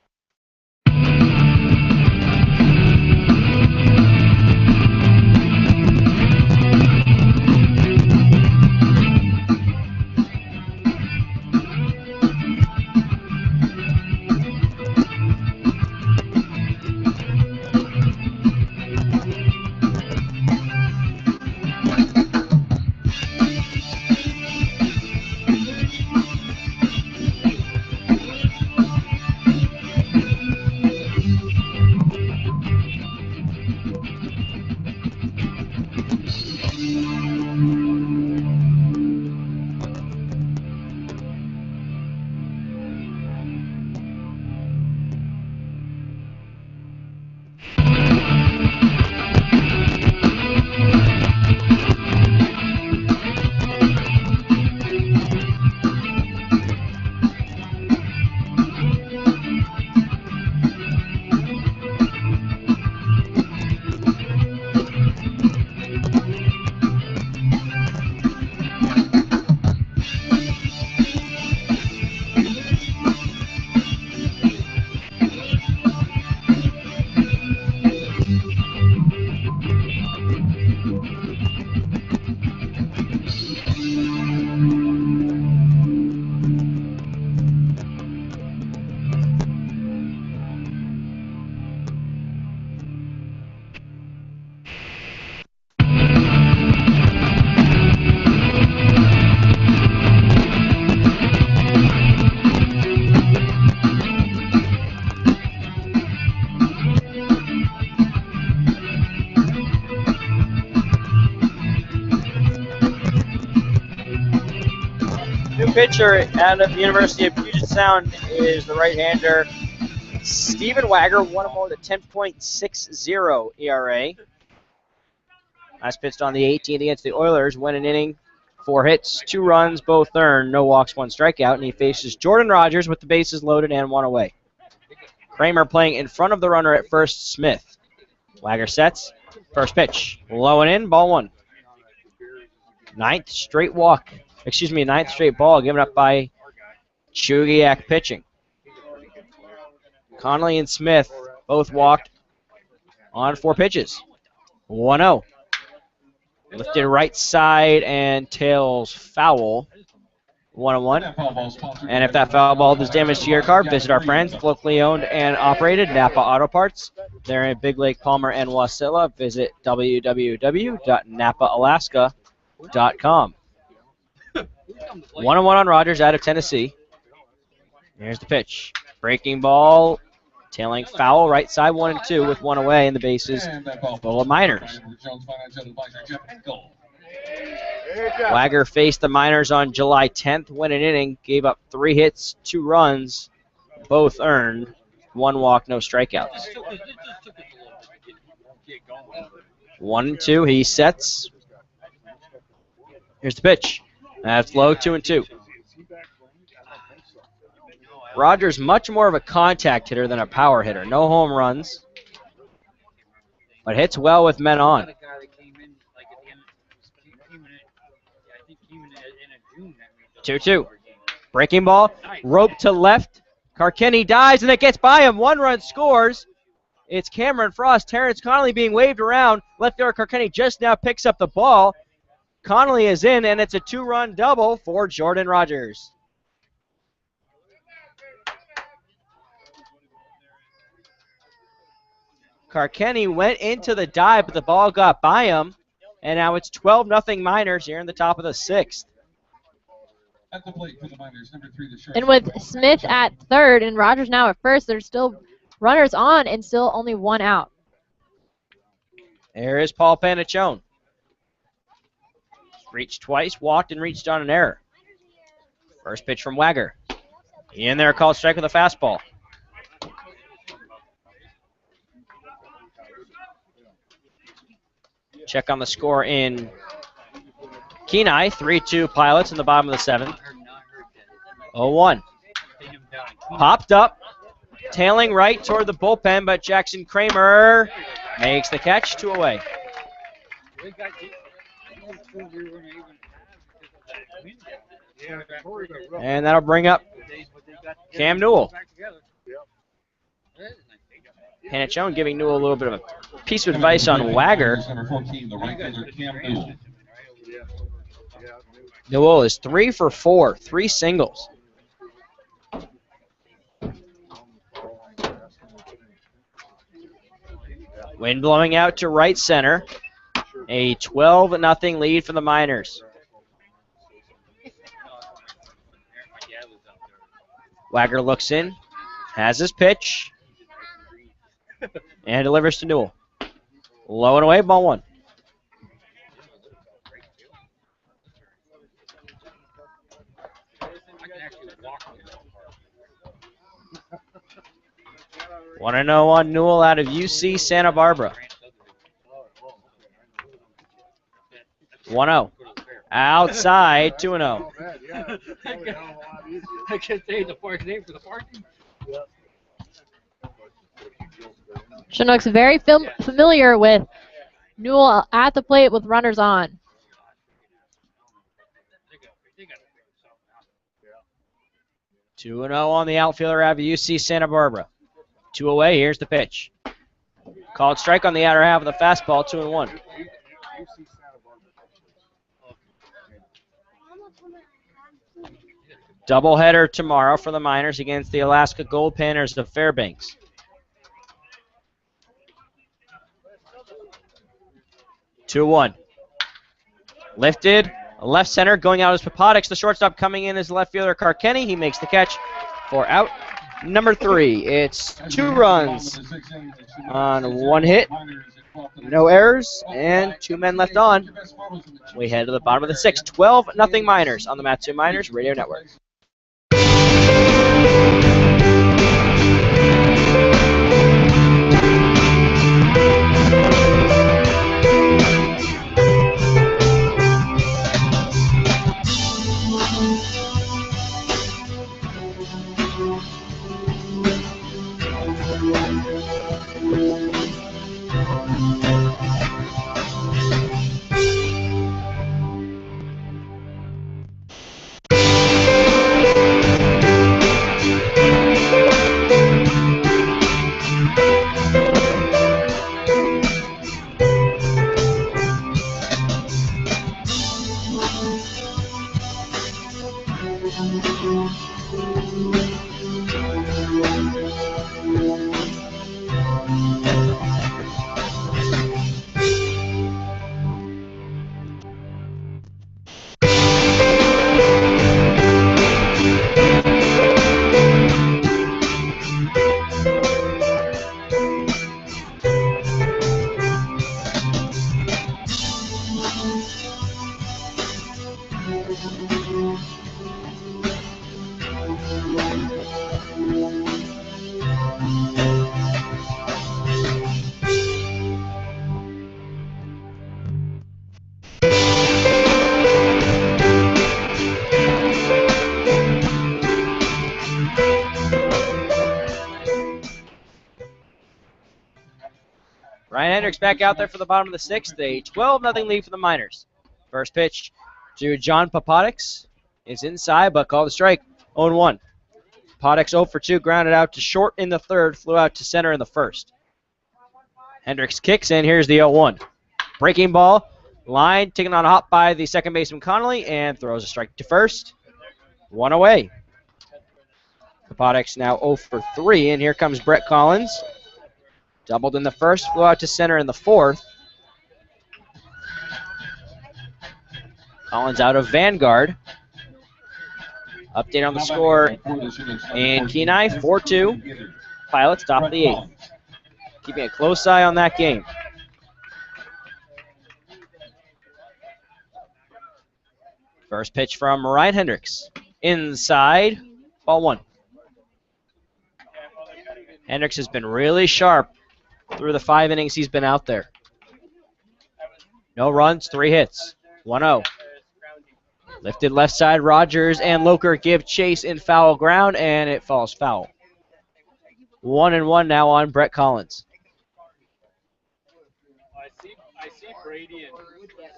Pitcher out of the University of Puget Sound is the right-hander Stephen Wagger, one of them with a 10.60 ERA. Last pitched on the 18th against the Oilers, went an inning, 4 hits, 2 runs, both earned, no walks, 1 strikeout, and he faces Jordan Rogers with the bases loaded and 1 away. Kramer playing in front of the runner at first, Smith. Wagger sets, first pitch, low and in, ball 1. Ninth straight ball given up by Chugiak pitching. Connolly and Smith both walked on 4 pitches. 1-0. Lifted right side and tails foul. 1-1. And if that foul ball does damage to your car, visit our friends, locally owned and operated, Napa Auto Parts. They're in Big Lake, Palmer, and Wasilla. Visit www.napaalaska.com. 1-1 on Rogers out of Tennessee. Here's the pitch. Breaking ball Tailing foul, right side 1 and 2 with 1 away, and the bases And that ball full of Miners. Jones Financial Advisor Jeff Henkel. Wagger faced the Miners on July 10th, went an inning, gave up 3 hits, 2 runs, both earned, 1 walk, no strikeouts. 1 and 2, he sets. Here's the pitch. That's low, 2 and 2. Rogers much more of a contact hitter than a power hitter. No home runs, but hits well with men on. 2-2. Breaking ball, rope to left. Carkenny dives, and it gets by him. 1 run scores. It's Cameron Frost. Terrence Connolly being waved around. Left fielder Carkenny just now picks up the ball. Connolly is in, and it's a 2-run double for Jordan Rogers. Carkenny went into the dive, but the ball got by him, and now it's 12-0 Miners here in the top of the 6th. At the plate for the Miners, number 3, the short. And with Smith at third and Rogers now at first, there's still runners on and still only 1 out. There is Paul Panaccione. Reached twice, walked, and reached on an error. First pitch from Wagger. In there, called strike with a fastball. Check on the score in Kenai. 3-2 Pilots in the bottom of the 7th. 0-1. Popped up. Tailing right toward the bullpen, but Jackson Kramer makes the catch. 2 away. And that'll bring up Cam Newell. Panaccione giving Newell a little bit of a piece of advice on Wagger. Number 14, the right fielder Cam Newell. Newell is 3 for 4, 3 singles. Wind blowing out to right center. A 12-0 lead for the Miners. Wagger looks in, has his pitch, and delivers to Newell. Low and away, ball 1. Want to know on Newell out of UC Santa Barbara. 1-0. Outside, 2-0. I can't say the park name for the parking. Chinooks very familiar with Newell at the plate with runners on. Two 2-0 on the outfielder out of UC Santa Barbara. 2 away, here's the pitch. Called strike on the outer half of the fastball, 2-1. Doubleheader tomorrow for the Miners against the Alaska Gold Panthers of Fairbanks. 2-1. Lifted, left center, going out is Papadix. The shortstop coming in is left fielder Carkenny. He makes the catch for out number 3. It's 2 runs on 1 hit, no errors, and 2 men left on. We head to the bottom of the 6th. 12-0 Miners on the Matsu Miners Radio Network. Hendricks back out there for the bottom of the sixth. A 12-0 lead for the Miners. First pitch to John Papadix. It's inside, but called a strike. 0-1. Papadix 0 for 2, grounded out to short in the third, flew out to center in the first. Hendricks kicks in. Here's the 0-1. Breaking ball. Line taken on a hop by the second baseman Connolly and throws a strike to first. 1 away. Papadix now 0 for 3, and here comes Brett Collins. Doubled in the first, flew out to center in the fourth. Collins out of Vanguard. Update on the score in Kenai, 4-2. Pilots top of the 8th. Keeping a close eye on that game. First pitch from Ryan Hendricks. Inside, ball 1. Hendricks has been really sharp through the 5 innings he's been out there. No runs, 3 hits. 1-0. Lifted left side, Rogers and Loker give chase in foul ground, and it falls foul. 1-1 now on Brett Collins.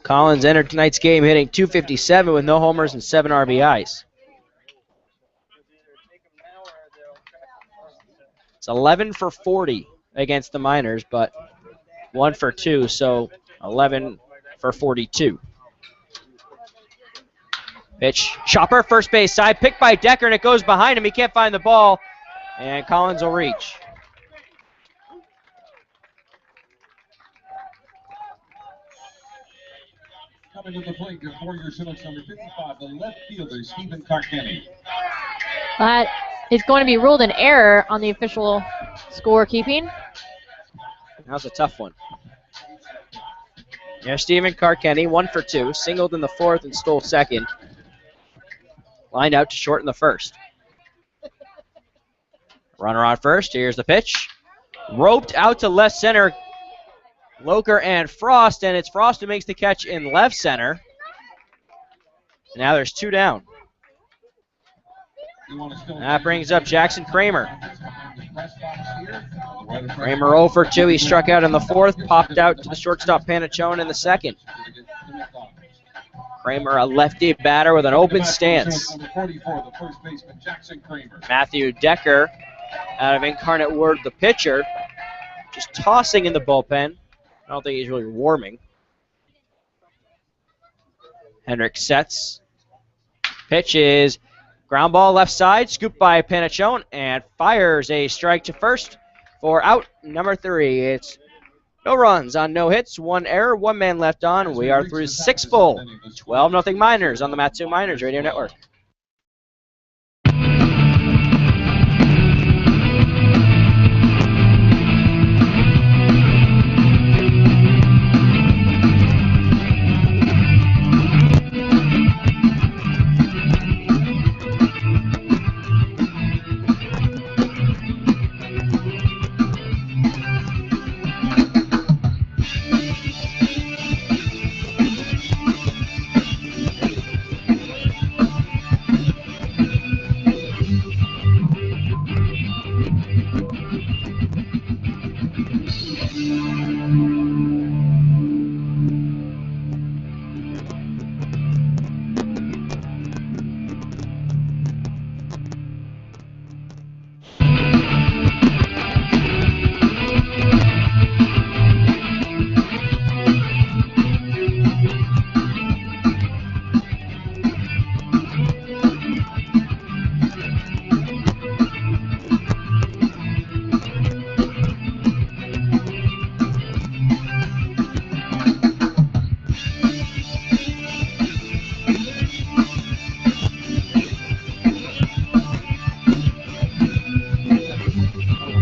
Collins entered tonight's game hitting .257 with no homers and 7 RBIs. It's 11 for 40 against the Miners, but 1 for 2, so 11 for 42. Pitch, chopper, first base side, picked by Decker, and it goes behind him. He can't find the ball, and Collins will reach. Coming to the plate, your Warrior Chinooks number 55, the left fielder, Stephen Carkenny. That is going to be ruled an error on the official scorekeeping. That was a tough one. Yeah, Stephen Carkenny, 1 for 2, singled in the fourth and stole second. Lined out to short in the first. Runner on first, here's the pitch. Roped out to left center. Loker and Frost, and it's Frost who makes the catch in left center. And now there's 2 down. That brings up Jackson Kramer. Kramer 0 for 2. He struck out in the fourth, popped out to the shortstop Panachone in the second. Kramer, a lefty batter with an open stance. Matthew Decker out of Incarnate Word, the pitcher, just tossing in the bullpen. I don't think he's really warming. Hendricks sets. Pitch is ground ball left side, scooped by Panachone, and fires a strike to first for out number 3. It's no runs on no hits, 1 error, 1 man left on. We are through 6 full. 12-0 Miners on the Matsu Miners Radio Network.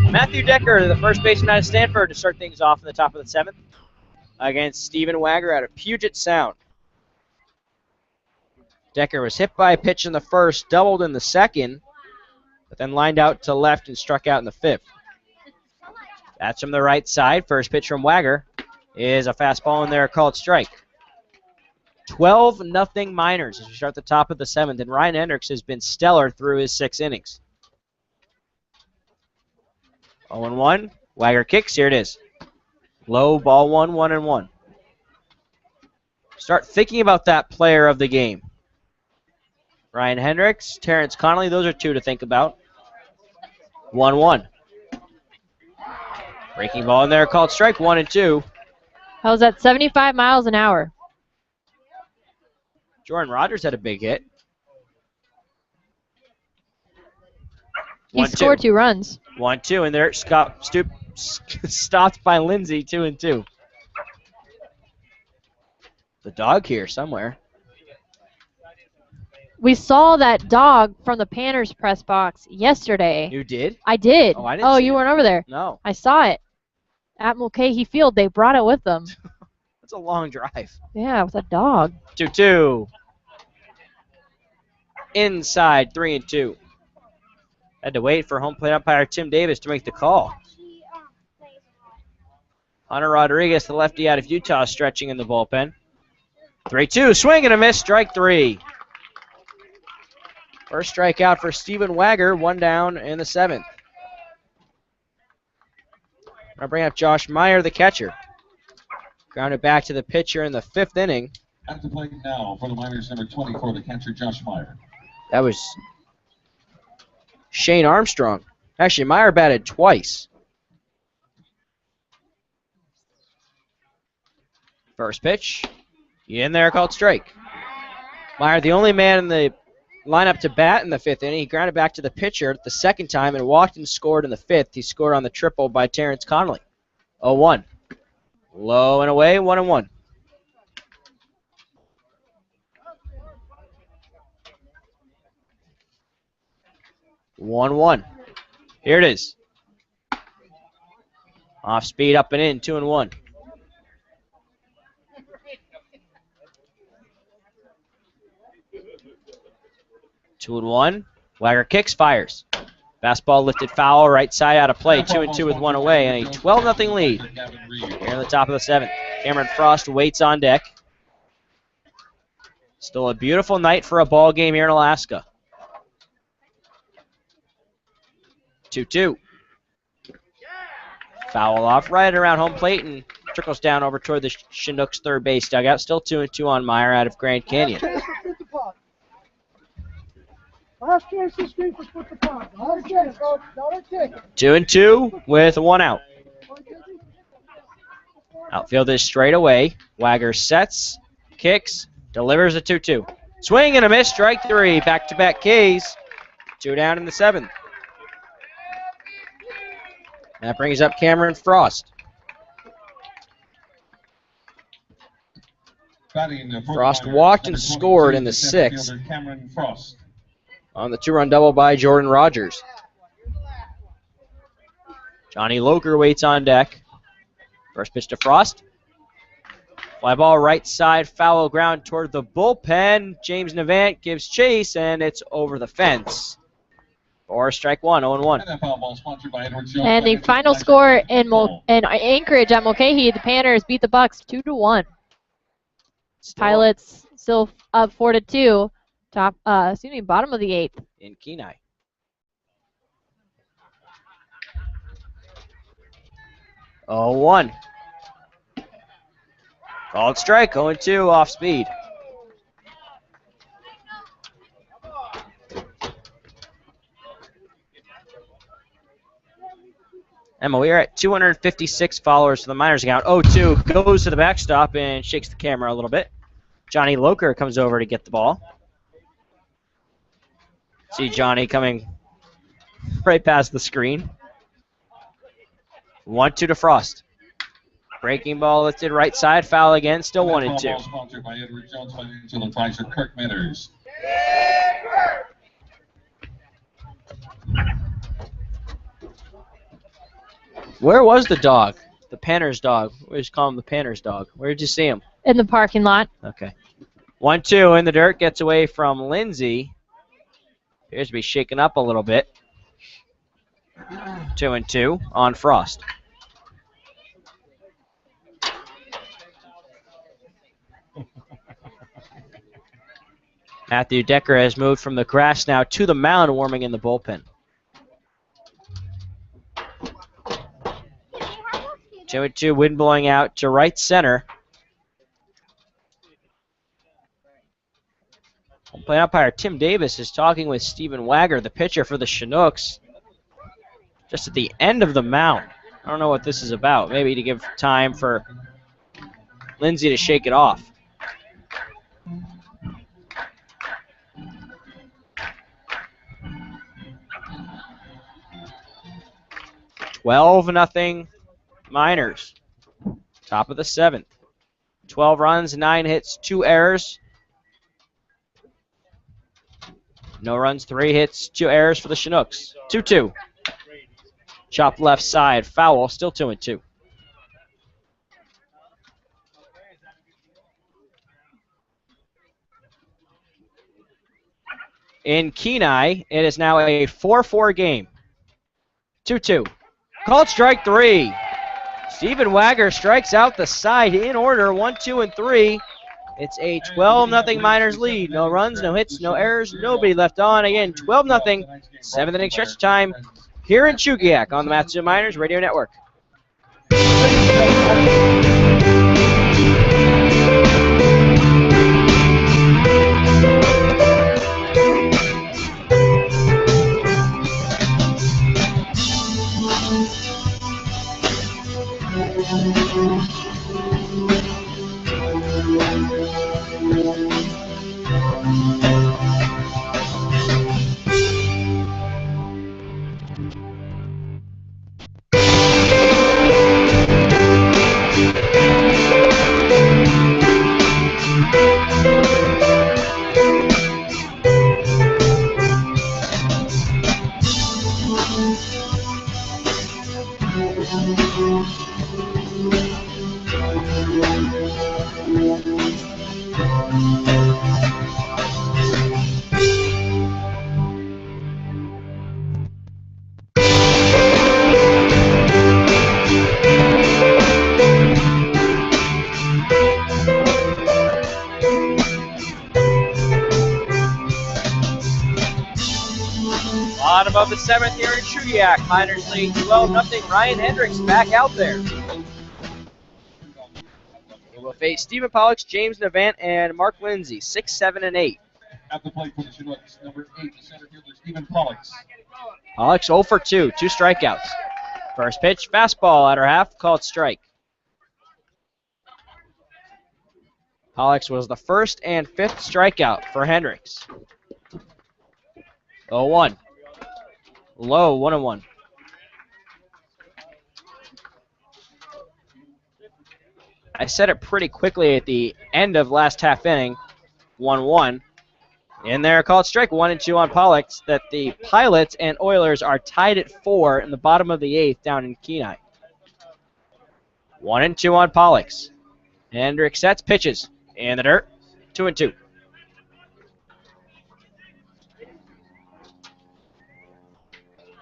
Matthew Decker, the first baseman out of Stanford, to start things off in the top of the 7th against Stephen Wagger out of Puget Sound. Decker was hit by a pitch in the first, doubled in the second, but then lined out to left and struck out in the 5th. That's from the right side. First pitch from Wagger is a fastball in there called strike. 12-0 Miners as we start the top of the 7th, and Ryan Hendricks has been stellar through his 6 innings. 0-1. Wagger kicks. Here it is. Low ball 1-1-1. Start thinking about that player of the game. Ryan Hendricks, Terrence Connolly, those are two to think about. 1-1. Breaking ball in there called strike 1-2. I was at 75 miles an hour. Jordan Rogers had a big hit. He scored 2 runs. 1-2, and there stopped by Lindsay, 2-2. The dog here somewhere. We saw that dog from the Panthers press box yesterday. You did? I did. Oh, I didn't see you it. weren't over there. No. I saw it at Mulcahy Field. They brought it with them. That's a long drive. Yeah, with a dog. 2-2. Inside 3-2. Had to wait for home plate umpire Tim Davis to make the call. Hunter Rodriguez, the lefty out of Utah, stretching in the bullpen. 3-2, swing and a miss, strike 3. First strikeout for Steven Wagger, 1 down in the 7th. I'll bring up Josh Meyer, the catcher. Grounded back to the pitcher in the 5th inning. At the plate now for the Miners, number 24, the catcher, Josh Meyer. That was Shane Armstrong. Actually, Meyer batted twice. First pitch. In there, called strike. Meyer, the only man in the lineup to bat in the 5th inning. He grounded back to the pitcher the 2nd time and walked and scored in the 5th. He scored on the triple by Terrence Connolly. 0-1. Low and away, 1-1. Here it is. Off speed, up and in, 2-1. Two and one. Wagger kicks, fires. Fastball lifted foul, right side out of play. 2-2 with 1 away, and a 12-0 lead here in the top of the 7th. Cameron Frost waits on deck. Still a beautiful night for a ball game here in Alaska. 2-2. Foul off right around home plate and trickles down over toward the Chinooks third base dugout. Still 2-2 on Meyer out of Grand Canyon. Last chance to screen for split the pot. Not a chance, folks. Not a ticket. 2-2 with 1 out. Outfield is straight away. Wagger sets, kicks, delivers a 2-2. Swing and a miss, strike 3. Back-to-back Ks. 2 down in the 7th. That brings up Cameron Frost. Frost walked and scored in the 6th. Cameron Frost. On the 2-run double by Jordan Rogers. Johnny Loker waits on deck. First pitch to Frost. Fly ball right side, foul ground toward the bullpen. James Navant gives chase, and it's over the fence. For strike 1, 0-1. And the final score in Anchorage at Mulcahy, the Panthers beat the Bucks 2-1. Pilots still up 4-2. Bottom of the 8th. In Kenai. Oh, 1. Called strike, 0-2 off speed. Emma, we are at 256 followers to the Miners account. 0-2 goes to the backstop and shakes the camera a little bit. Johnny Loker comes over to get the ball. See Johnny coming right past the screen. 1-2 to Frost. Breaking ball lifted right side, foul again, still 1-2. Sponsored by Edward Jones Financial Advisor Kirk Manners. Where was the dog? The Panthers dog. We just call him the Panthers dog. Where did you see him? In the parking lot. Okay. 1-2 in the dirt, gets away from Lindsay. Appears to be shaken up a little bit. 2-2 on Frost. Matthew Decker has moved from the grass now to the mound, warming in the bullpen. 2-2, wind blowing out to right center. Play umpire Tim Davis is talking with Stephen Wagger, the pitcher for the Chinooks, just at the end of the mound. I don't know what this is about. Maybe to give time for Lindsay to shake it off. $12-0 Miners. Top of the 7th. 12 runs, 9 hits, 2 errors. No runs, 3 hits, 2 errors for the Chinooks. 2-2. Chop left side, foul, still 2-2. In Kenai, it is now a 4-4 game. 2-2. Called strike 3. Stephen Wagger strikes out the side in order, 1, 2, and 3. It's a 12-0 Miners lead. No runs, no hits, no errors, nobody left on. Again, 12-0, 7th inning stretch time here in Chugiak on the Matsu Miners Radio Network. Bottom of the 7th here in Chugiak. Miners lead 12-0. Ryan Hendricks back out there. He will face Stephen Pollux, James Navant, and Mark Lindsay, 6, 7, and 8. At the plate for the Chinooks, number 8, the center fielder, Stephen Pollux. Pollux 0 for 2, 2 strikeouts. First pitch, fastball outer half, called strike. Pollux was the first and 5th strikeout for Hendricks. 0-1. Low, 1-1. I said it pretty quickly at the end of last half inning, 1-1. In there, called strike 1 and 2 on Pollux, that the Pilots and Oilers are tied at 4 in the bottom of the 8th down in Kenai. 1 and 2 on Pollux. Hendricks sets, pitches in the dirt, 2 and 2.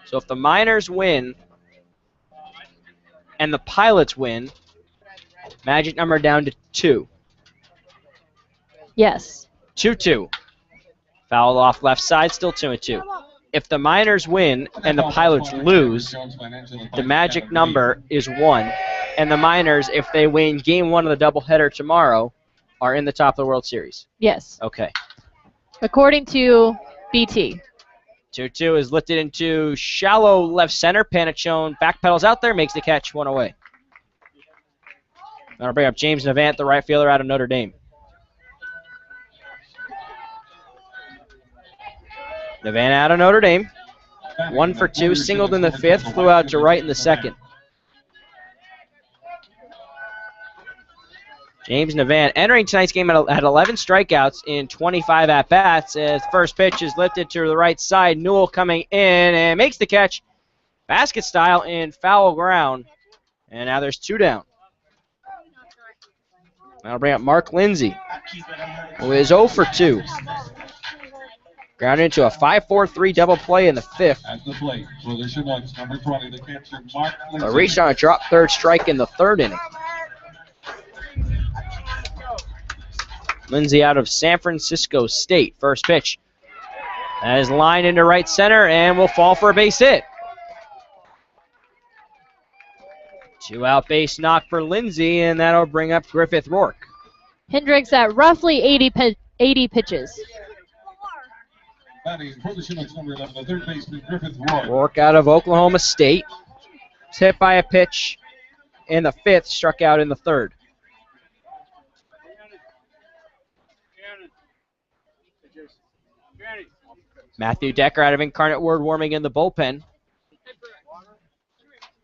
So if the Miners win and the Pilots win, magic number down to 2. Yes. 2-2. Foul off left side, still 2 and 2. If the Miners win and the Pilots lose, the magic number is 1. And the Miners, if they win game 1 of the doubleheader tomorrow, are in the top of the World Series. Yes. Okay. According to BT. 2-2 is lifted into shallow left center. Panachone backpedals out there, makes the catch, 1 away. That'll bring up James Navant, the right fielder out of Notre Dame. Navant out of Notre Dame. 1 for 2, singled in the 5th, flew out to right in the 2nd. James Navant entering tonight's game at 11 strikeouts in 25 at-bats. As first pitch is lifted to the right side. Newell coming in and makes the catch. Basket style in foul ground. And now there's 2 down. That'll bring up Mark Lindsay, who is 0 for 2. Grounded into a 5-4-3 double play in the 5th. At the plate for the Chinooks, number 20, the catcher, Mark Lindsay. Reached on a drop third strike in the 3rd inning. Lindsay out of San Francisco State. First pitch. That is lined into right center and will fall for a base hit. 2-out base knock for Lindsay, and that'll bring up Griffith Rourke. Hendricks at roughly 80 pitches. Batting for the Chinooks, number 11, the third baseman, Griffith Rourke. Rourke out of Oklahoma State. Was hit by a pitch in the 5th, struck out in the 3rd. Matthew Decker out of Incarnate Word warming in the bullpen.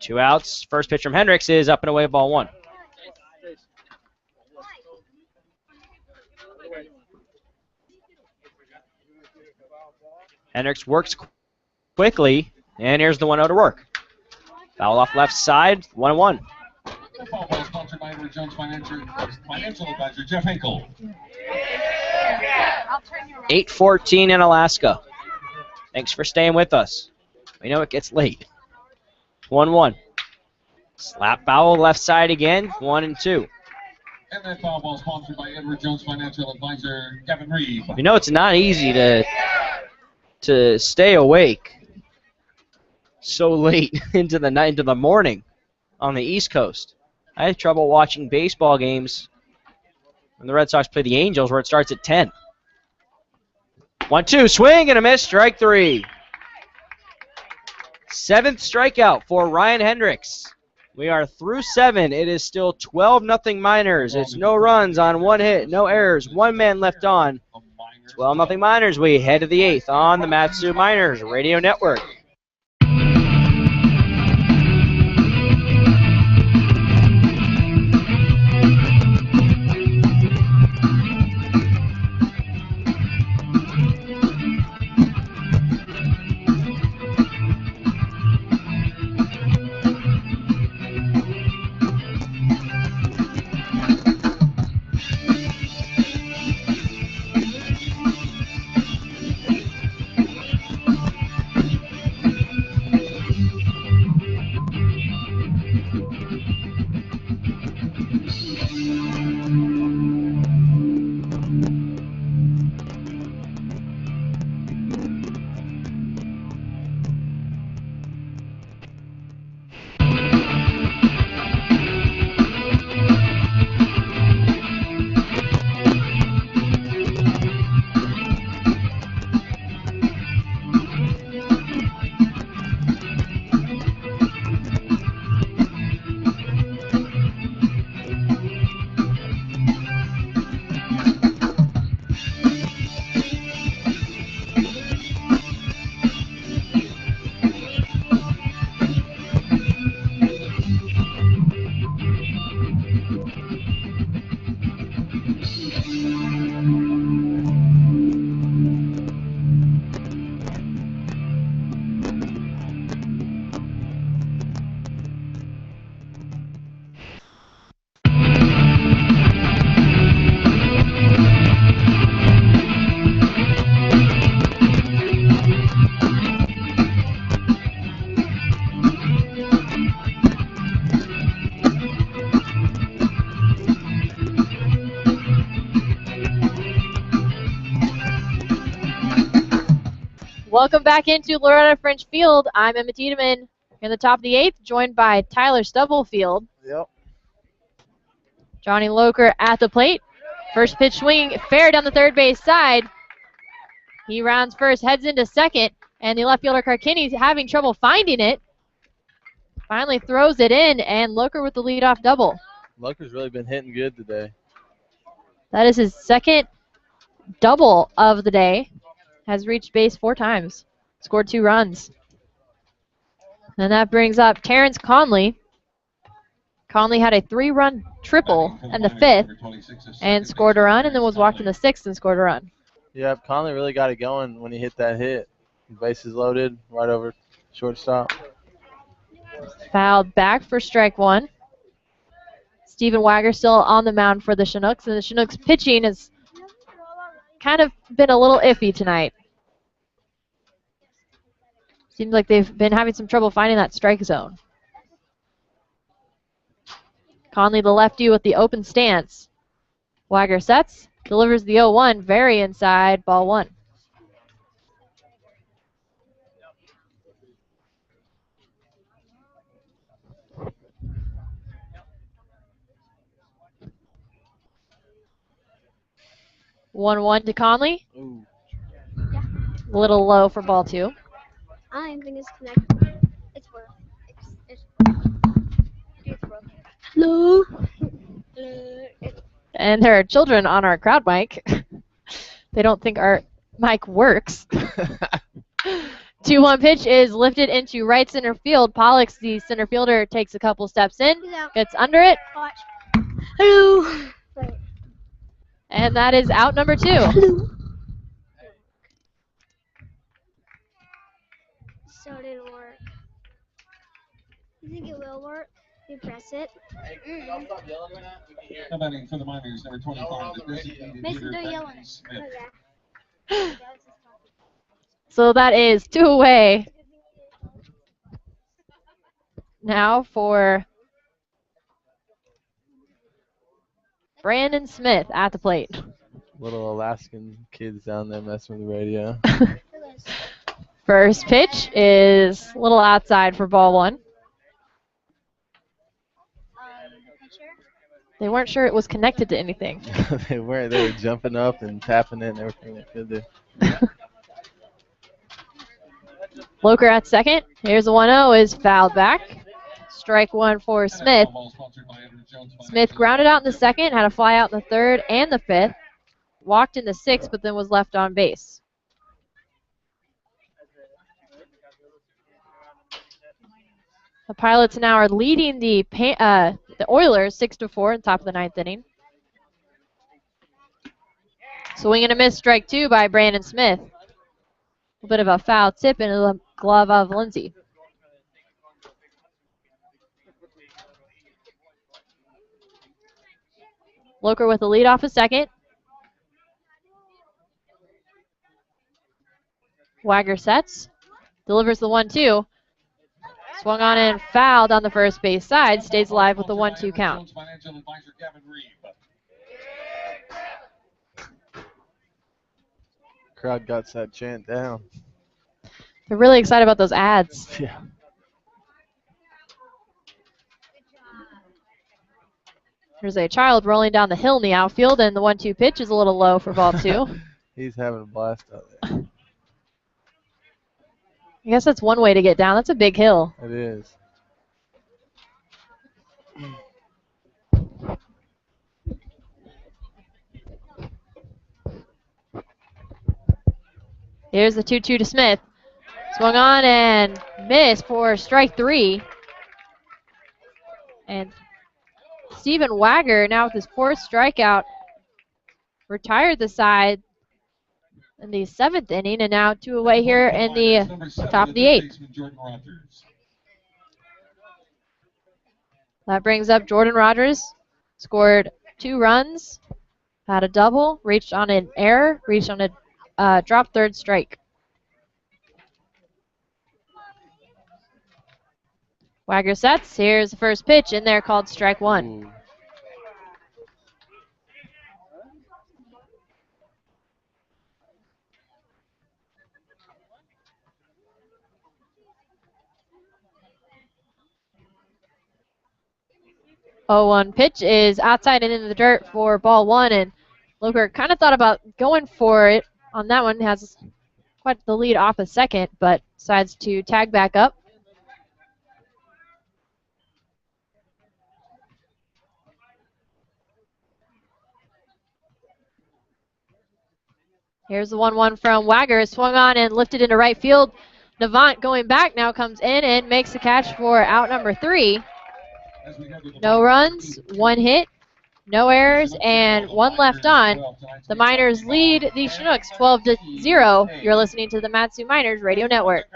2 outs. First pitch from Hendricks is up and away, ball 1. Hendricks works quickly, and here's the 1-0 to Rourke. Foul off left side, 1-1. Foul ball sponsored by Edward Jones Financial Advisor, Jeff Hinkle. 8:14 in Alaska. Thanks for staying with us. We know it gets late. 1-1. Slap foul left side again, 1-2. And that foul ball sponsored by Edward Jones Financial Advisor, Kevin Reeve. You know it's not easy to stay awake so late into the night, into the morning on the East Coast. I had trouble watching baseball games when the Red Sox play the Angels, where it starts at 10. 1-2, swing and a miss, strike 3. 7th strikeout for Ryan Hendricks. We are through 7. It is still 12-0 Miners. It's no runs on 1 hit, no errors, 1 man left on. 12-0 Miners. We head to the 8th on the Matsu Miners Radio Network. Welcome back into Loretta French Field. I'm Emma Tiedemann in the top of the 8th, joined by Tyler Stubblefield. Yep. Johnny Loker at the plate. First pitch swing, fair down the third base side. He rounds first, heads into second, and the left fielder Karkiny's having trouble finding it. Finally throws it in, and Loker with the leadoff double. Loker's really been hitting good today. That is his second double of the day. Has reached base 4 times. Scored 2 runs. And that brings up Terrence Conley. Conley had a 3-run triple in the 5th and scored a run, and then was walked in the 6th and scored a run. Yeah, Conley really got it going when he hit that hit. Bases loaded, right over shortstop. Fouled back for strike 1. Stephen Wagger still on the mound for the Chinooks, and the Chinooks pitching has kind of been a little iffy tonight. Seems like they've been having some trouble finding that strike zone. Conley, the lefty, with the open stance. Wagger sets, delivers the 0-1, very inside, ball 1. 1-1 to Conley. Ooh. A little low for ball 2. I don't even think it's connected. It's work. It's work. Hello. And there are children on our crowd mic. They don't think our mic works. 2-1 pitch is lifted into right center field. Pollux, the center fielder, takes a couple steps in, gets under it. Watch. Hello. And that is out number 2. Hello. So it didn't work. You think it will work? You press it. Now batting for the Miners, number 25, the designated Mason, hitter, don't yell Benjamin at Smith. Okay. So that is 2 away. Now for Brandon Smith at the plate. Little Alaskan kids down there messing with the radio. First pitch is a little outside for ball 1. They weren't sure it was connected to anything. They weren't. They were jumping up and tapping it and everything they could do. Loker at second. Here's a 1-0 is fouled back. Strike 1 for Smith. Smith grounded out in the second, had a fly out in the third and the fifth. Walked in the sixth, but then was left on base. The Pilots now are leading the Oilers 6-4 in top of the 9th inning. Swing and a miss, strike 2 by Brandon Smith. A bit of a foul tip into the glove of Lindsay. Loker with the lead off a second. Wagger sets. Delivers the 1-2. Swung on and fouled on the first base side. Stays alive with the 1-2 count. Crowd got that chant down. They're really excited about those ads. Yeah. There's a child rolling down the hill in the outfield, and the 1-2 pitch is a little low for ball 2. He's having a blast out there. I guess that's one way to get down. That's a big hill. It is. Here's the 2-2 to Smith. Swung on and missed for strike 3. And Steven Wagger, now with his 4th strikeout, retired the side in the 7th inning, and now 2 away here in the top of the 8th. That brings up Jordan Rogers. Scored 2 runs, had a double, reached on an error, reached on a drop third strike. Wagger sets. Here's the first pitch in there called strike 1. Ooh. Oh, 1 pitch is outside and into the dirt for ball 1, and Loker kind of thought about going for it on that one. Has quite the lead off a second, but decides to tag back up. Here's the 1-1 from Wagger. Swung on and lifted into right field. Navant going back now comes in and makes the catch for out number 3. No runs, 1 hit, no errors, and 1 left on. The Miners lead the Chinooks 12-0. You're listening to the Matsu Miners Radio Network.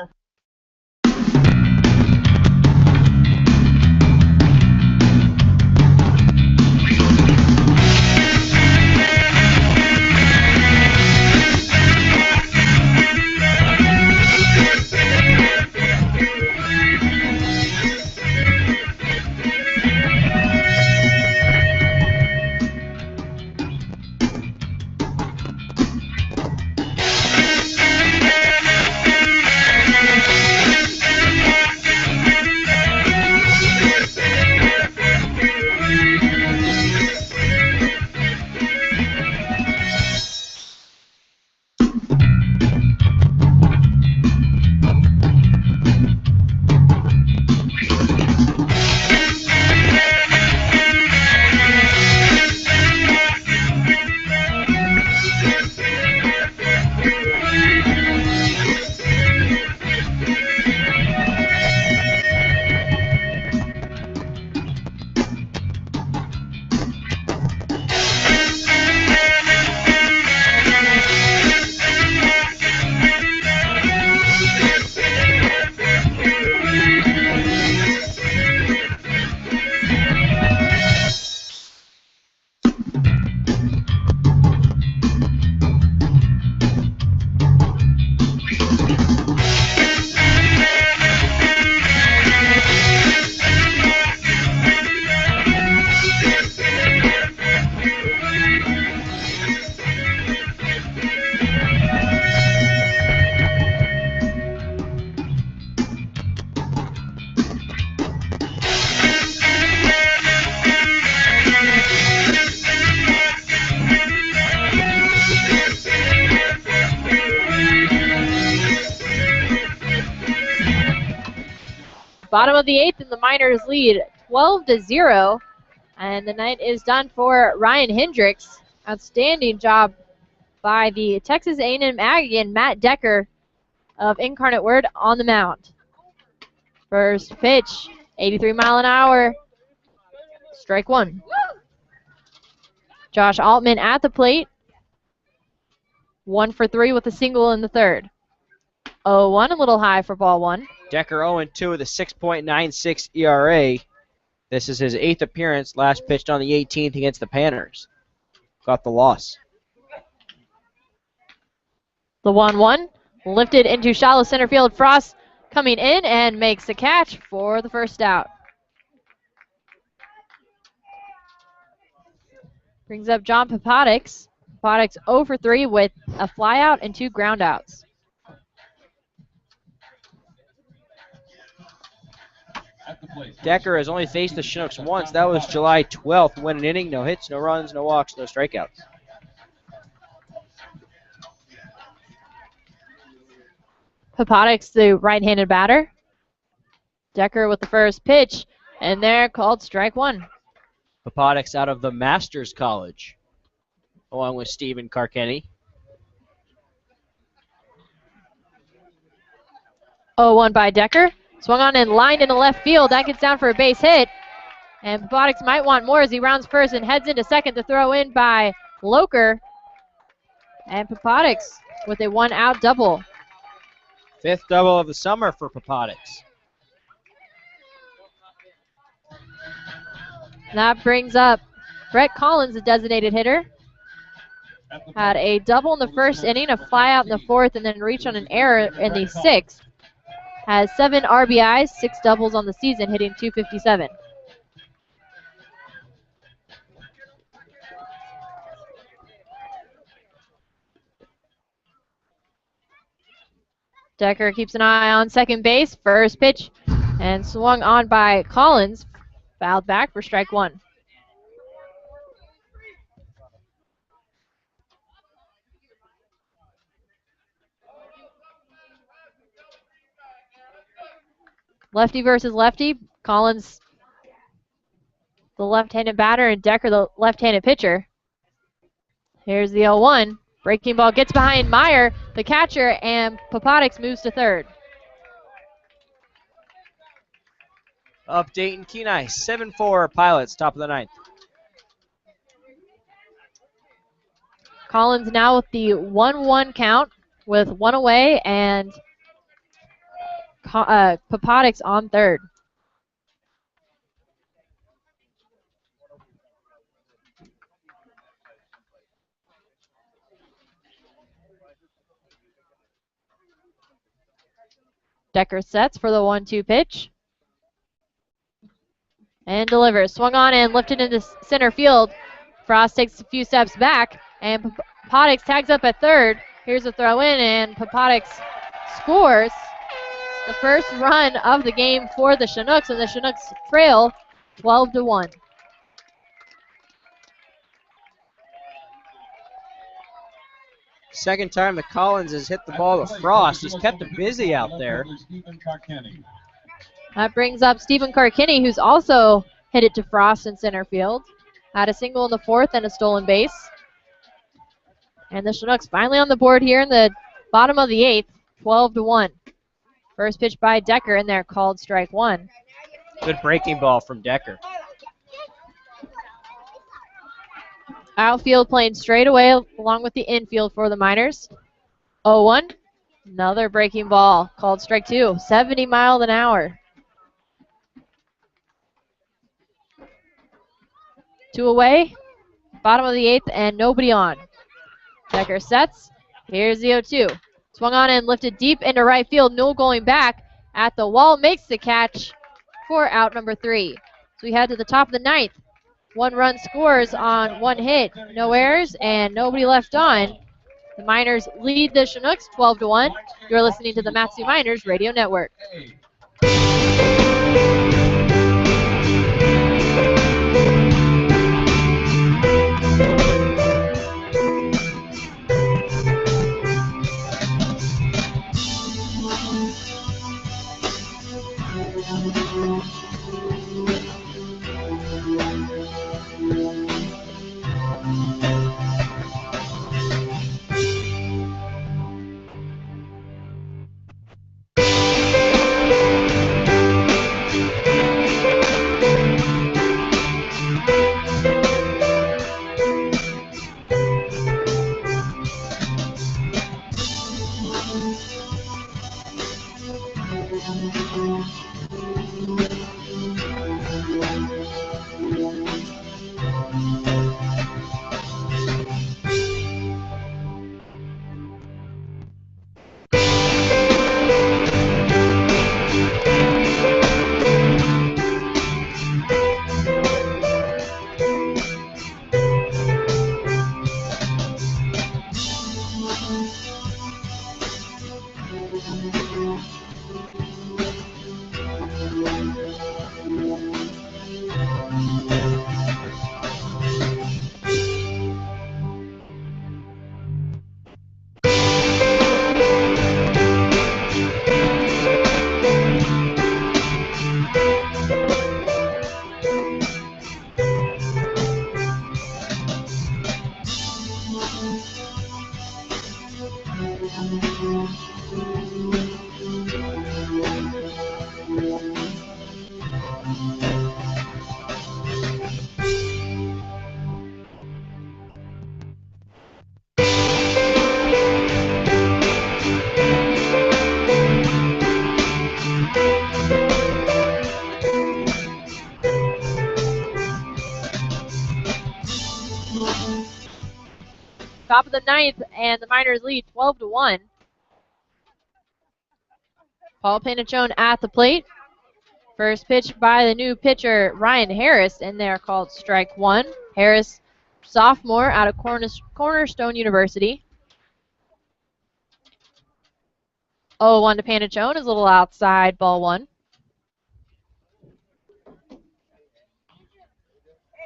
Bottom of the 8th, and the Miners lead 12-0. And the night is done for Ryan Hendricks. Outstanding job by the Texas A&M Aggie, Matt Decker of Incarnate Word on the mound. First pitch, 83 mile an hour. Strike one. Josh Altman at the plate. 1 for 3 with a single in the third. 0-1, a little high for ball one. Decker 0-2 with a 6.96 ERA. This is his 8th appearance, last pitched on the 18th against the Panthers. Got the loss. The 1-1 lifted into shallow center field. Frost coming in and makes the catch for the first out. Brings up John Papadix. Papadix 0 for 3 with a flyout and 2 groundouts. Decker has only faced the Chinooks once. That was July 12th. Win an inning, no hits, no runs, no walks, no strikeouts. Papadix, the right-handed batter. Decker with the first pitch, and they're called strike one. Papadix out of the Masters College, along with Stephen Carkenny. 0-1 by Decker. Swung on and lined into left field. That gets down for a base hit. And Papadix might want more as he rounds first and heads into second to throw in by Loker. And Papadix with a 1-out double. 5th double of the summer for Papadix. That brings up Brett Collins, the designated hitter. Had a double in the first inning, a flyout in the 4th, and then reach on an error in the 6th. Has 7 RBIs, 6 doubles on the season, hitting .257. Decker keeps an eye on second base. First pitch and swung on by Collins. Fouled back for strike one. Lefty versus lefty. Collins, the left-handed batter, and Decker, the left-handed pitcher. Here's the 0-1. Breaking ball gets behind Meyer, the catcher, and Papadix moves to third. Update in Kenai, 7-4 Pilots, top of the 9th. Collins now with the 1-1 count with 1 away, and Papadix on third. Decker sets for the 1-2 pitch. And delivers. Swung on and lifted into center field. Frost takes a few steps back, and Papadix tags up at third. Here's a throw in, and Papadix scores the first run of the game for the Chinooks, and the Chinooks trail 12-1. Second time that Collins has hit the ball to Frost. He's kept him busy out there. That brings up Stephen Carkenny, who's also hit it to Frost in center field. Had a single in the 4th and a stolen base. And the Chinooks finally on the board here in the bottom of the 8th, 12-1. First pitch by Decker in there, called strike one. Good breaking ball from Decker. Outfield playing straight away along with the infield for the Miners. 0-1. Another breaking ball called strike two. 70 miles an hour. 2 away. Bottom of the 8th and nobody on. Decker sets. Here's the 0-2. Swung on and lifted deep into right field. Newell going back at the wall. Makes the catch for out number 3. So we head to the top of the 9th. 1 run scores on 1 hit. No errors and nobody left on. The Miners lead the Chinooks 12-1. You're listening to the Matsu Miners Radio Network. Top of the ninth, and the Miners lead 12-1. Paul Panachone at the plate. First pitch by the new pitcher, Ryan Harris, in there called strike one. Harris, sophomore out of Cornerstone University. 0-1 to Panachone is a little outside, ball one.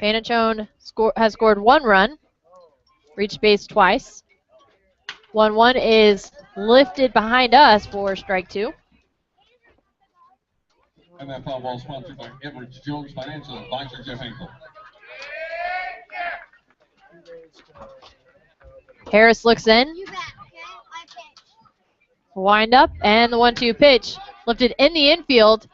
Panachone has scored 1 run, reached base twice. 1-1 is lifted behind us for strike two. And that foul ball sponsored by Edward Jones Financial Advisor Jeff Hinkle. Harris looks in. Wind up, and the 1-2 pitch lifted in the infield.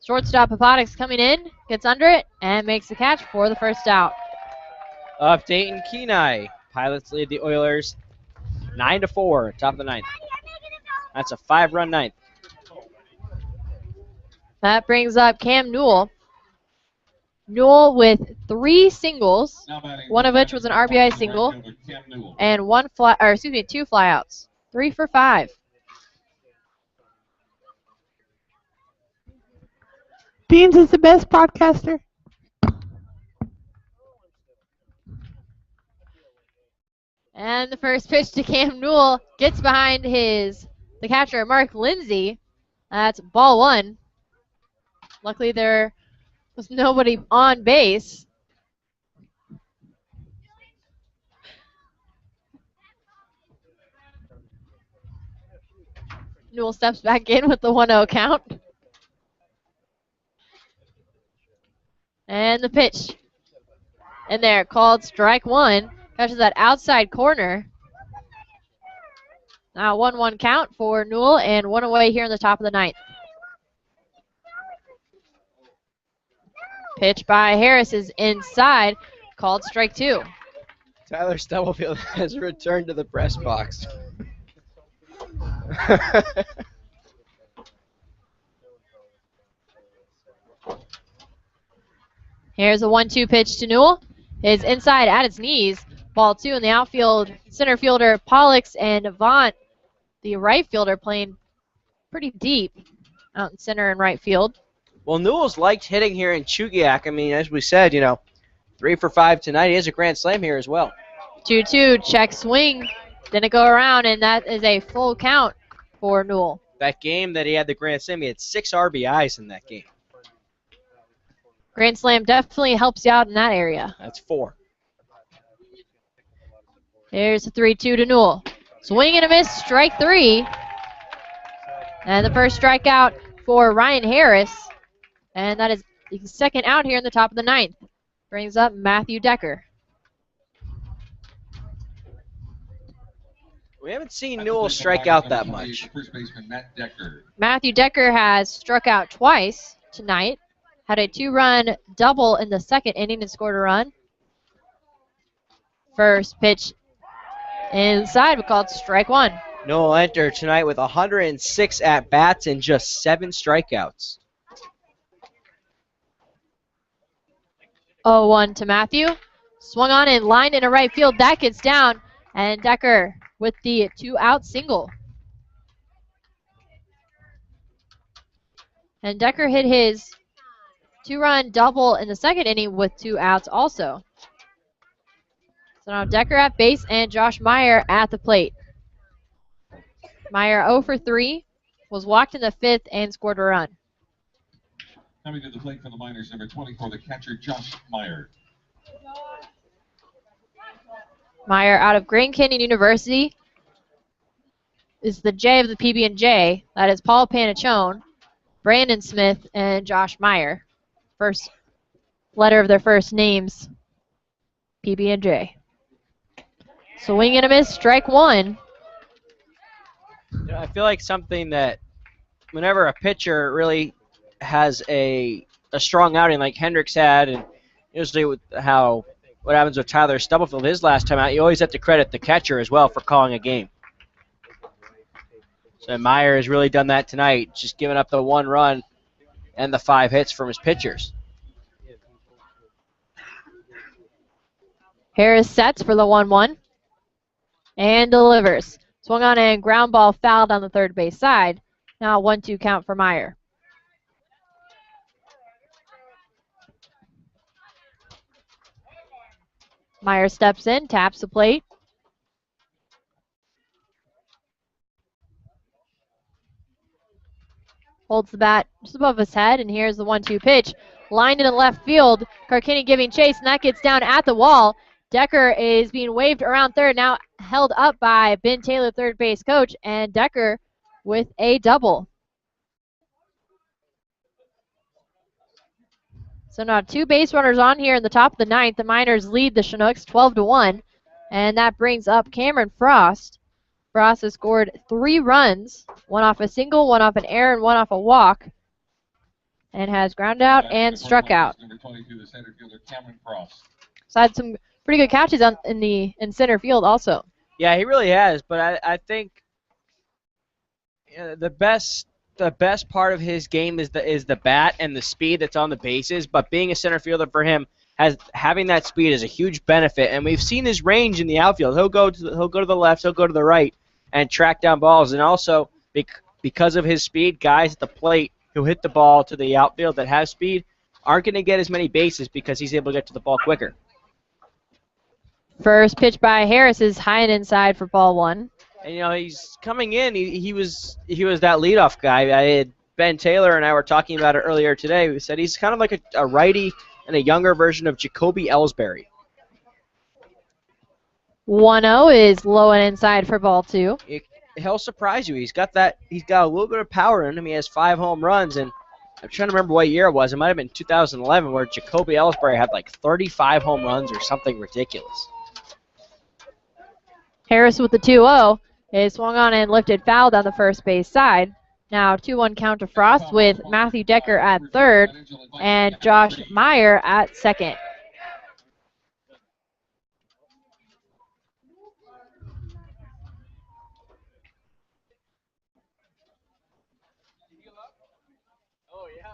Shortstop Apodics coming in, gets under it, and makes the catch for the first out. Of Dayton Kenai. Pilots lead the Oilers 9-4, top of the ninth. That's a 5-run ninth. That brings up Cam Newell. Newell with 3 singles, one of which was an RBI single, and 2 flyouts. 3 for 5. Beans is the best podcaster. And the first pitch to Cam Newell gets behind the catcher, Mark Lindsay. That's ball one. Luckily, there was nobody on base. Newell steps back in with the 1-0 count. And the pitch in there called strike one. Catches that outside corner. Now 1-1 count for Newell and 1 away here in the top of the ninth. Pitch by Harris is inside, called strike two. Tyler Stubblefield has returned to the press box. Here's a 1-2 pitch to Newell. Is inside at its knees. Ball two in the outfield. Center fielder Pollux and Avant, the right fielder, playing pretty deep out in center and right field. Well, Newell's liked hitting here in Chugiak. I mean, as we said, 3 for 5 tonight. He has a grand slam here as well. 2-2, check swing. Didn't go around, and that is a full count for Newell. That game that he had the grand slam, he had 6 RBIs in that game. Grand slam definitely helps you out in that area. That's 4. There's a 3-2 to Newell. Swing and a miss, strike 3. And the first strikeout for Ryan Harris. And that is the second out here in the top of the ninth. Brings up Matthew Decker. We haven't seen Newell strike out that much. First baseman Matt Decker. Matthew Decker has struck out twice tonight. Had a 2-run double in the second inning and scored a run. First pitch inside, we called strike one. Noel entered tonight with 106 at-bats and just 7 strikeouts. 0-1 to Matthew. Swung on and lined into right field. That gets down, and Decker with the 2-out single. And Decker hit his 2-run double in the second inning with 2 outs also. So now Decker at base and Josh Meyer at the plate. Meyer 0 for 3, was walked in the 5th and scored a run. Coming to the plate for the Miners, number 24, the catcher, Josh Meyer. Meyer out of Grand Canyon University is the J of the PB&J. That is Paul Panachone, Brandon Smith, and Josh Meyer. First letter of their first names, PB&J. Swing and a miss, strike 1. I feel like something that whenever a pitcher really has a strong outing like Hendricks had, and usually with what happens with Tyler Stubblefield his last time out, you always have to credit the catcher as well for calling a game. So Meyer has really done that tonight, just giving up the 1 run and the 5 hits from his pitchers. Harris sets for the 1-1 and delivers. Swung on and ground ball fouled on the third base side. Now a 1-2 count for Meyer. Meyer steps in, taps the plate. Holds the bat just above his head, and here's the 1-2 pitch. Lined in left field. Carcini giving chase, and that gets down at the wall. Decker is being waved around third, now held up by Ben Taylor, third base coach, and Decker with a double. So now 2 base runners on here in the top of the 9th. The Miners lead the Chinooks 12-1, and that brings up Cameron Frost. Frost has scored 3 runs, 1 off a single, 1 off an error, and 1 off a walk, and has ground out and struck out. Number 22, the center fielder, Cameron Frost. So had some pretty good catches in center field also. Yeah, he really has, but I think the best part of his game is the bat and the speed that's on the bases. But being a center fielder for him, having that speed is a huge benefit. And we've seen his range in the outfield. He'll go to the left, he'll go to the right, and track down balls. And also because of his speed, guys at the plate who hit the ball to the outfield that have speed aren't going to get as many bases because he's able to get to the ball quicker. First pitch by Harris is high and inside for ball 1. And he's coming in. He was that leadoff guy. Ben Taylor and I were talking about it earlier today. We said he's kind of like a righty and a younger version of Jacoby Ellsbury. 1-0 is low and inside for ball 2. He'll surprise you. He's got a little bit of power in him. He has 5 home runs, and I'm trying to remember what year it was. It might have been 2011 where Jacoby Ellsbury had like 35 home runs or something ridiculous. Harris with the 2-0 is swung on and lifted foul down the first base side. Now 2-1 count to Frost with Matthew Decker at third and Josh Meyer at second.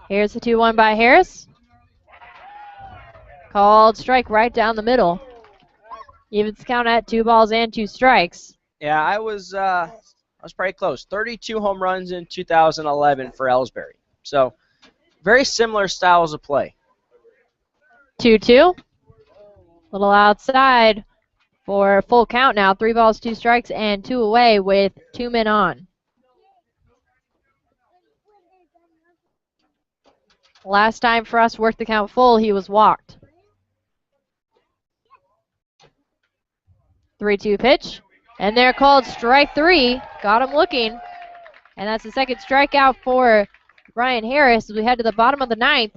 Here's the 2-1 by Harris. Called strike right down the middle. Evens count at 2 balls and 2 strikes. Yeah, I was pretty close. 32 home runs in 2011 for Ellsbury. So very similar styles of play. 2-2. Little outside for a full count now. 3 balls, 2 strikes, and 2 away with 2 men on. Last time Frost worked the count full, he was walked. 3-2 pitch. And they're called strike 3. Got him looking. And that's the second strikeout for Ryan Harris as we head to the bottom of the 9th.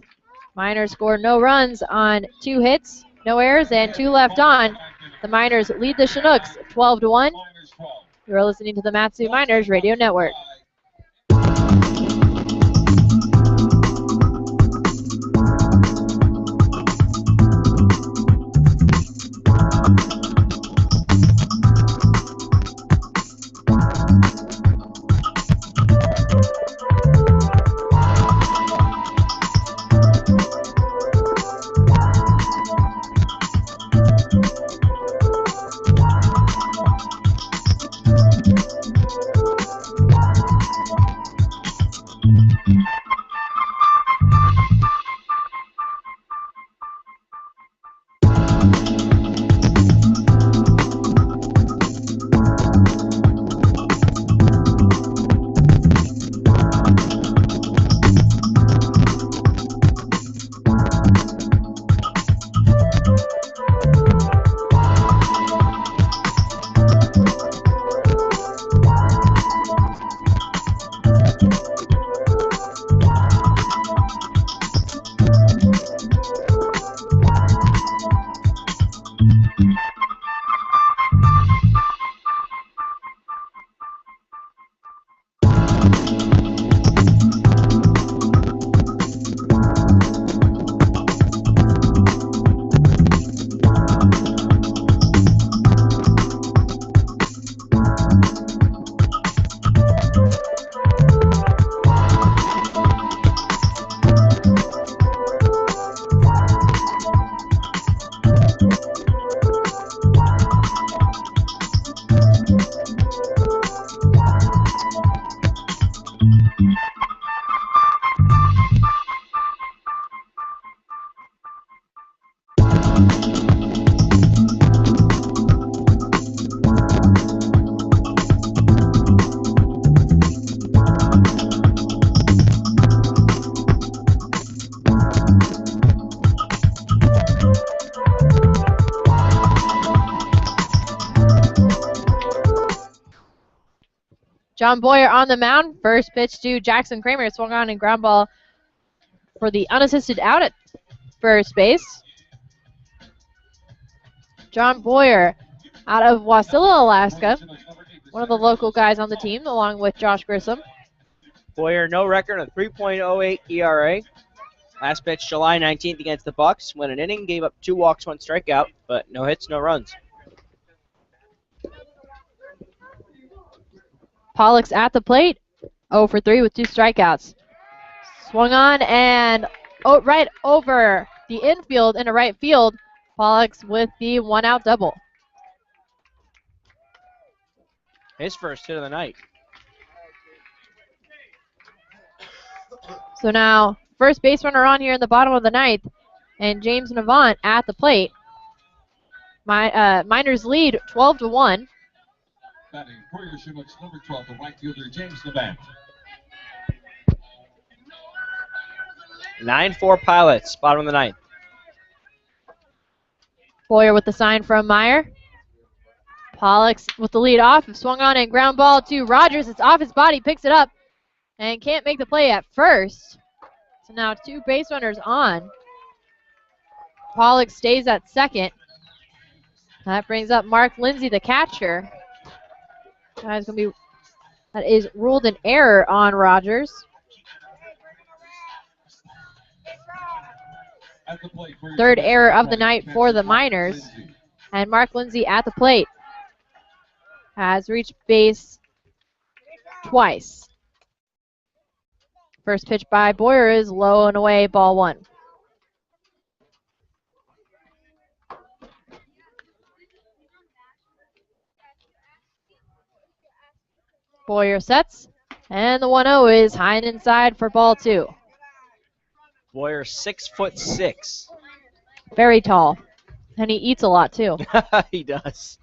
Miners score no runs on 2 hits, no errors, and 2 left on. The Miners lead the Chinooks 12-1. You're listening to the Matsu Miners Radio Network. John Boyer on the mound. First pitch to Jackson Kramer. Swung on and ground ball for the unassisted out at first base. John Boyer out of Wasilla, Alaska. One of the local guys on the team, along with Josh Grissom. Boyer, no record, a 3.08 ERA. Last pitch July 19th against the Bucks. Went an inning, gave up 2 walks, 1 strikeout, but no hits, no runs. Pollock's at the plate. 0 for 3 with 2 strikeouts. Swung on and right over the infield into right field. Pollock's with the 1-out double. His first hit of the night. So now, first base runner on here in the bottom of the ninth, and James Navant at the plate. Miners lead 12-1. Batting for your Chinooks, number 12, the right fielder, James Navant. 9-4 Pilots, bottom of the ninth. Boyer with the sign from Meyer. Pollock's with the lead off. Swung on and ground ball to Rogers. It's off his body, picks it up, and can't make the play at first. So now 2 base runners on. Pollock stays at second. That brings up Mark Lindsay, the catcher. That is ruled an error on Rogers. Third error of the night for the Miners. And Mark Lindsay at the plate has reached base twice. First pitch by Boyer is low and away, ball 1. Boyer sets, and the 1-0 is high and inside for ball 2. Boyer 6'6". Very tall, and he eats a lot too. He does.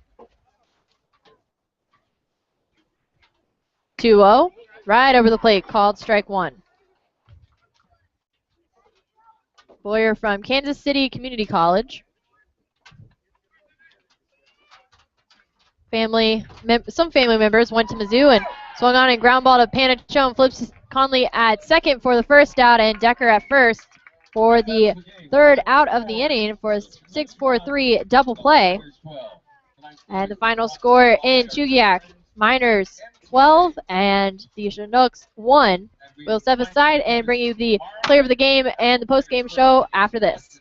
2-0, right over the plate, called strike 1. Boyer from Kansas City Community College. Some family members went to Mizzou and swung on and ground ball to Panachone. Flips Conley at second for the first out, and Decker at first for the 3rd out of the inning for a 6-4-3 double play. And the final score in Chugiak, Miners 12 and the Chinooks 1. We'll step aside and bring you the player of the game and the post-game show after this.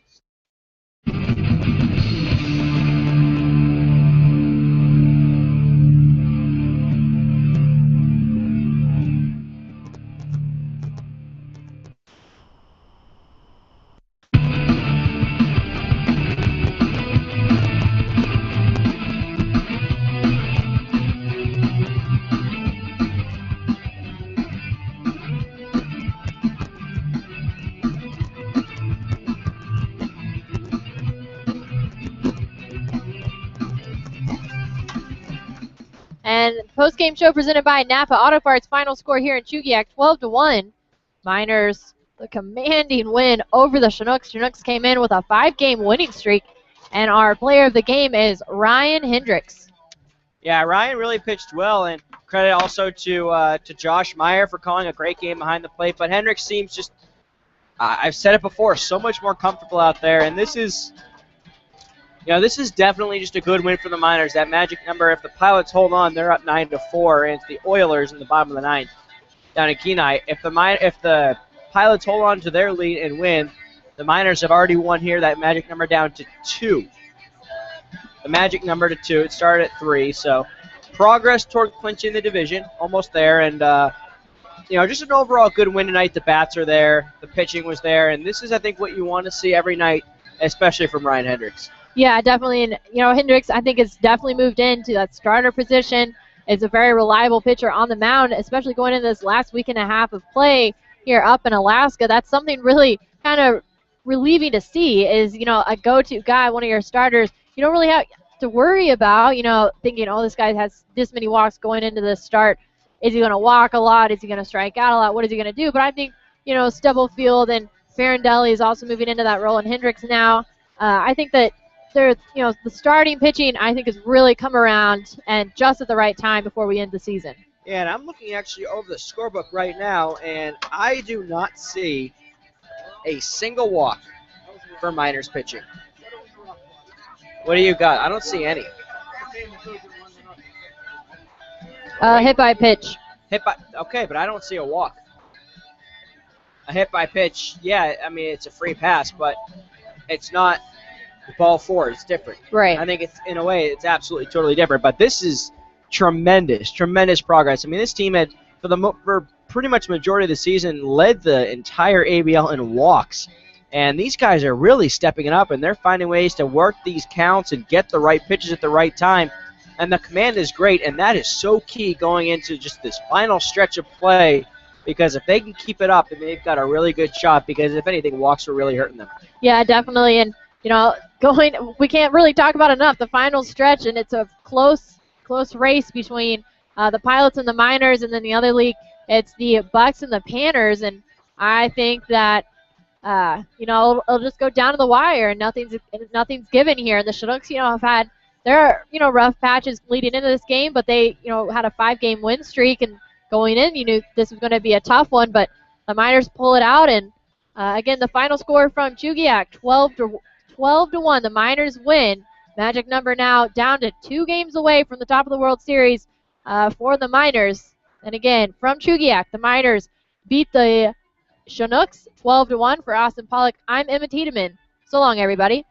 And post-game show presented by Napa Auto Parts. Final score here in Chugiak, 12-1. Miners, the commanding win over the Chinooks. Chinooks came in with a 5-game winning streak, and our player of the game is Ryan Hendricks. Yeah, Ryan really pitched well, and credit also to Josh Meyer for calling a great game behind the plate. But Hendricks seems just, I've said it before, so much more comfortable out there, and this is definitely just a good win for the Miners. That magic number, if the Pilots hold on, they're up 9-4, and it's the Oilers in the bottom of the ninth down in Kenai. If the Pilots hold on to their lead and win, the Miners have already won here. That magic number down to 2. The magic number to 2. It started at 3, so progress toward clinching the division, almost there, and just an overall good win tonight. The bats are there, the pitching was there, and this is, I think, what you want to see every night, especially from Ryan Hendricks. Yeah, definitely. And, Hendricks, I think, has definitely moved into that starter position. Is a very reliable pitcher on the mound, especially going into this last week and a half of play here up in Alaska. That's something really kind of relieving to see is, a go-to guy, one of your starters. You don't really have to worry about, thinking, oh, this guy has this many walks going into this start. Is he going to walk a lot? Is he going to strike out a lot? What is he going to do? But I think, Stubblefield and Farindelli is also moving into that role, and Hendricks now. I think that the starting pitching, I think, has really come around and just at the right time before we end the season. And I'm looking actually over the scorebook right now, and I do not see a single walk for Miners pitching. What do you got? I don't see any. Hit by pitch. Okay, but I don't see a walk. A hit by pitch, yeah, I mean, it's a free pass, but it's not ball four. It's different. Right. I think it's, in a way, it's absolutely totally different. But this is tremendous progress. I mean, this team had, for pretty much majority of the season, led the entire ABL in walks. And these guys are really stepping it up, and they're finding ways to work these counts and get the right pitches at the right time. And the command is great, and that is so key going into just this final stretch of play, because if they can keep it up, then they've got a really good shot, because if anything, walks are really hurting them. Yeah, definitely. And, you know, we can't really talk about enough the final stretch, and it's a close race between the Pilots and the Miners, and then the other league, it's the Bucks and the Panners. And I think that, you know, it'll just go down to the wire, and nothing's given here. And the Chinooks, you know, have had their, you know, rough patches leading into this game, but they, you know, had a 5-game win streak, and going in, you knew this was going to be a tough one, but the Miners pull it out. And again, the final score from Chugiak, 12-1. The Miners win. Magic number now down to 2 games away from the top of the World Series for the Miners. And again, from Chugiak, the Miners beat the Chinooks 12-1. For Austin Pollock, I'm Emma Tiedemann. So long, everybody.